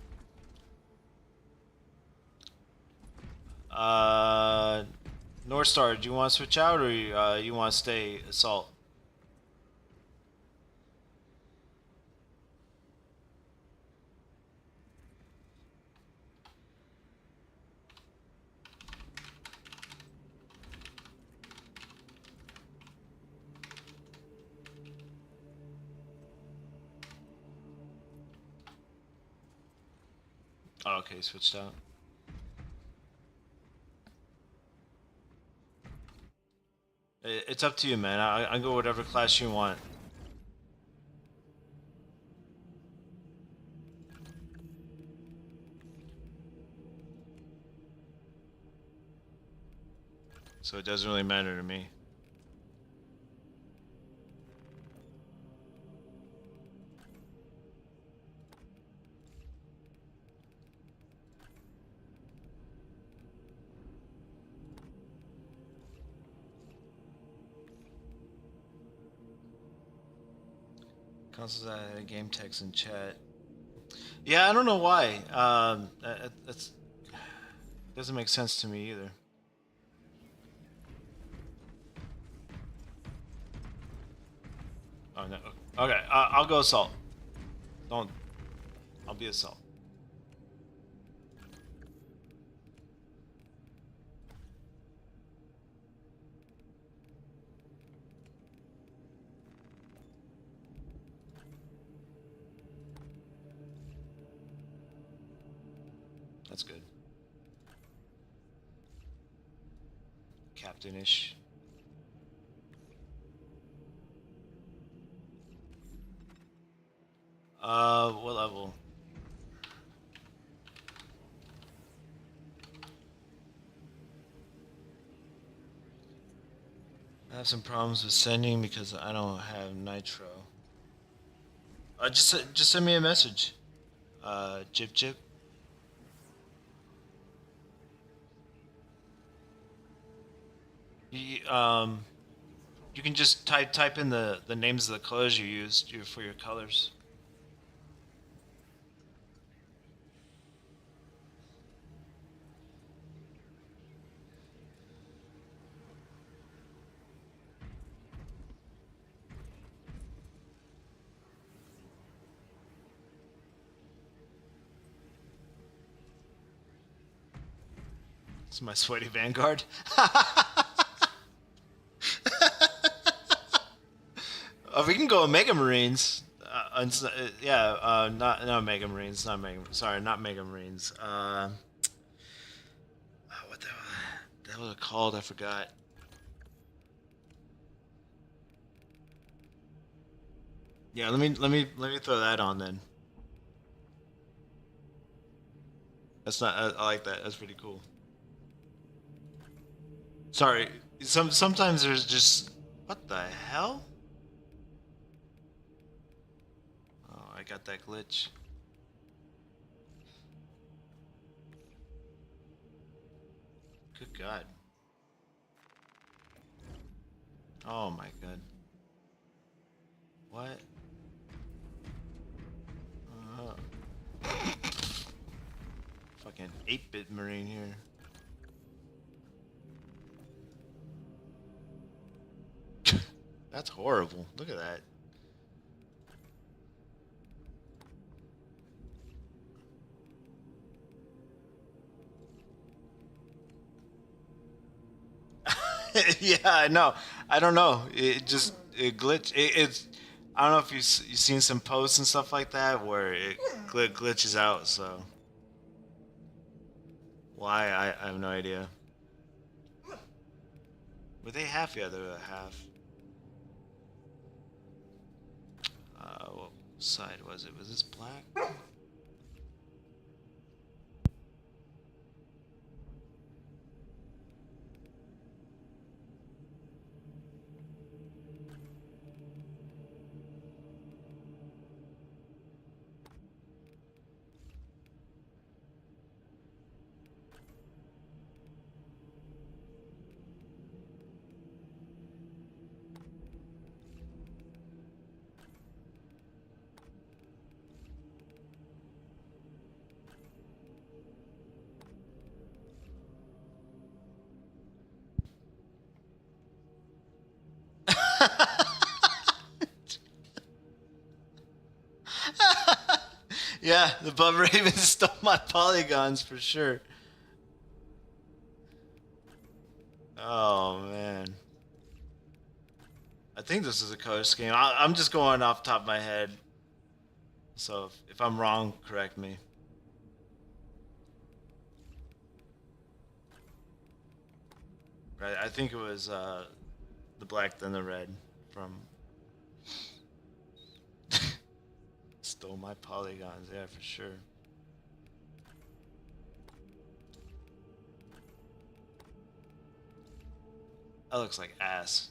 North Star, do you want to switch out or you want to stay Assault? Oh, okay, switched out. It's up to you, man. I go whatever class you want. So it doesn't really matter to me. Consoles game text in chat. Yeah, I don't know why. That's doesn't make sense to me either. Oh no. Okay, I'll go Assault. Don't. I'll be Assault. That's good. Captainish. What level? I have some problems with sending because I don't have Nitro. Just send me a message. Jip Jip. You can just type in the names of the colors you used for your colors. It's my sweaty Vanguard. We can go with Mega Marines. Not Mega Marines. Not Mega. Sorry, not Mega Marines. What the hell was it called? I forgot. Yeah, let me throw that on then. That's not. I like that. That's pretty cool. Sorry. Sometimes there's just what the hell? Oh, I got that glitch. Good God. Oh my God. What? Fucking 8-bit Marine here. That's horrible. Look at that. Yeah, I know. I don't know. It glitch. It's I don't know if you've seen some posts and stuff like that where it glitches out. So why I have no idea. Were they half? Yeah, they were half. What side was it? Was this black? Yeah, the Bub Raven stole my polygons for sure. Oh man. I think this is a color scheme. I'm just going off the top of my head. So if I'm wrong, correct me. Right, I think it was the black then the red from stole my polygons. Yeah, for sure. That looks like ass.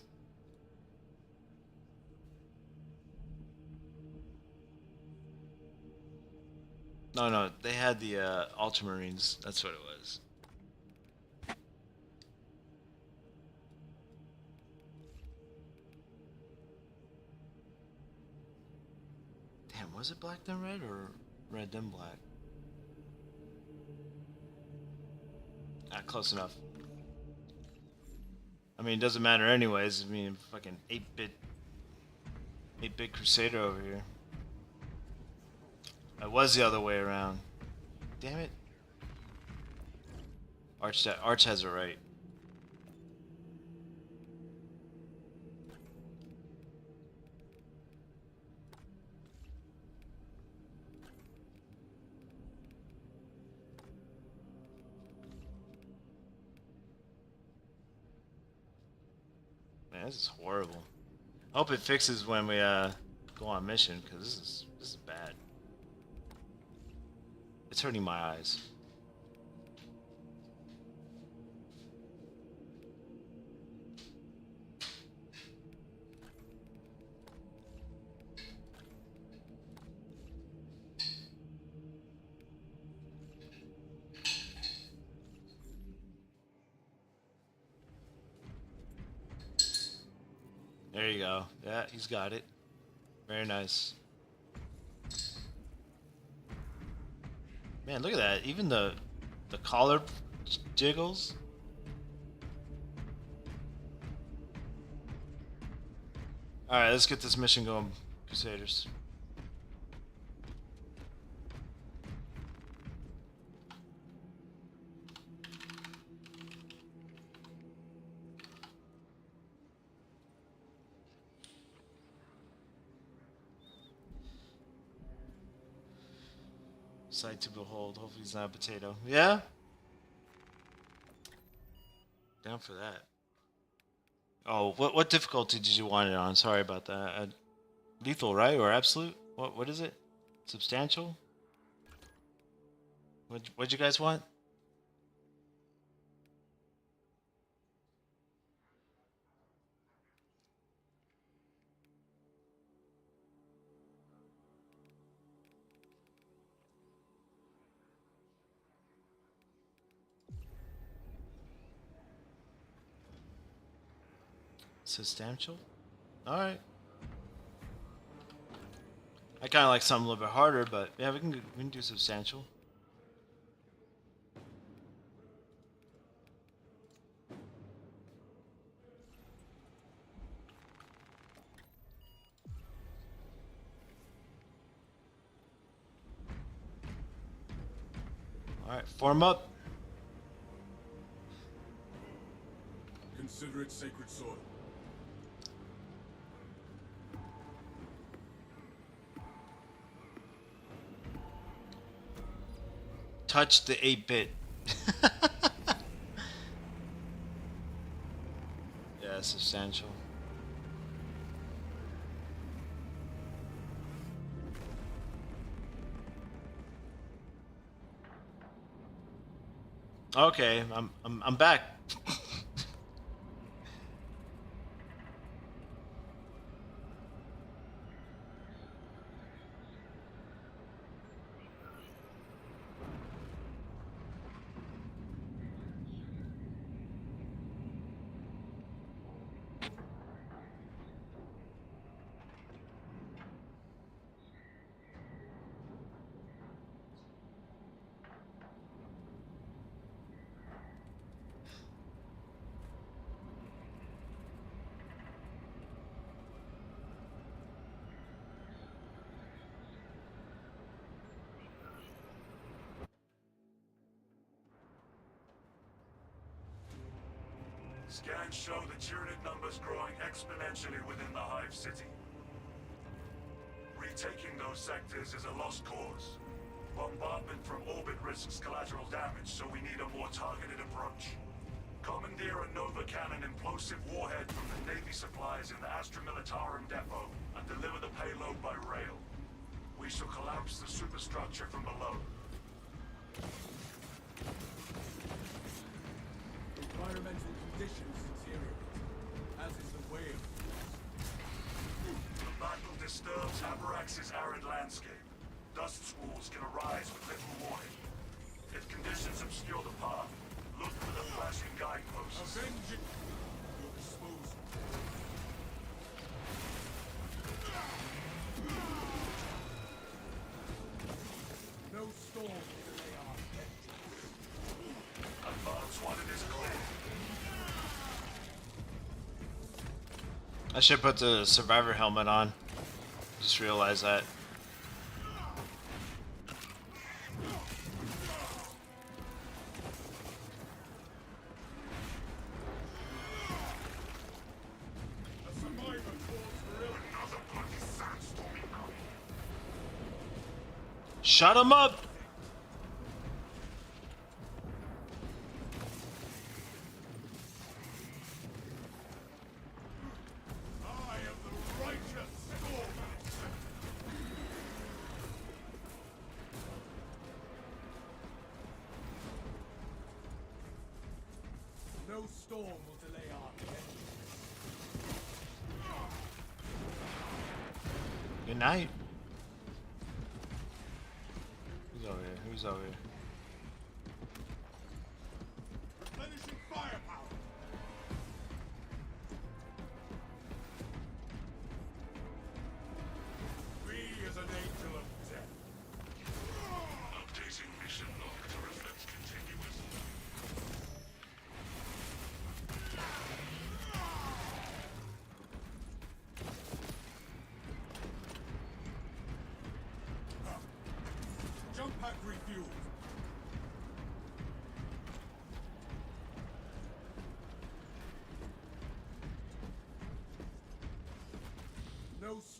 No, they had the Ultramarines. That's what it was. Damn, was it black then red or red then black? Ah, close enough. I mean, it doesn't matter anyways. I mean, fucking 8-bit Crusader over here. It was the other way around. Damn it. Arch has it right. Man, this is horrible. I hope it fixes when we go on mission, because this is bad. It's hurting my eyes. There you go. Yeah, he's got it. Very nice. Man, look at that. Even the collar jiggles. All right, let's get this mission going, Crusaders. Sight to behold. Hopefully he's not a potato. Yeah? Down for that. Oh, what difficulty did you want it on? Sorry about that. Lethal, right? Or absolute? What is it? Substantial? What'd you guys want? Substantial? Alright. I kind of like something a little bit harder, but yeah, we can do substantial. Alright, form up. Consider it sacred soil. Touch the 8-bit. Yeah, substantial. Okay, I'm back. Scans show the Tyranid numbers growing exponentially within the Hive City. Retaking those sectors is a lost cause. Bombardment from orbit risks collateral damage, so we need a more targeted approach. Commandeer a Nova Cannon implosive warhead from the Navy supplies in the Astra Militarum depot and deliver the payload by rail. We shall collapse the superstructure from below. Environmental conditions deteriorate, as is the way of The battle disturbs Avarax's arid landscape. Dust squalls can arise with little warning. If conditions obscure the path, look for the flashing guideposts. avenge it. Your disposal. No storm will delay our vengeance. Advance when it is clear. I should put the survivor helmet on. Just realized that. A survivor calls for ill. Another bloody sandstorm incoming. Shut him up! I am the righteous storm. No storm will delay our vengeance. Good night. Who's over here? Who's over here? Replenishing firepower.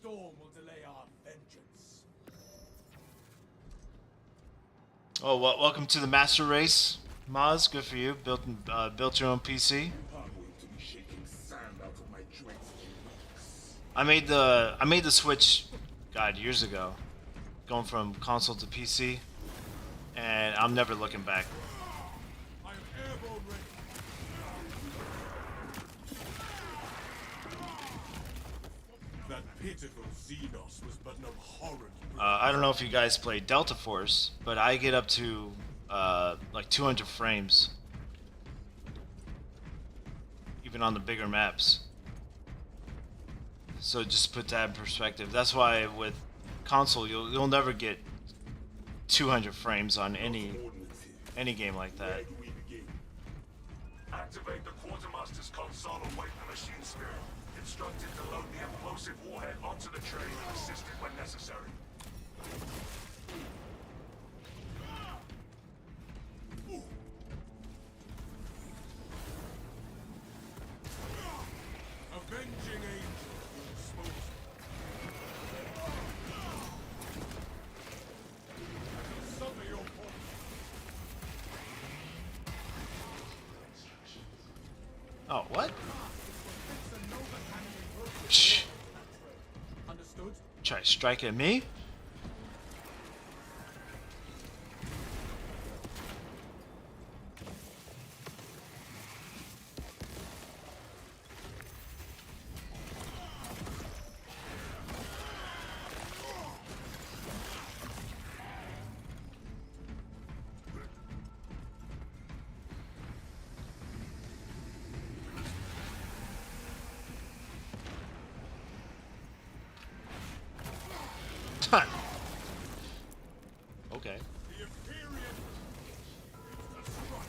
storm will delay our vengeance. Oh, well, welcome to the Master Race, Maz. Good for you. Built your own PC. I'm going to be shaking sand out of my joints in weeks. I made the switch, God, years ago, going from console to PC, and I'm never looking back. I am airborne ready. That pitiful Xenos was but an abhorrent. I don't know if you guys play Delta Force, but I get up to like 200 frames, even on the bigger maps. So just put that in perspective. That's why with console you'll never get 200 frames on any game like that. Where do we begin? Activate the Quartermaster's console and wake the machine spirit. Instructed to load the implosive warhead onto the train and assist it when necessary. Avenging angel will dispose of. Suffer your point. Oh, what? Shh. Understood? Try to strike at me? Okay. The Imperium is struck.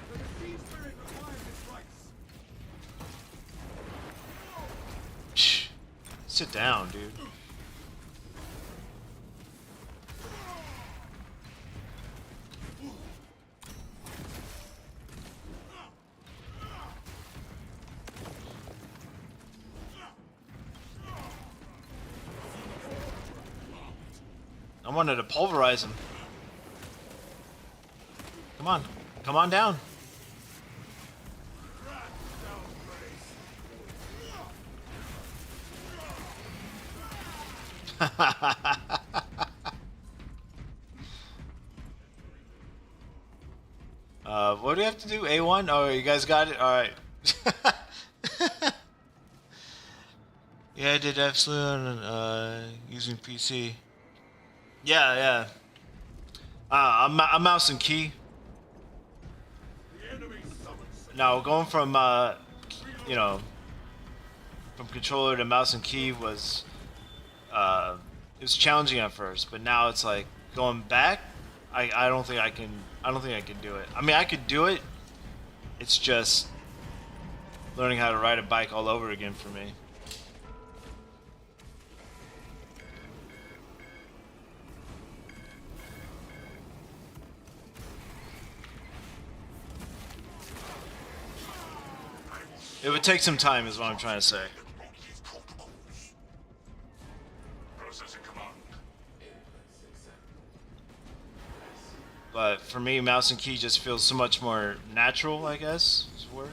The machine spirit requires its rights. Shh. Sit down, dude. I wanted to pulverize him. Come on. Come on down. What do we have to do? A1? Oh, you guys got it? Alright. Yeah, I did absolutely on using PC. Yeah, yeah. I'm mouse and key. The enemy summons. Now going from you know, from controller to mouse and key was it was challenging at first, but now it's like going back. I don't think I can do it. I mean, I could do it. It's just learning how to ride a bike all over again for me. It would take some time, is what I'm trying to say. Processing command. But for me, mouse and key just feels so much more natural, I guess is the word.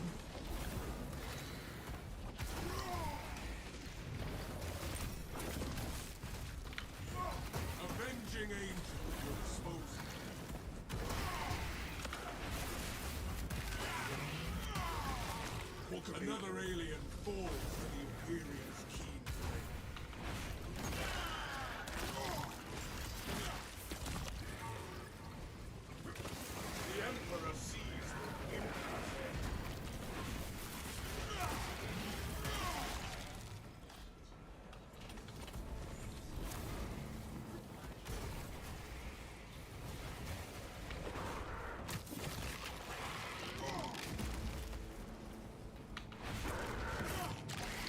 Avenging angel will dispose of. Another alien falls to the Imperium's keen flame. The Emperor sees the impact.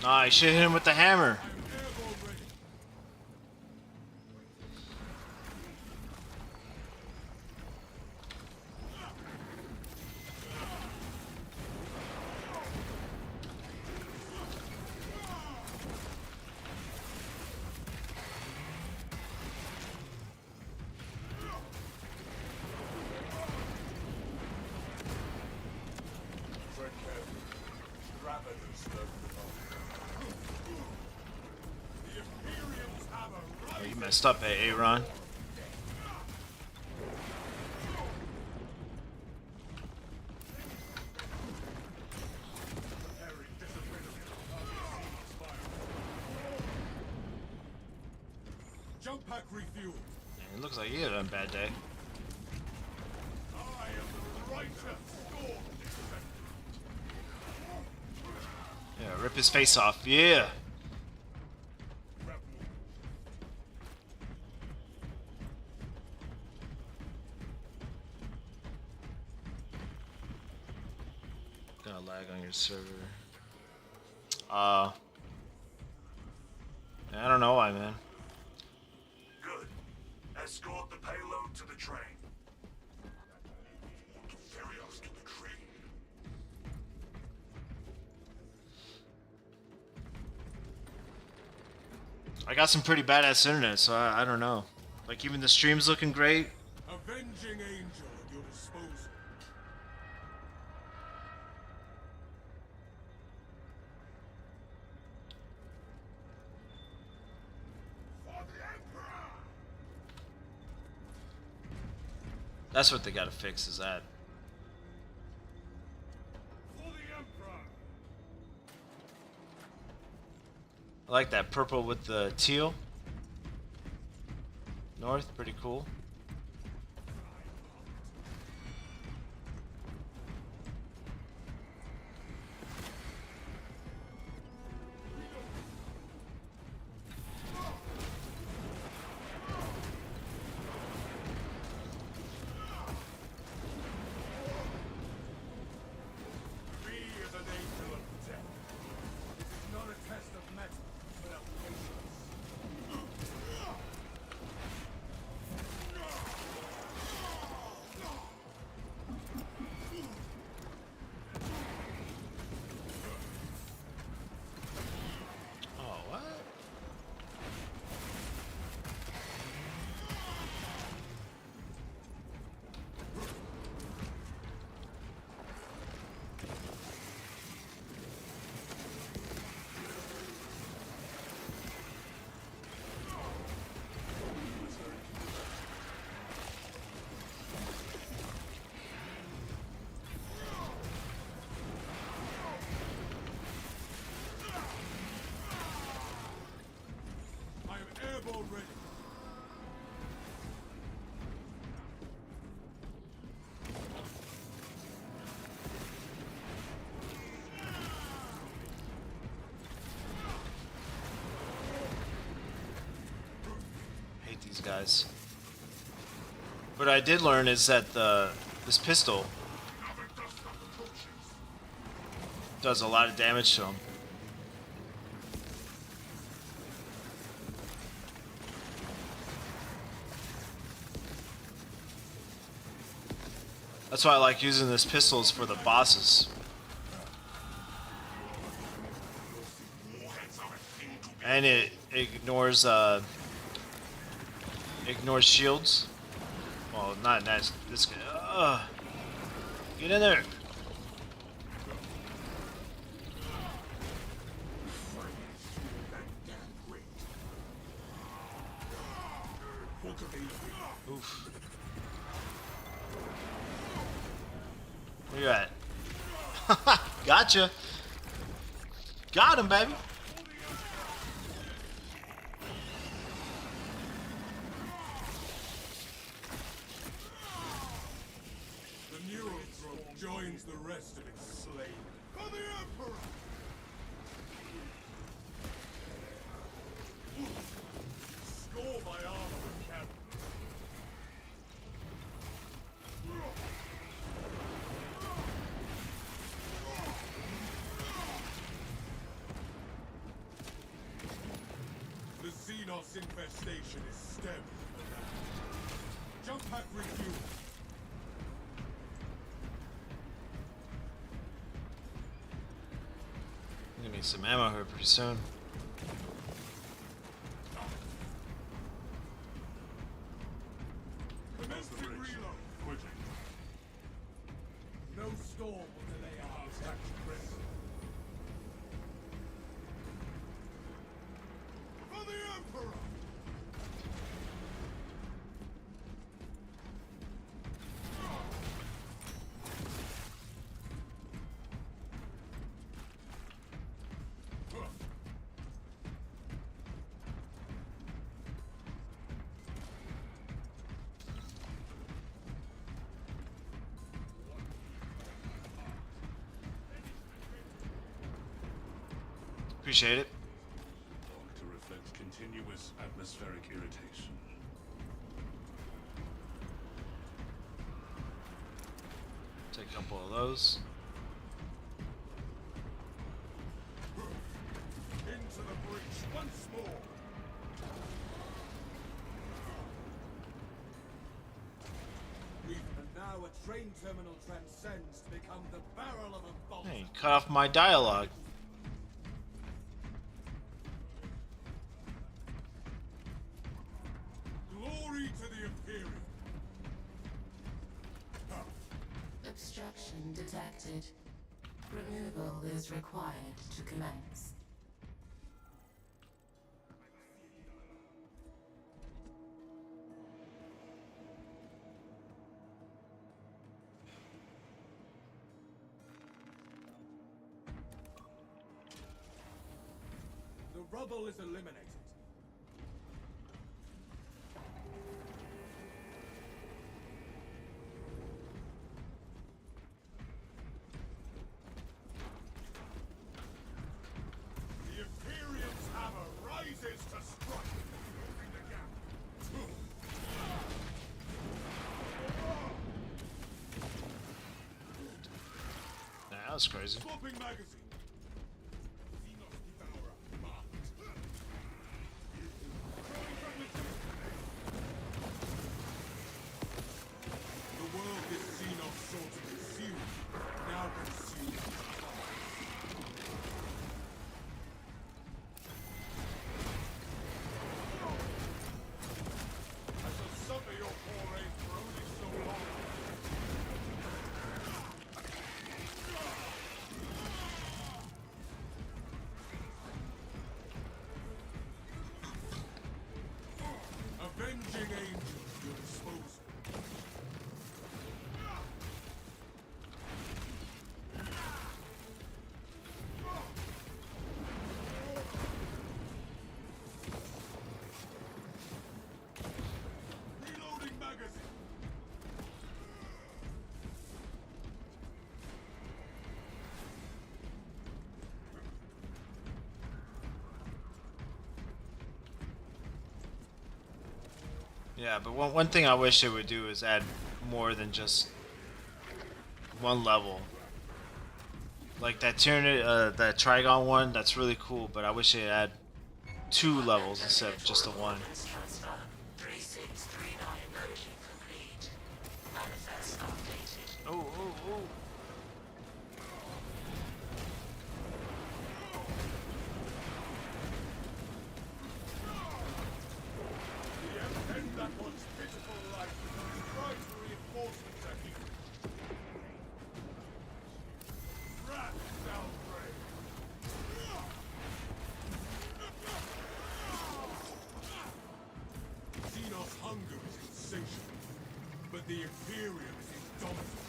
I should hit him with the hammer. I am airborne ready. You messed up, Aaron. Jump pack refuel. It looks like he had a bad day. I am the righteous storm. Yeah, rip his face off. Yeah. Gonna lag on your server. I don't know why, man. Good. Escort the payload to the train. Ferry us to the train. I got some pretty badass internet, so I don't know. Like, even the stream's looking great. Avenging angel at your disposal. For the Emperor! That's what they gotta fix, is that. For the Emperor! I like that purple with the teal. North, pretty cool. Me is an angel of death. This is not a test of metal, but of patience. Oh, what? I am airborne ready. Hate these guys. What I did learn is that this pistol does a lot of damage to him. That's why I like using this pistols for the bosses. And it ignores shields. Well, not that. This guy. Get in there. Oof. Where you at? Gotcha. Got him, baby. The neural throat joins the rest of its slain. For the Emperor! Score my armor, Captain. The Xenos infestation is stemmed. Jump pack refuel. Gonna need some ammo here pretty soon. Commencing reload. Quitting. No storm will delay our attack to rest. For the Emperor! Appreciate it. To reflect continuous atmospheric irritation. Take a couple of those. Into the breach once more. And now a train terminal transcends to become the barrel of a bolt. Hey, cut off my dialogue. Glory to the Imperium. Obstruction detected. Removal is required to commence. The rubble is eliminated. The Imperium's hammer rises to strike. Closing the gap. Nah, that was crazy. Swapping magazine. Xenos Devourer marked. Throwing fragmentation. The world this Xenos sought to consume now consumes. I shall suffer your foray for only so long. Avenging angel at your disposal. Reloading magazine. Yeah, but one thing I wish they would do is add more than just one level. Like that Tyranid, that Trigon one, that's really cool, but I wish they'd add 2 levels instead of just the one. Transfer 3639 merging complete. Manifest updated. Oh, oh, oh. The end that once pitiful life tries to reinforcements are here. Rat shall prey. Xenos' hunger is insatiable, but the Imperium is indomitable.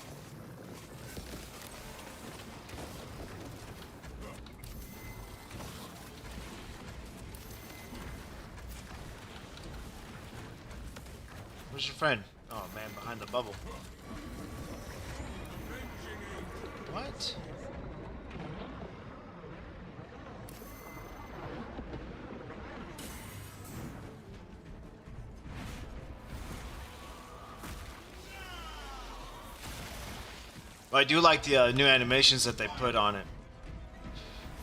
Where's your friend? Oh man, behind the bubble. Avenging angel. What? But I do like the new animations that they put on it.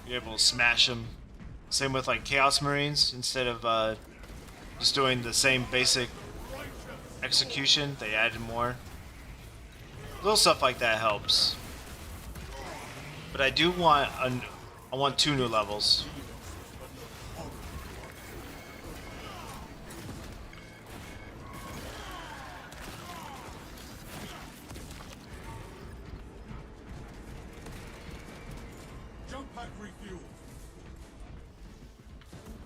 You're able to smash them. Same with like Chaos Marines. Instead of just doing the same basic execution, they added more. Little stuff like that helps. But I do want I want 2 new levels. Jump pack refuel.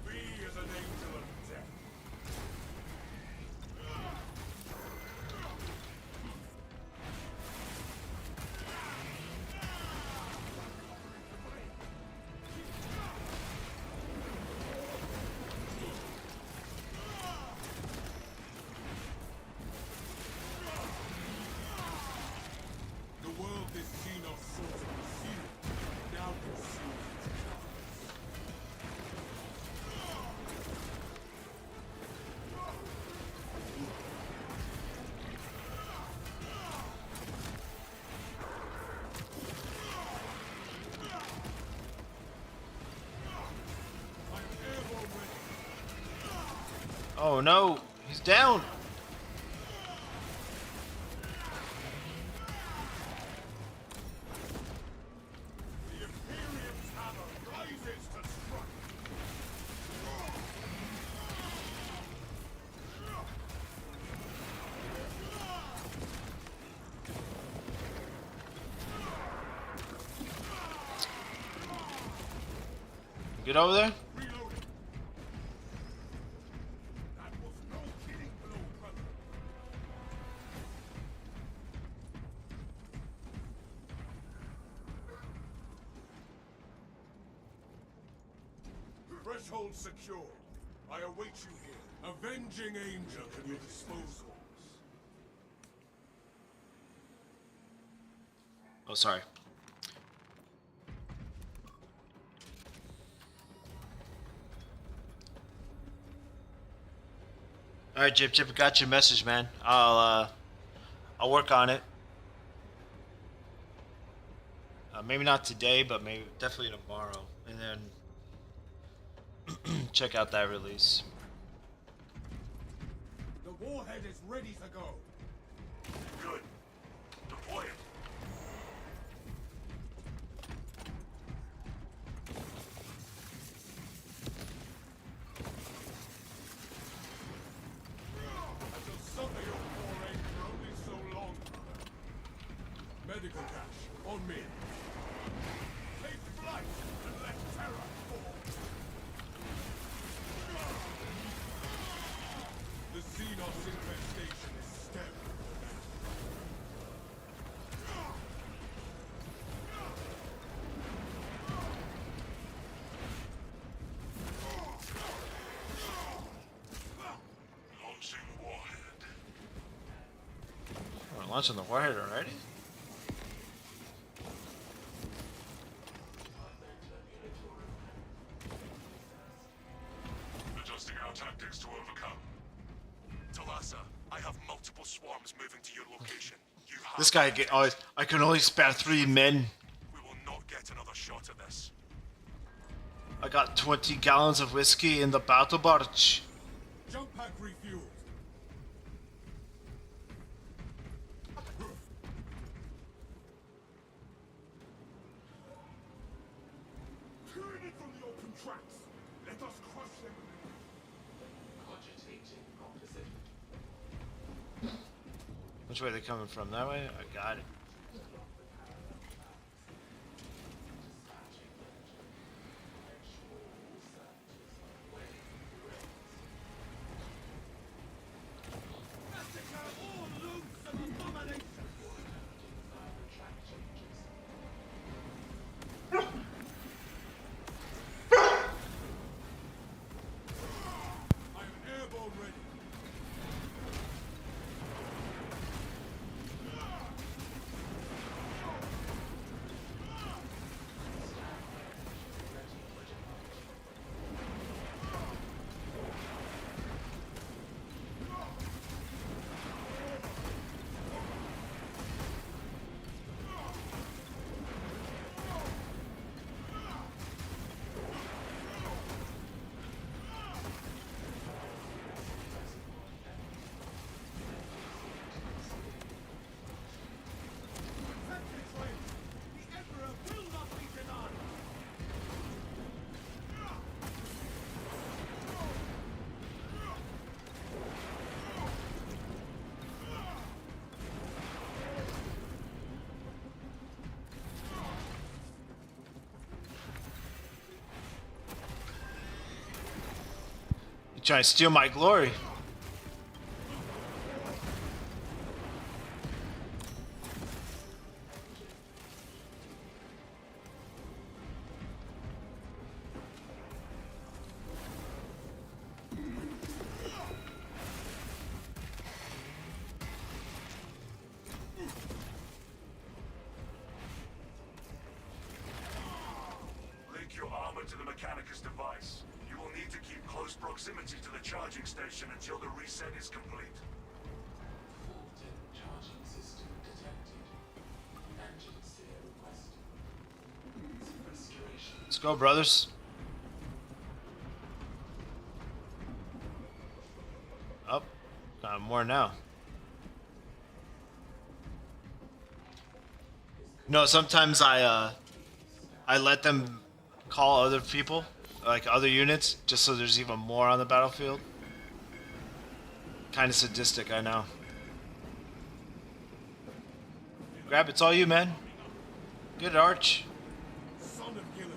B is an angel of death. The world this Xenos sought to consume now consumes. Oh no, he's down. The Imperium's hammer rises to strike. Get over there. Reloading. That was no kidding blow, brother. Threshold secured. I await you here. Avenging angel at your disposal. Oh, sorry. All right, Jip, I got your message, man. I'll work on it. Maybe not today, but maybe definitely tomorrow, and then check out that release. The warhead is ready to go. Good. Deploy it. I shall suffer your foray for only so long, brother. Medical cache, on me. Take flight and let terror fall. The Xenos infestation is stemmed. Launching warhead. We're launching the warhead already? Adjusting our tactics to overcome. Talassa, I have multiple swarms moving to your location. You have This guy get always. I can only spare 3 men. We will not get another shot at this. I got 20 gallons of whiskey in the battle barge. Jump pack refueled. Tyranny from the open tracks. Let us crush them. Which way are they coming from? That way? I got it. I am airborne ready. The Emperor will not be denied. You trying to steal my glory? Link your armor to the Mechanicus device. You will need to keep close proximity to the charging station until the reset is complete. Charging system detected. Engine steer requested. Restoration. Let's go, brothers. Got more now. No, sometimes I let them call other people, like other units, just so there's even more on the battlefield. Kind of sadistic, I know. Grab, it's all you, man. Good arch. Son of Gilliman.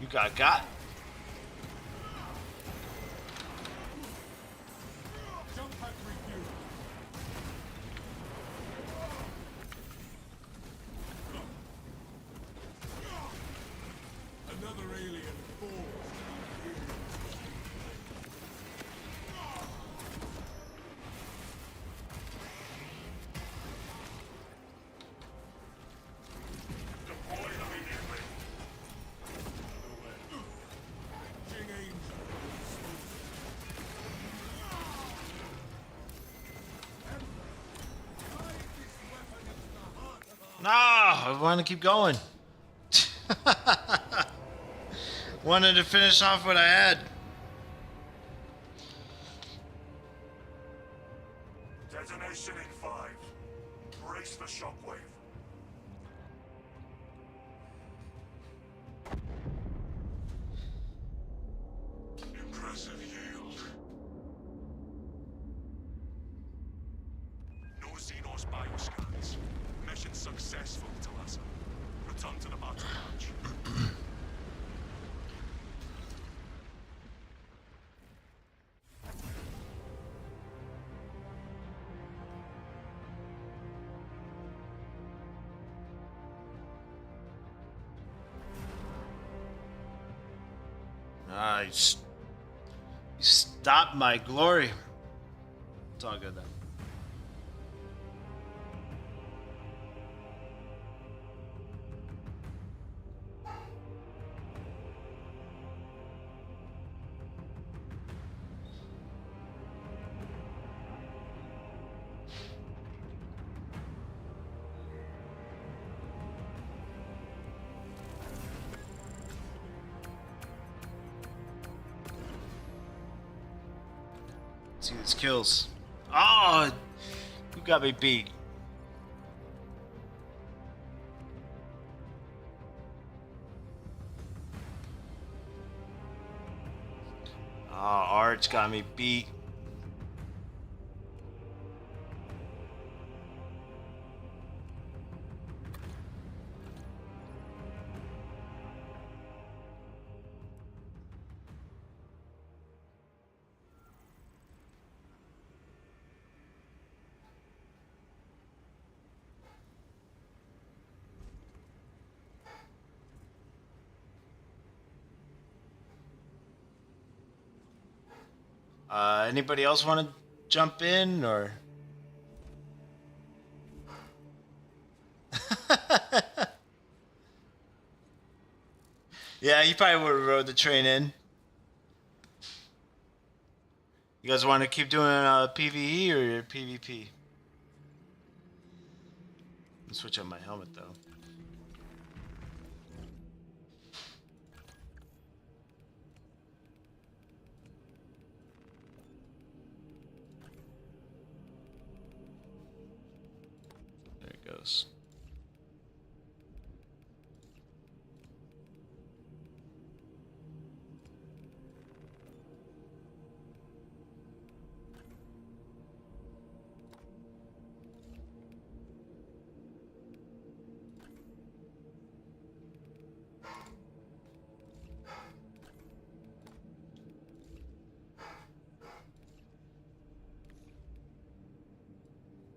You got. Jump pack refuel. Another alien forged. Deploy immediately. Jing Angel. No, I want to keep going. Wanted to finish off what I had. Detonation in 5. Brace for shockwave. Impressive yield. No Xenos bioscans. Mission successful, Talassa. Return to the battle match. Nice. You stopped my glory. It's all good then. See these kills. Oh, you got me beat. Oh, Arch got me beat. Anybody else want to jump in or? Yeah, you probably would have rode the train in. You guys want to keep doing PvE or PvP? I'll switch up my helmet though. There it goes.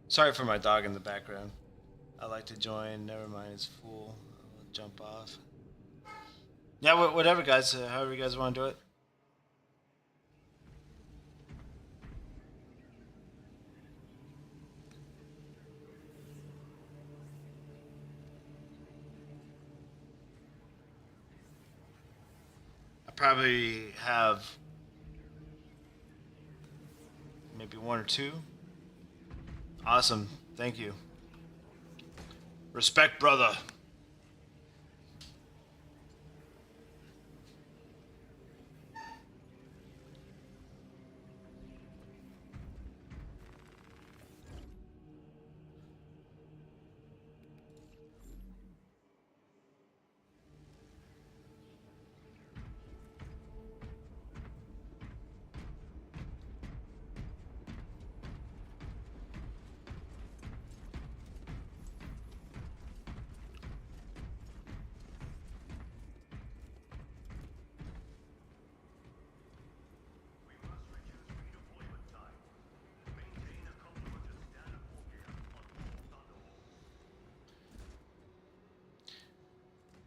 Sorry for my dog in the background. I like to join. Never mind, it's full. I'll jump off. Yeah, whatever, guys. However you guys want to do it. I probably have maybe one or two. Awesome. Thank you. Respect, brother.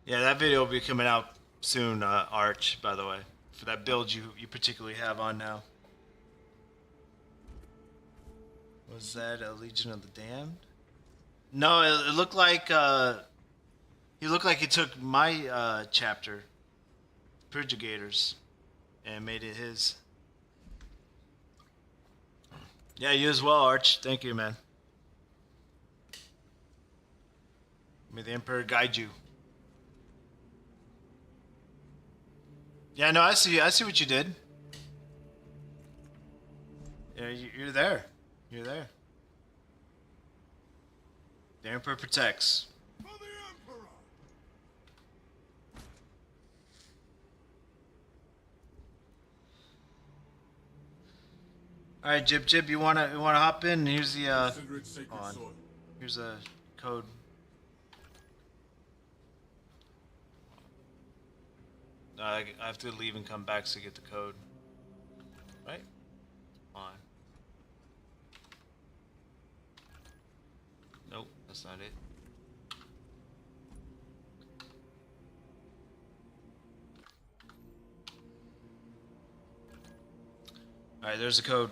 Yeah, that video will be coming out soon, Arch, by the way. For that build you particularly have on now. Was that a Legion of the Damned? No, it looked like he took my chapter, Purgigators, and made it his. Yeah, you as well, Arch. Thank you, man. May the Emperor guide you. Yeah, no, I see what you did. Yeah, you're there. You're there. The Emperor protects. For the Emperor! All right, Jib, you wanna hop in? Here's the Consider it sacred on. soil. Here's a code. I have to leave and come back to get the code. Right? On. Nope, that's not it. All right, there's the code.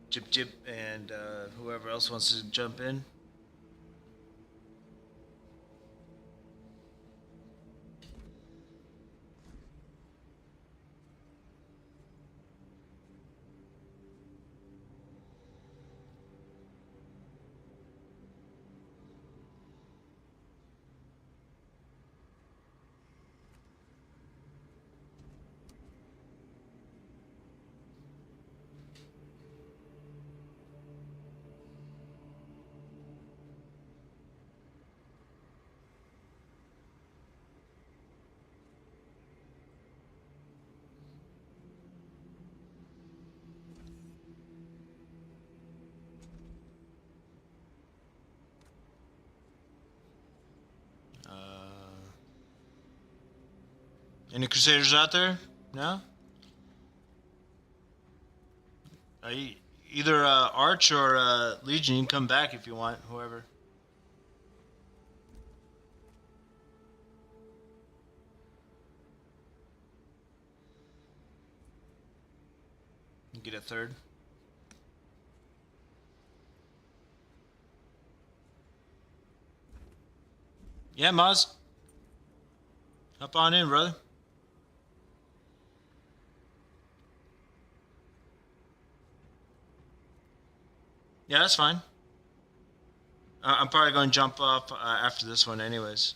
Jib, and whoever else wants to jump in. Any Crusaders out there? No? Either Arch or Legion, you can come back if you want, whoever. You get a third. Yeah, Maz. Hop on in, brother. Yeah, that's fine. I'm probably going to jump off after this one anyways.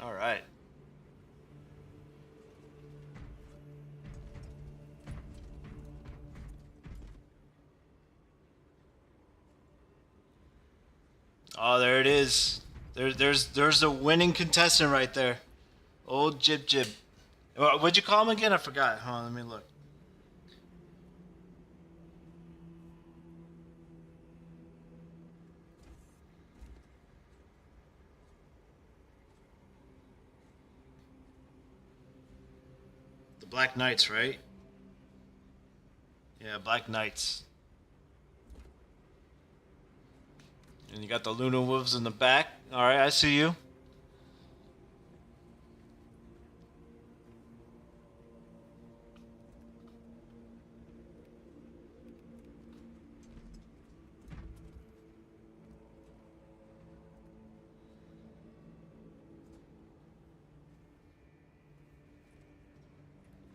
All right. Oh, there it is. There's a winning contestant right there. Old Jib Jib. What'd you call him again? I forgot. Hold on, let me look. The Black Knights, right? Yeah, Black Knights. And you got the Luna Wolves in the back. Alright, I see you.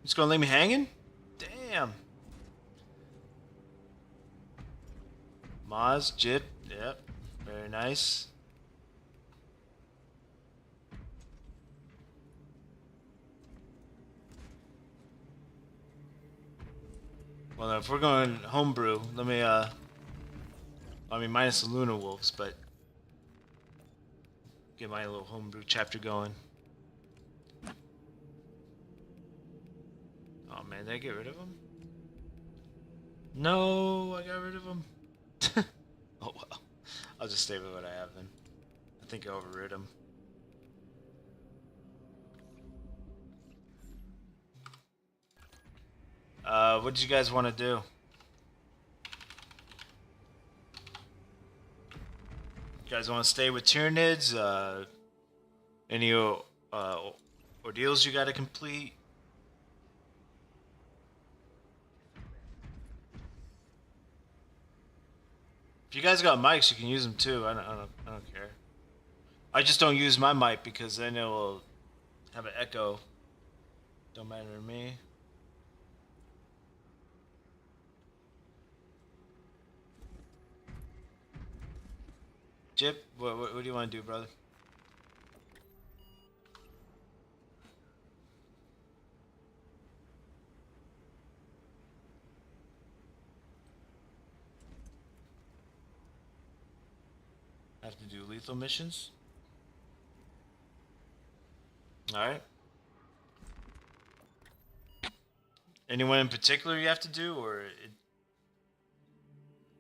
Just gonna leave me hanging? Damn. Maz, Jib, yep. Very nice. Well, if we're going homebrew, let me, I mean, minus the Luna Wolves, but get my little homebrew chapter going. Oh man, did I get rid of him? No, I got rid of him. Oh well. I'll just stay with what I have then. I think I overrid him. What did you guys want to do? You guys want to stay with Tyranids? Any ordeals you got to complete? If you guys got mics, you can use them too. I don't care. I just don't use my mic because then it will have an echo. Don't matter to me. Jip, what do you want to do, brother? I have to do lethal missions. Alright. Anyone in particular you have to do,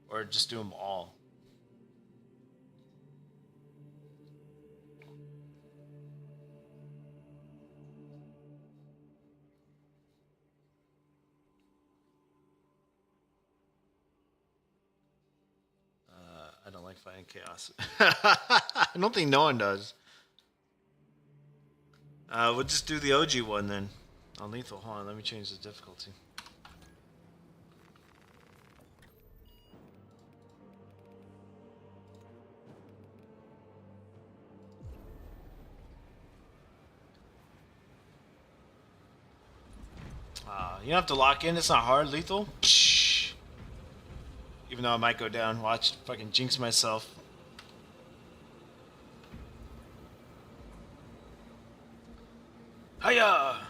or just do them all? I don't like fighting chaos. I don't think no one does. We'll just do the OG one then. On lethal. Hold on, let me change the difficulty. You don't have to lock in. It's not hard. Lethal. Psh. Even though I might go down. Watch. Fucking jinx myself. Hiya!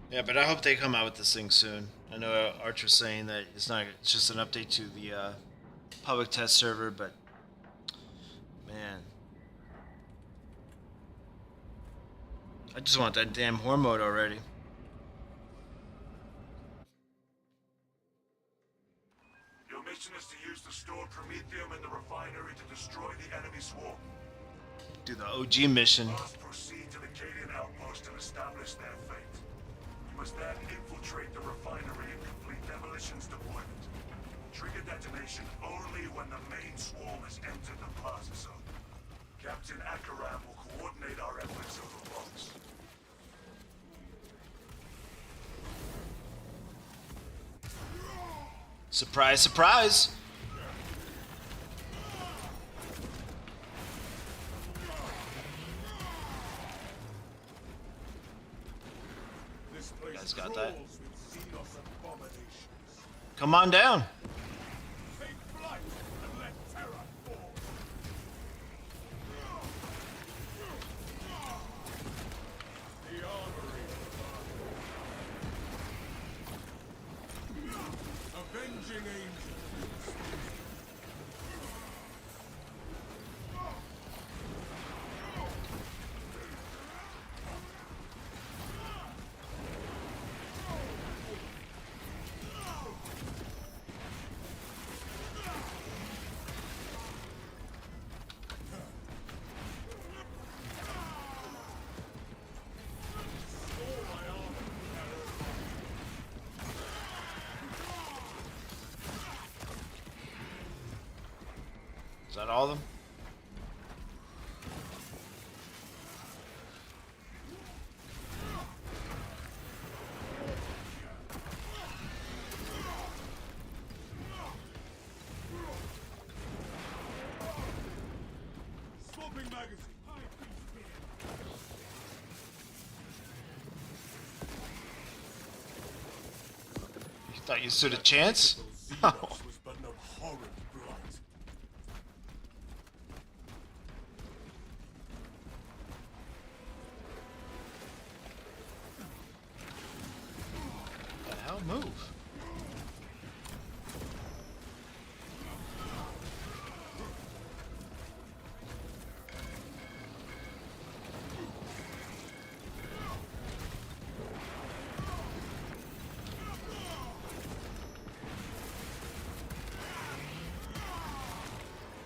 Yeah, but I hope they come out with this thing soon. I know Archer's saying that it's just an update to the public test server, but man, I just want that damn horror mode already. Your mission is to use the stored Promethium in the refinery to destroy the enemy swarm. Do the OG mission. Must proceed to the Cadian outpost and establish their fate. You must then infiltrate the refinery and complete demolitions deployment. Trigger detonation only when the main swarm has entered the plaza zone. Captain Akaram will coordinate our efforts over bombs. Surprise, surprise! This place Guys got crawls that. with Xenos abominations. Come on down. Take flight and let terror fall. The armory. Avenging angels. Is that all of them? Swapping magazine. You thought you stood a chance? Xenos was but an abhorrent blight. What the hell? Move.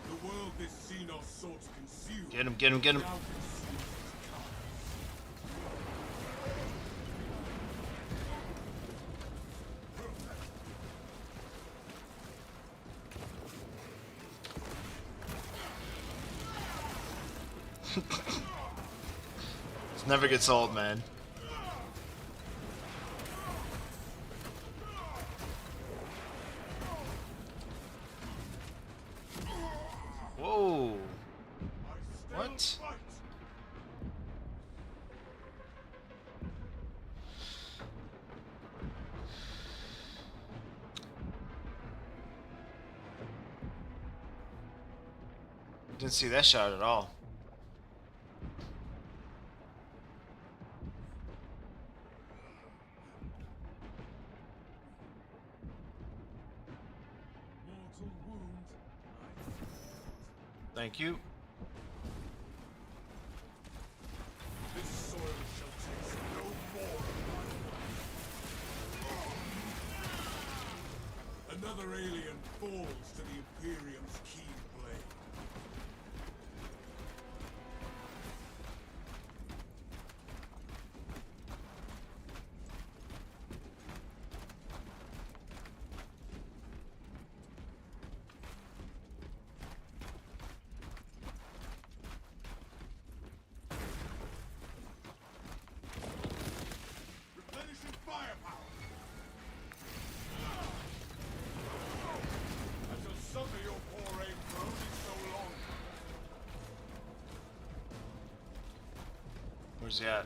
The world this Xenos sought to consume. Get him, get him, get him. now consumes its kind. This never gets old, man. Whoa. I What? still fight. Didn't see that shot at all. Mortal wound. Thank you. This soil shall taste no more of my life. Another alien falls to the Imperium's keen blade. Replenishing firepower. I shall suffer your poor aim for only so long. Where's he at?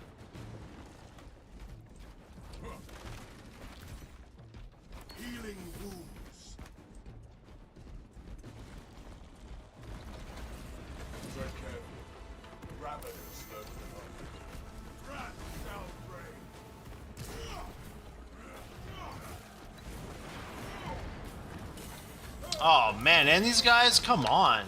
Healing wounds. Tread carefully. Ravenous lurk below. Wrath shall reign. Oh man, and these guys? Come on.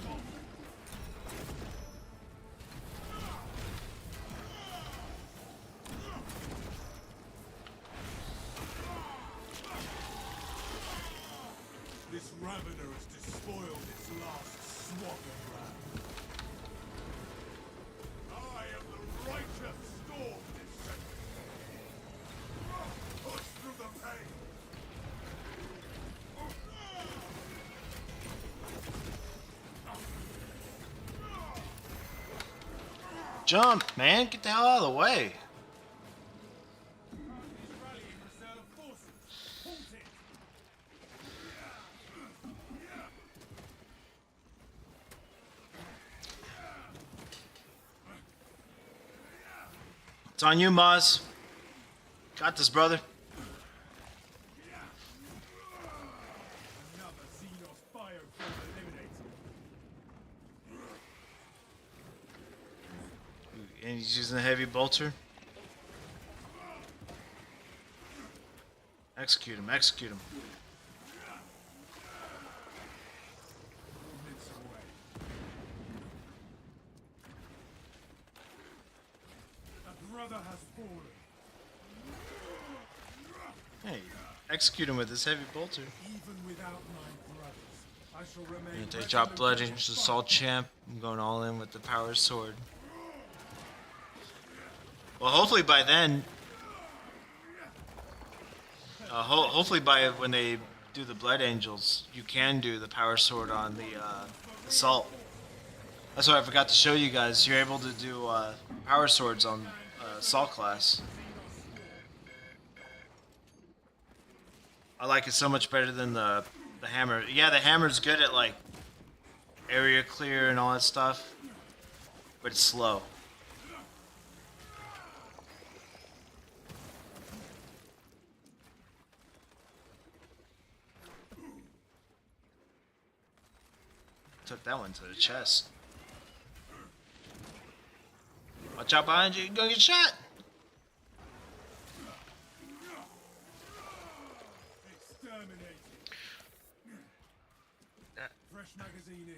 This Ravener has despoiled its last swab of land. I am the righteous storm descendant. Push through the pain. Jump, man. Get the hell out of the way. Rallying reserve forces. Halt it. It's on you, Maz. Got this, brother. Another Xenos bioform eliminated. And he's using a heavy bolter. Execute him, execute him. Minutes away. A brother has fallen. Hey, execute him with this heavy bolter. Even without my brothers, I shall remain. And they drop blood into Assault Champ. I'm going all in with the power sword. Well, hopefully by then, hopefully by when they do the Blood Angels, you can do the power sword on the Assault. That's what I forgot to show you guys. You're able to do power swords on Assault class. I like it so much better than the hammer. Yeah, the hammer's good at like area clear and all that stuff, but it's slow. Took that one to the chest. Watch out behind you, you're gonna get shot! Exterminated. Fresh magazine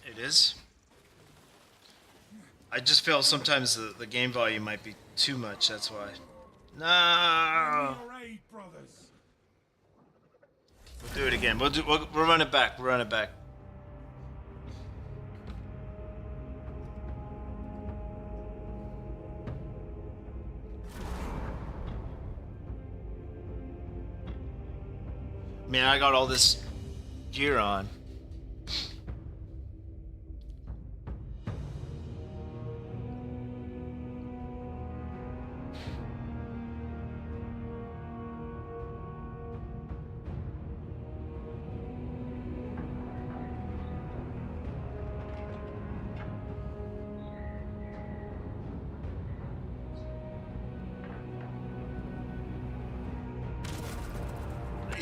in. It is. I just feel sometimes the game volume might be too much, that's why. No! Your aid, brothers. We'll do it again. We'll run it back. We'll run it back. Man, I got all this gear on.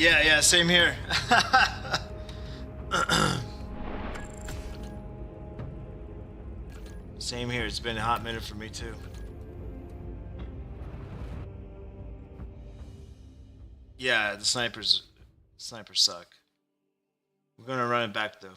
Yeah, same here. Same here. It's been a hot minute for me too. Yeah, the snipers suck. We're gonna run it back though.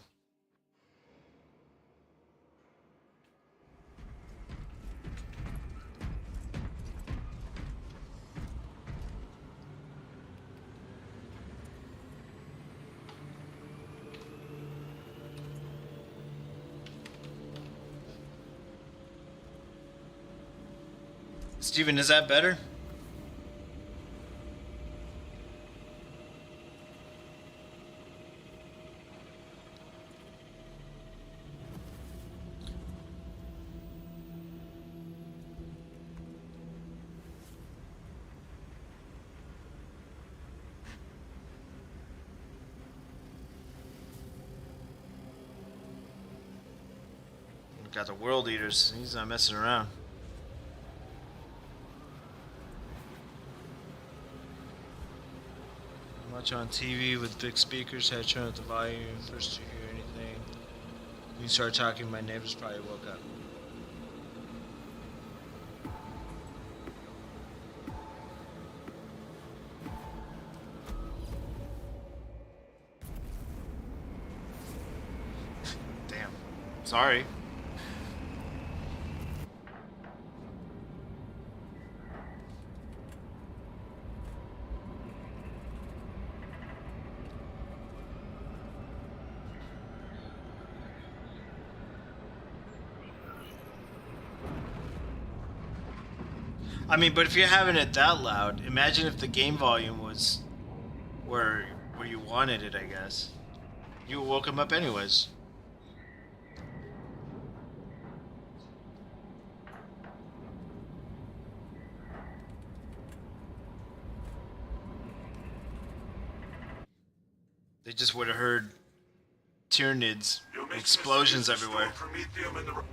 Steven, is that better? Got the World Eaters. He's not messing around. Watch on TV with big speakers, had turn up the volume first to hear anything. When you start talking, my neighbors probably woke up. Damn. Sorry. I mean, but if you're having it that loud, imagine if the game volume was where you wanted it, I guess. You woke him up anyways. they just would have heard Tyranids, Your mission is explosions to restore everywhere. Promethium and the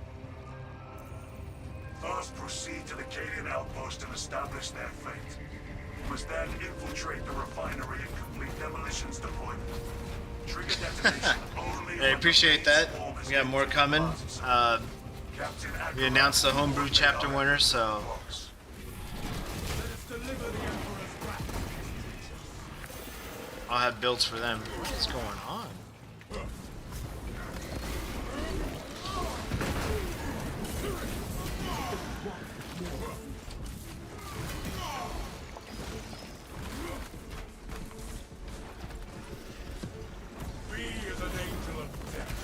First, proceed to the Cadian outpost and establish their fate. You must then infiltrate the refinery and complete demolitions deployment. Trigger detonation only. I appreciate that. We got more coming. We announced the Homebrew Chapter winner, so Let us deliver the Emperor's wrath. I'll have builds for them. What is going on? Be as an angel of death.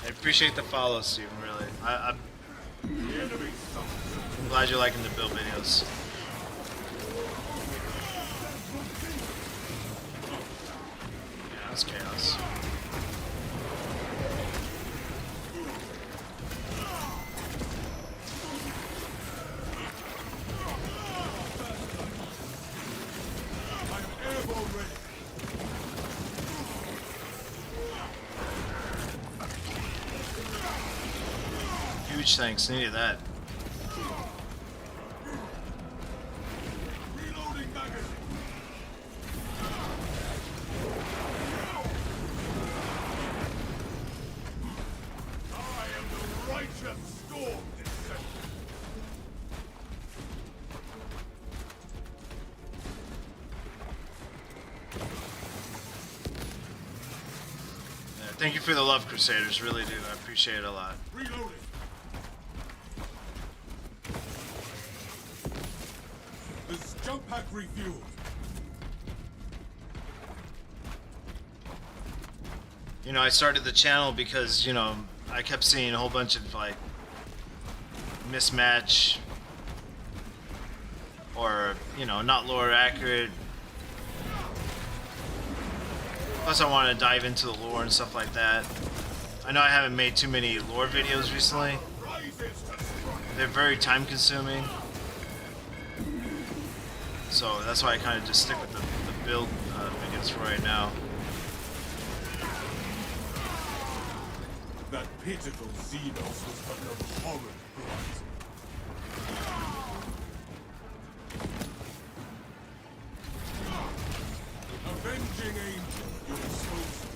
I appreciate the follow, Steven, really. I'm The enemy suffers. glad you're liking the build videos. Yeah, that's chaos. I am airborne ready. Huge thanks, needed that. Reloading magazine. I am the righteous storm descender. Yeah, thank you for the love, Crusaders. Really do. I appreciate it a lot. Reloading. This jump pack refueled. You know, I started the channel because, you know, I kept seeing a whole bunch of, like, mismatch or, you know, not lore accurate. Plus, I wanted to dive into the lore and stuff like that. I know I haven't made too many lore videos recently. Rises to strike. They're very time consuming. So that's why I kind of just stick with the build videos for right now. That pitiful Xenos was but an horrid bright. Avenging angel, your disposal.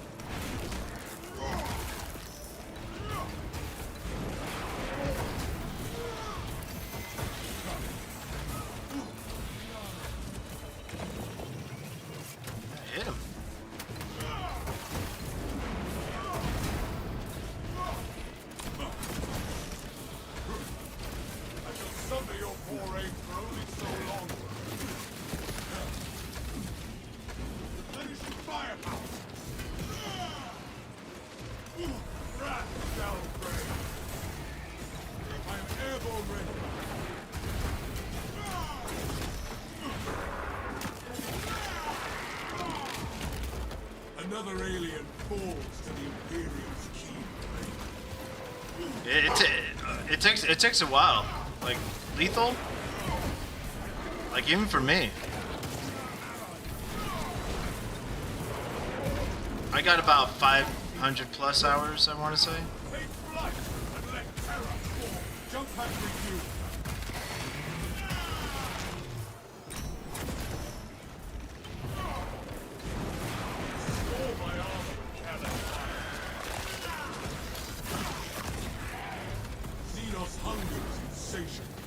Hit him. I shall suffer your foray for only so long. Replenishing firepower. Wrath shall reign. I am airborne ready. Another alien falls to the Imperium's keen blade. It takes a while. Like lethal. Like even for me. I got about 500 plus hours, I want to say. Take flight and let terror fall. Jump pack refuel. Restore my armor with cannon. Xenos' hunger is insatiable,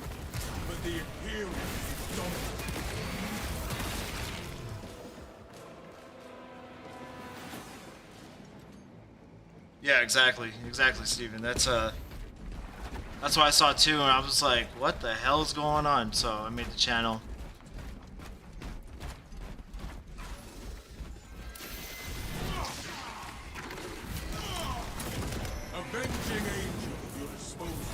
but the Imperium is dominant. Yeah, exactly, Steven. That's what I saw too, and I was like, what the hell is going on? So I made the channel. Avenging angel at your disposal.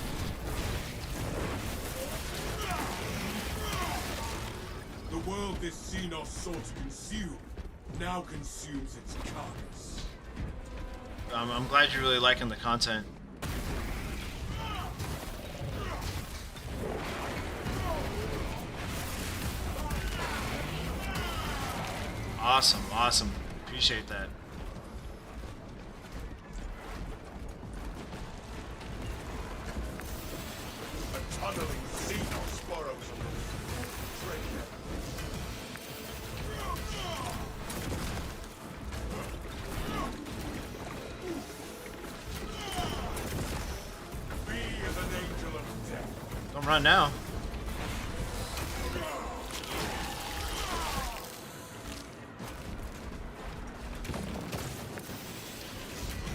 The world this Xenos sought to consume now consumes its carcass. I'm glad you're really liking the content. Awesome, awesome. Appreciate that. A tunneling Xenos borrows a little treasure. Be as an angel of death. Don't run now.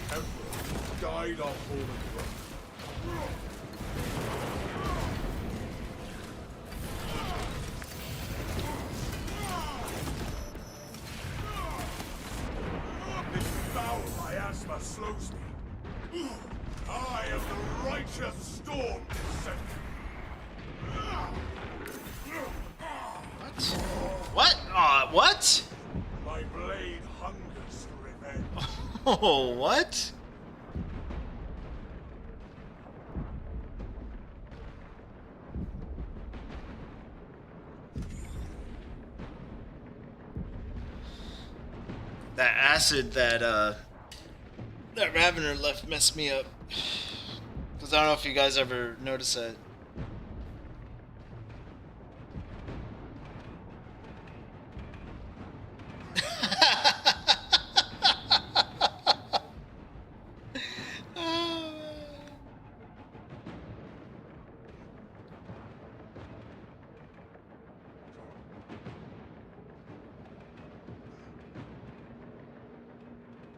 Emperor died on fallen rock. This foul miasma slows me. I am the righteous storm descendant. What? What? My blade hungers for revenge. Oh, what? That acid that that Ravener left messed me up. Cause I don't know if you guys ever noticed that.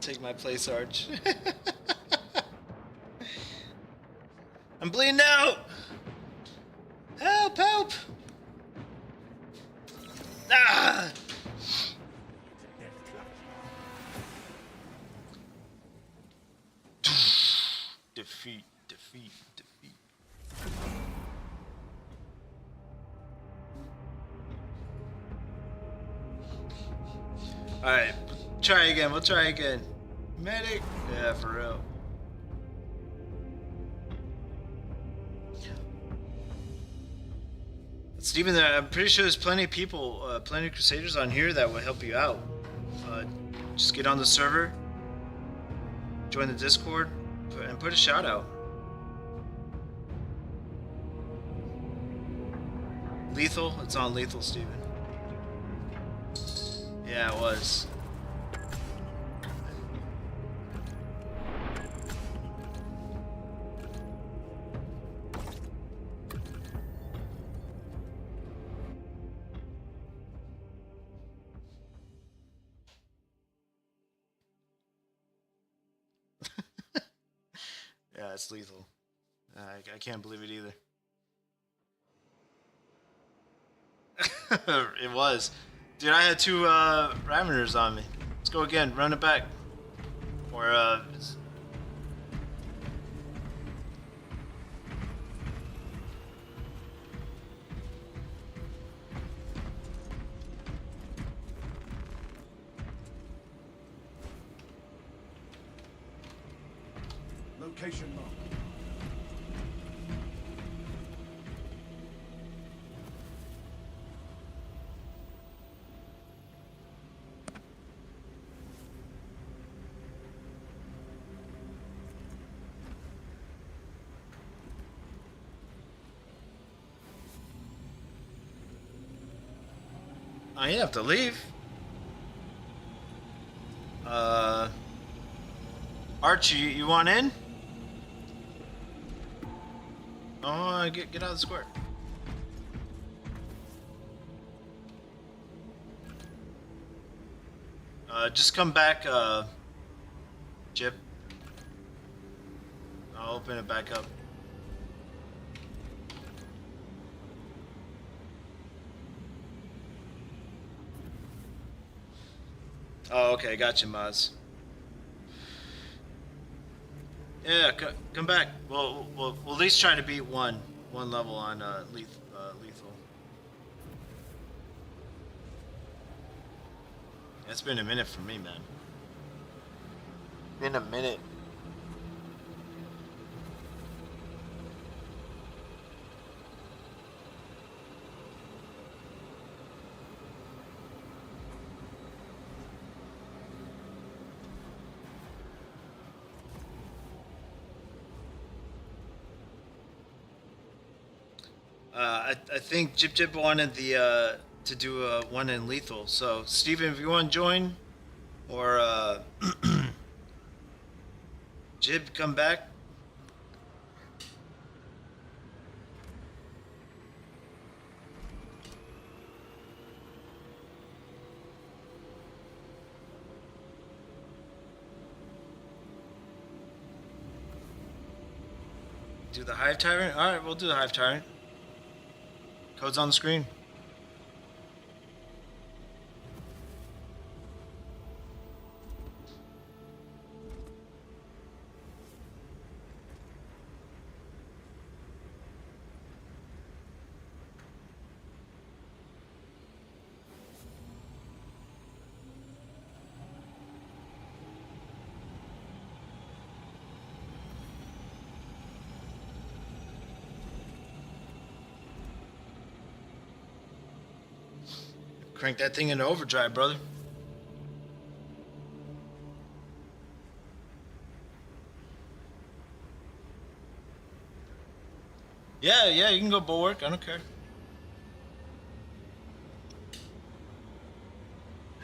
Take my place, Arch. I'm bleeding out! Help, help! Ah! Defeat, defeat, defeat. Alright, try again, we'll try again. Medic? Yeah, for real. Steven, I'm pretty sure there's plenty of people, plenty of Crusaders on here that will help you out. Just get on the server, join the Discord, and put a shout out. Lethal? It's on Lethal, Steven. Yeah, it was. Yeah, it's lethal. I can't believe it either. It was. Dude, I had two Raveners on me. Let's go again. Run it back. Or, Location mark. I have to leave. Archie, you want in? Oh, get out of the square. Just come back, Chip. I'll open it back up. Oh, okay, gotcha, Maz. Yeah, come back. We'll at least try to beat one level on lethal. It's been a minute for me, man. Been a minute. I think Jip Jip wanted the to do one in lethal. So Steven, if you want to join, or Jib, come back. Do the Hive Tyrant? Alright, we'll do the Hive Tyrant. Code's on the screen. Crank that thing into overdrive, brother. Yeah, you can go bulwark. I don't care.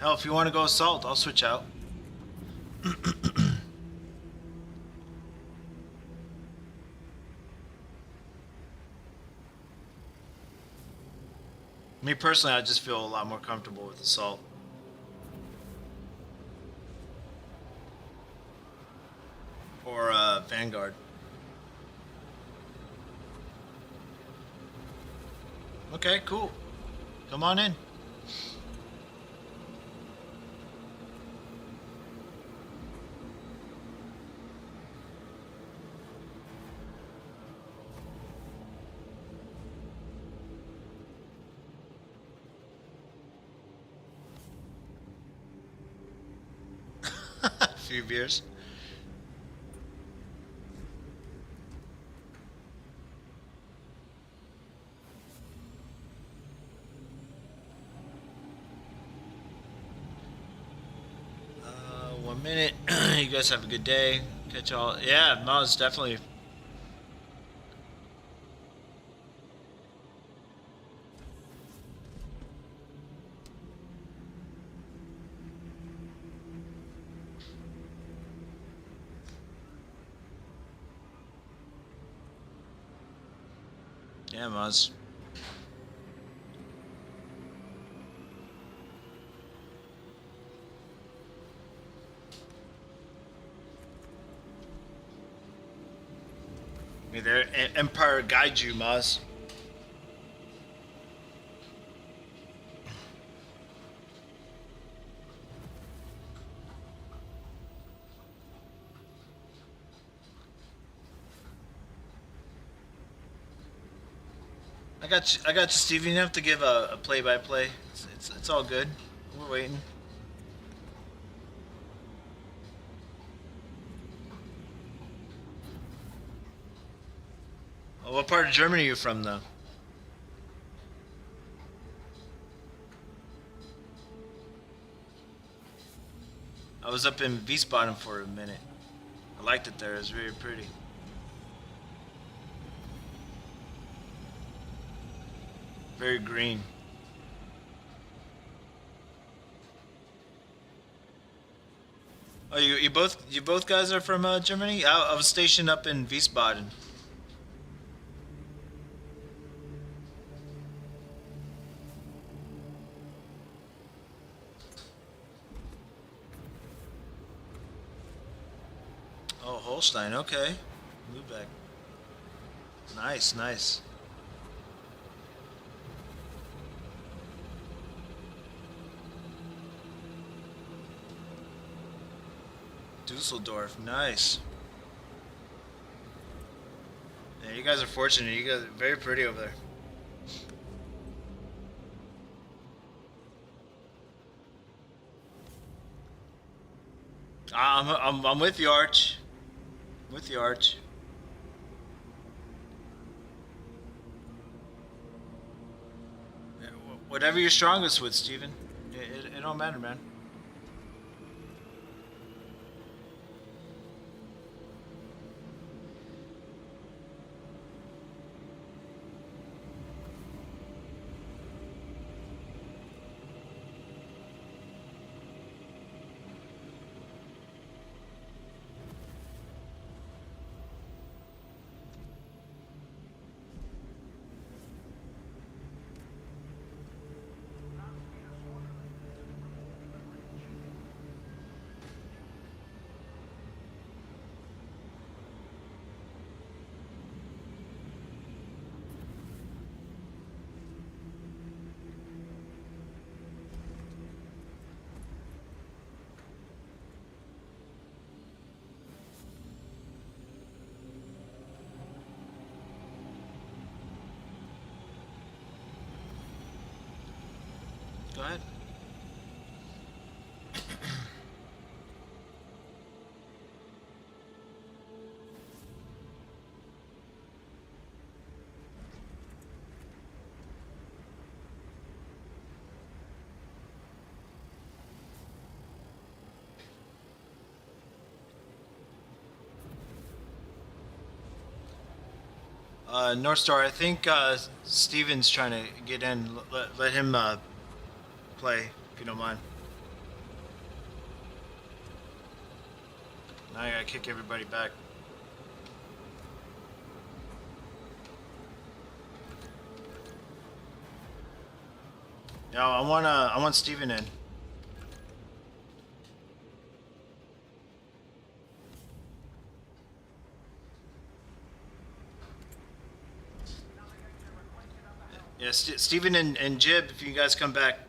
Hell, if you want to go assault, I'll switch out. Me personally, I just feel a lot more comfortable with assault. Or Vanguard. Okay, cool. Come on in. A few beers. One minute. You guys have a good day. Catch y'all. Yeah, no, it's definitely. Yeah, Maz. May their empire guide you, Maz. I got you, Steve. You don't have to give a play-by-play. It's all good. We're waiting. Oh, what part of Germany are you from, though? I was up in Wiesbaden for a minute. I liked it there. It was very pretty. Very green. Oh, you both guys are from Germany? I was stationed up in Wiesbaden. Oh, Holstein. Okay, Lubeck. Nice, nice. Dusseldorf. Nice. Yeah, you guys are fortunate. You guys are very pretty over there. I'm with you, Arch. With you, Arch. Yeah, whatever you're strongest with, Steven. It don't matter, man. Go ahead. North Star, I think Steven's trying to get in. Let him play, if you don't mind. Now I gotta kick everybody back. No, I want Steven in. Yeah, Steven and Jib, if you guys come back.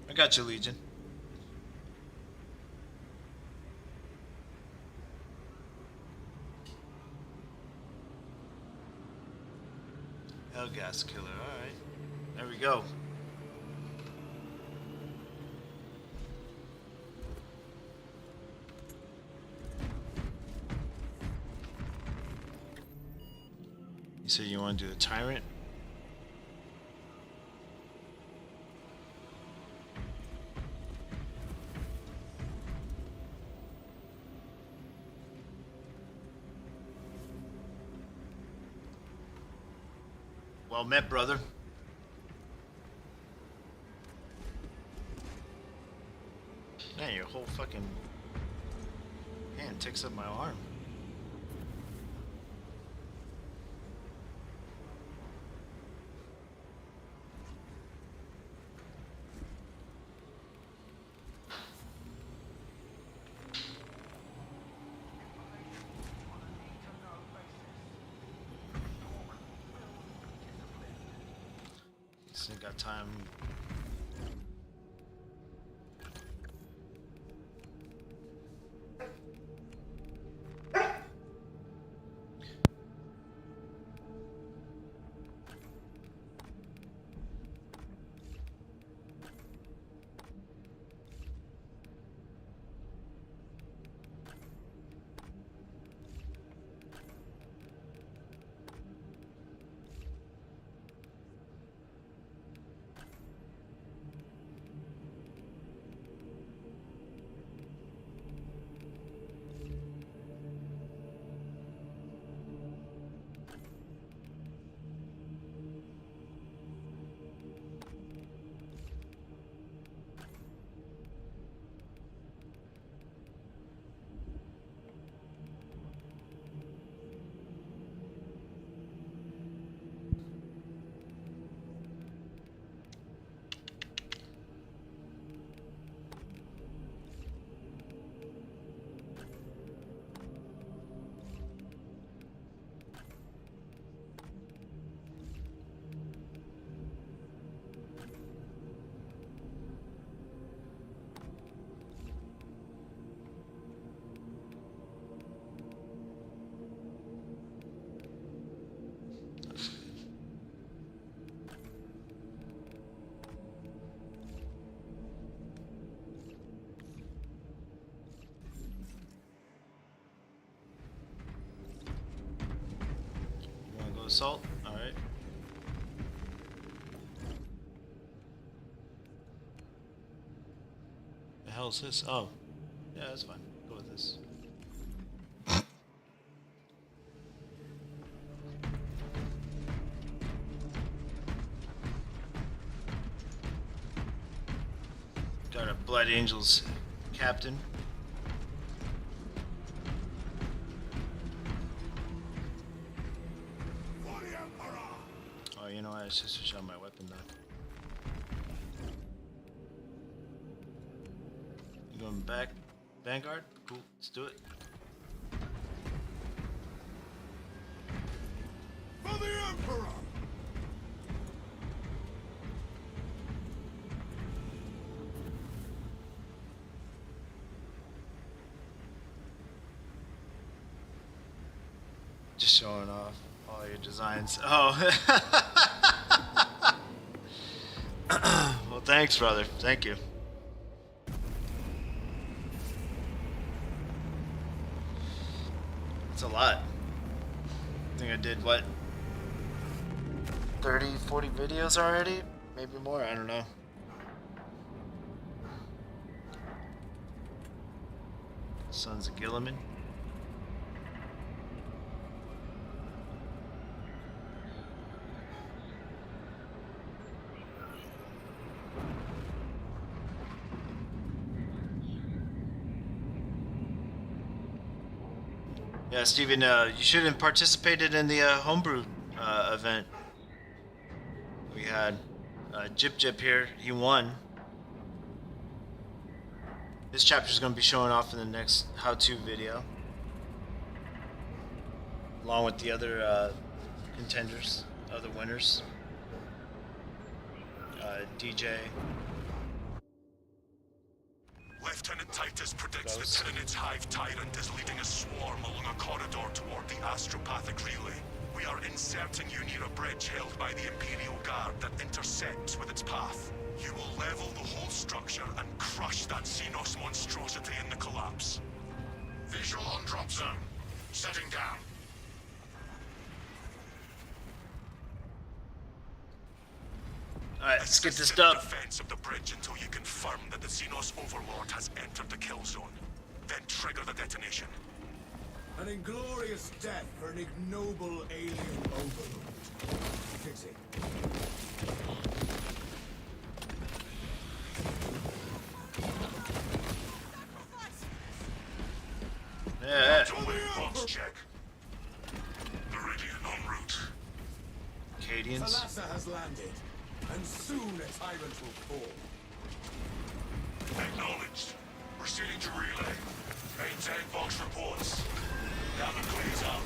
I got you, Legion. Hellgas killer, alright. There we go. You said you want to do the tyrant? Well met, brother. Man, your whole fucking hand takes up my arm. Still got time. assault. All right. The hell is this? Oh, yeah, that's fine. Go with this. Got a Blood Angels captain. Oh, you know what? I should switch out my weapon though. You going back? Vanguard? Cool. Let's do it. For the Emperor! Just showing off all your designs. Oh. Well, thanks, brother. Thank you. It's a lot. I think I did, what, 30, 40 videos already? Maybe more, I don't know. Sons of Gilliman. Yeah, Steven, you should have participated in the homebrew event. We had Jip Jip here. He won. This chapter is going to be showing off in the next how-to video, along with the other contenders, other winners. DJ. Lieutenant Titus predicts Ghost. the Tyrannid's Hive Tyrant is leading a swarm along a corridor toward the astropathic relay. We are inserting you near a bridge held by the Imperial Guard that intersects with its path. You will level the whole structure and crush that Xenos monstrosity in the collapse. Visual on drop zone. Setting down. Alright, let's get this Assist done. in the defense of the bridge until you confirm that the Xenos Overlord has entered the kill zone. Then trigger the detonation. An inglorious death for an ignoble alien overlord. Fix it. Yeah. Box check. Meridian en route. Cadians. Thalassa has landed, and soon a tyrant will fall. Acknowledged. Proceeding to relay. Maintain Vox reports. Cabin clears out.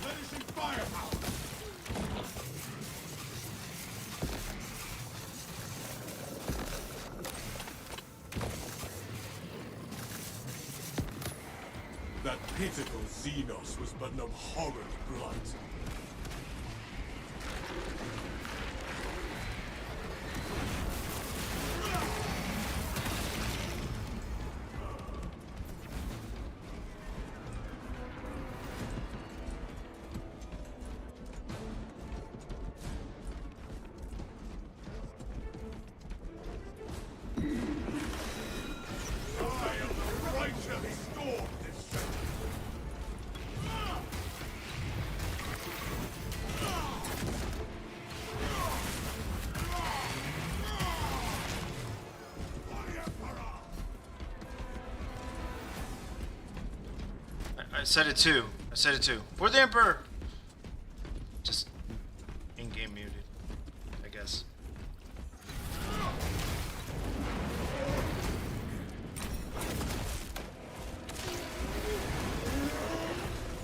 Replenishing firepower! That pitiful Xenos was but an abhorrent blight. I am the righteous storm descendant. I said it too. I said it too. For the Emperor! Just in-game muted, I guess.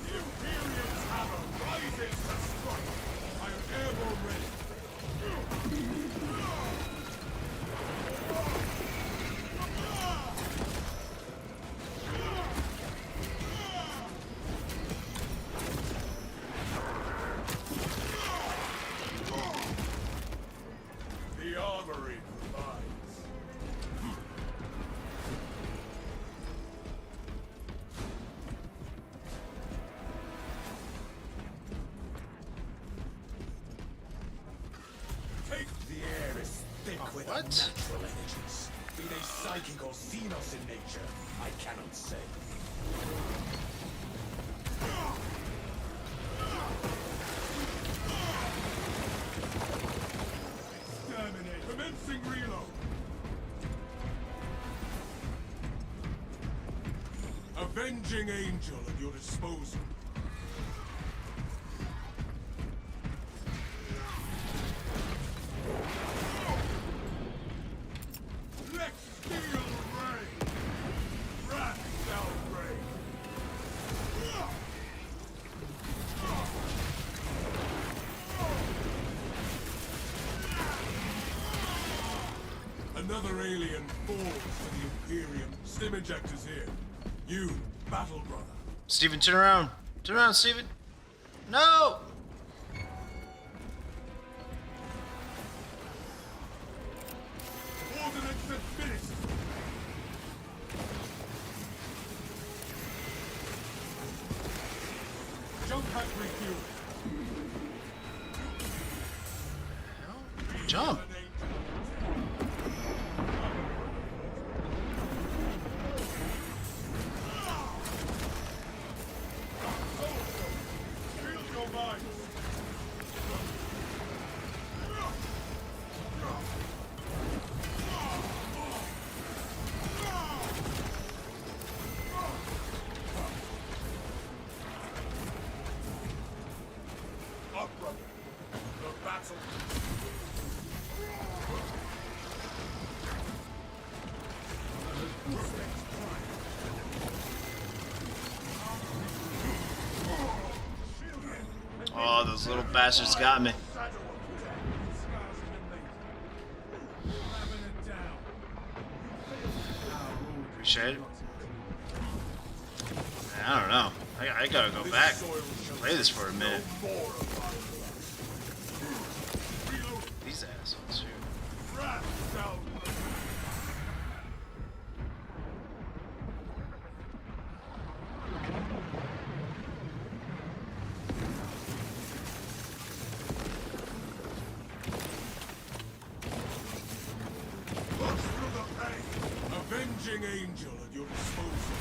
The Imperial Hammer rises to strike. I am airborne ready. psychic or Xenos in nature, I cannot say. Exterminate. Commencing reload. Avenging angel at your disposal. Let's steal rain. Wrath shall reign. Another alien falls to the Imperium. Stim injectors here. You, battle brother. Steven, turn around. Turn around, Steven. No! Ordnance administered. Jump pack refuel. Jump. Shield your minds. Up, brother. The battle. Oh, those little bastards got me. Appreciate it. I don't know. I gotta go back. Play this for a minute. These assholes here. Avenging angel at your disposal.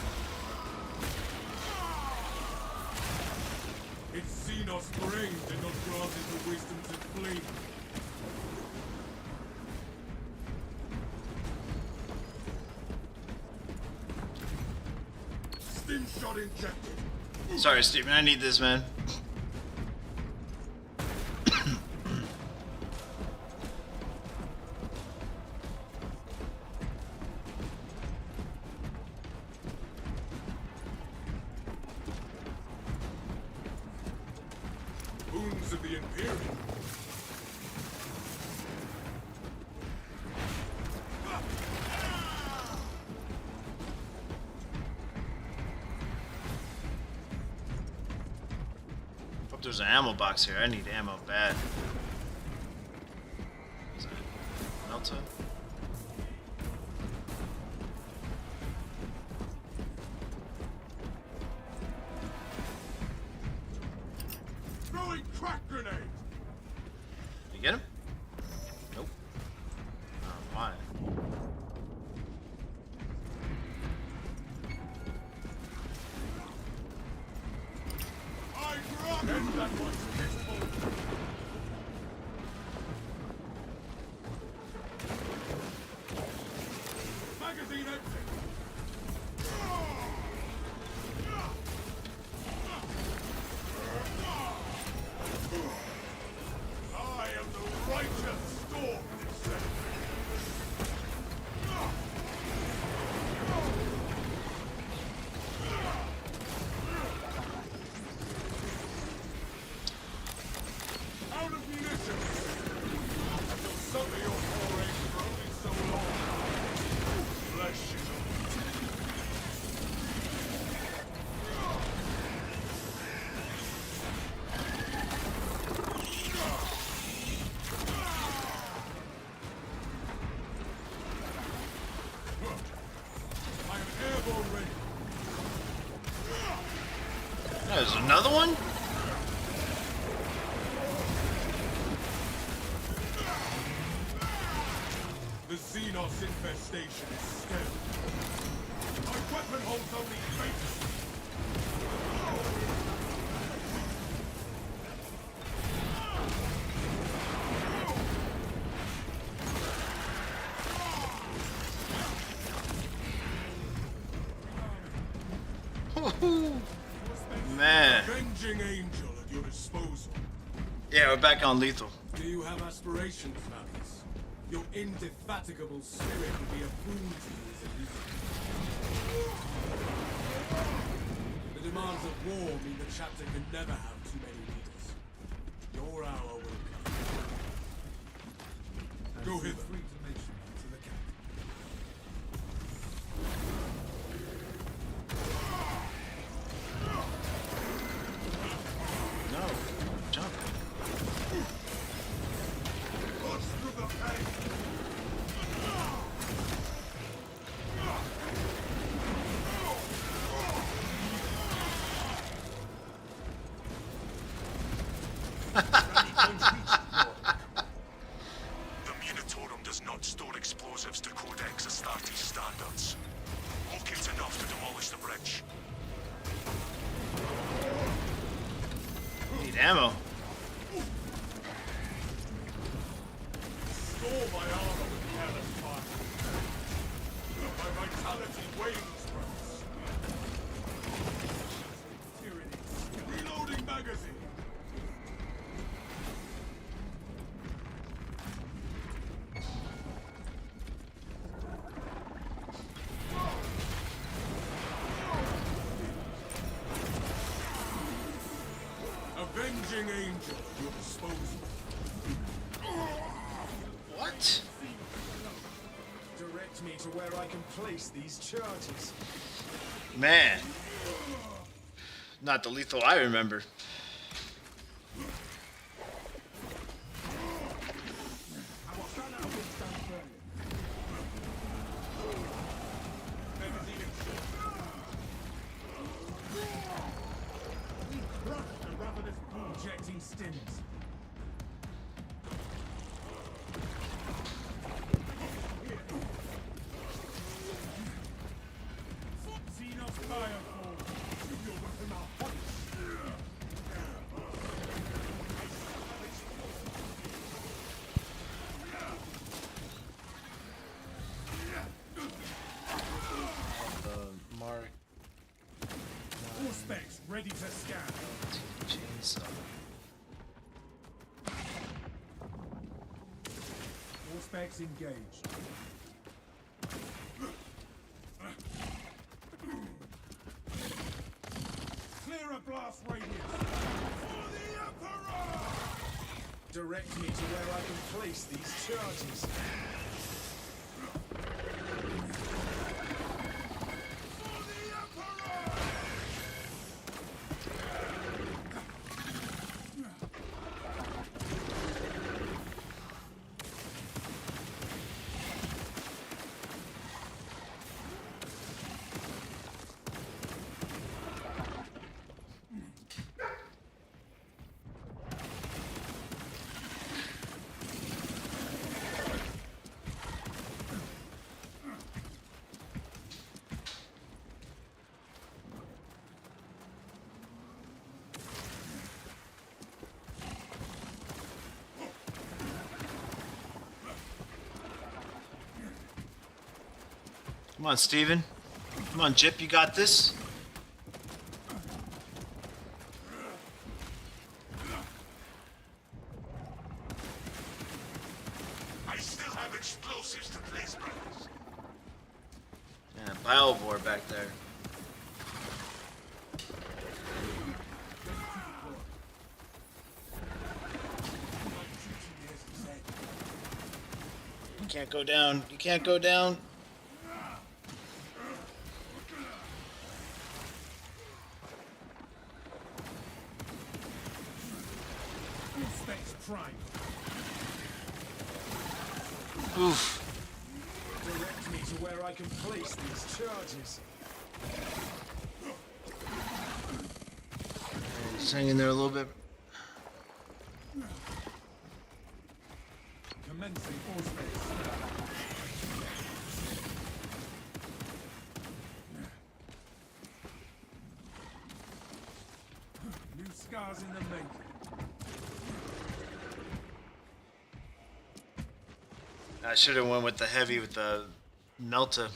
Its Xenos brain did not grant it the wisdom to flee. Stim shot injected. Sorry, Steven. I need this, man. Wounds of the Imperium. Hope there's an ammo box here. I need ammo bad. Is that Melta? Throwing crack grenade. You get him? Nope. Why? I grab it. That was peaceful. Magazine empty. I am the righteous storm, it said. Out of munitions! You'll suffer your foray for only so long. Bless you. I am airborne ready. There's another one? The Xenos infestation. station is still. My weapon holds only faith. Man. Avenging angel at your disposal. Yeah, we're back on lethal. Do you have aspirations, Malleus? Your indefatigable spirit will be a boon to you as a leader. The demands of war mean the chapter can never have too many leaders. Your hour will come. Go hither. Free to mention to the captain. No, jump. Push through the pain. The Munitorum does not store explosives to Codex Astartes standards. Look, it's enough to demolish the bridge. Need ammo. Store my armor with careless fire. My vitality wanes, friends. Tyranny. Reloading magazine. Avenging angel at your disposal. What? Direct me to where I can place these charges. Man. Not the lethal I remember. Injecting stims. Xenos firefall. Shoot your weapon out. Mark. All specs ready to scan. Chainsaw. All specs engaged. Clear a blast radius. For the Emperor! Direct me to where I can place these charges. For the Emperor! Come on, Steven. Come on, Jip, you got this. I still have explosives to place, brothers. Yeah, Biobor back there. You can't go down. You can't go down. All specs prime. Oof. Direct me to where I can place these charges. Just hang in there a little bit. Commencing all specs. scars in the making. I should have went with the heavy with the Melta.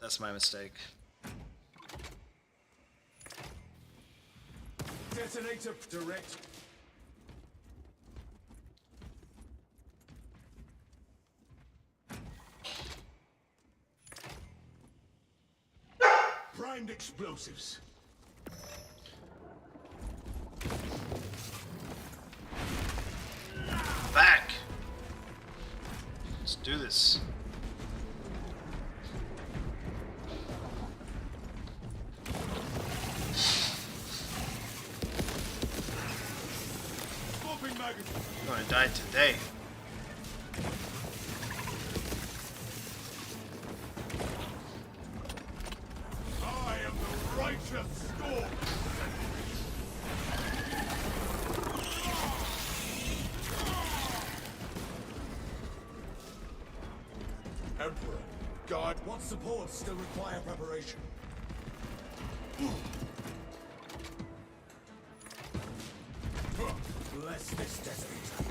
That's my mistake. Detonator direct. Primed explosives. Back. Let's do this. Swapping magazine. I'm gonna die today. I am the righteous storm. Emperor, God, what supports still require preparation? Bless this detonator.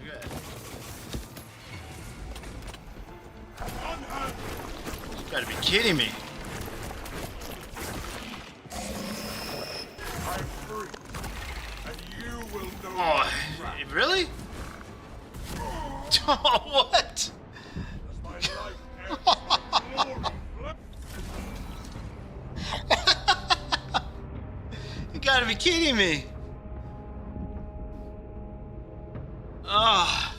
Good. Unhand! You gotta be kidding me. I'm free. And you will know. Oh, really? Oh, what? As my life ebbs, my glory You gotta be kidding me. Ah.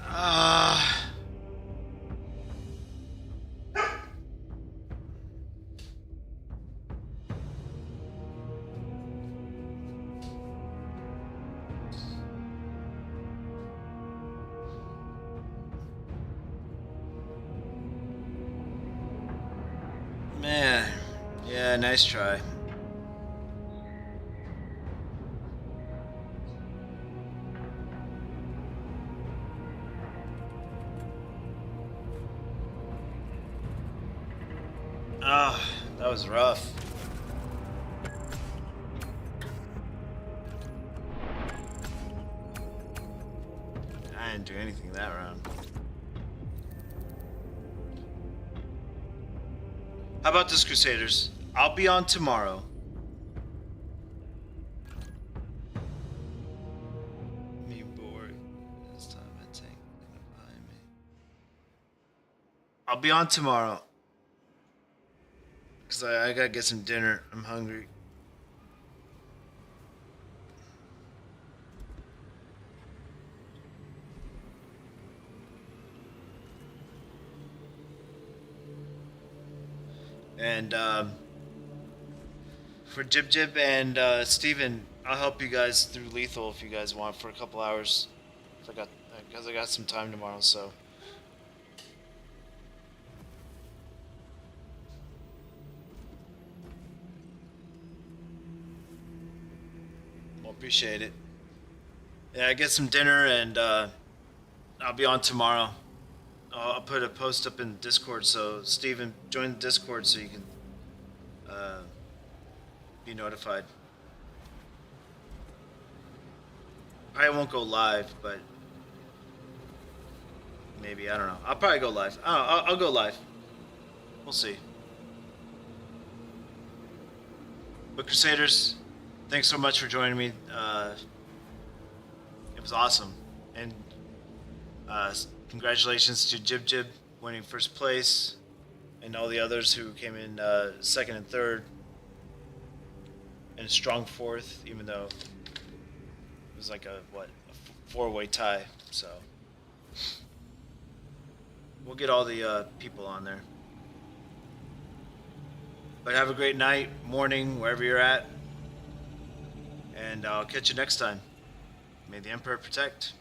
Ah. Man, yeah, nice try. Ah, that was rough. I didn't do anything that round. How about this, Crusaders? I'll be on tomorrow. Me bored. This time I take behind me. I'll be on tomorrow. Cause I gotta get some dinner. I'm hungry. And for Jib Jib and Steven, I'll help you guys through lethal if you guys want for a couple hours. Because I got some time tomorrow, so. Well, appreciate it. Yeah, I get some dinner and I'll be on tomorrow. I'll put a post up in Discord, so Steven, join the Discord so you can be notified. I won't go live, but maybe, I don't know. I'll probably go live. I'll go live. We'll see. But Crusaders, thanks so much for joining me. It was awesome. And congratulations to Jib Jib winning first place, and all the others who came in second and third, and a strong fourth, even though it was like a four-way tie. So we'll get all the people on there. But have a great night, morning, wherever you're at, and I'll catch you next time. May the Emperor protect.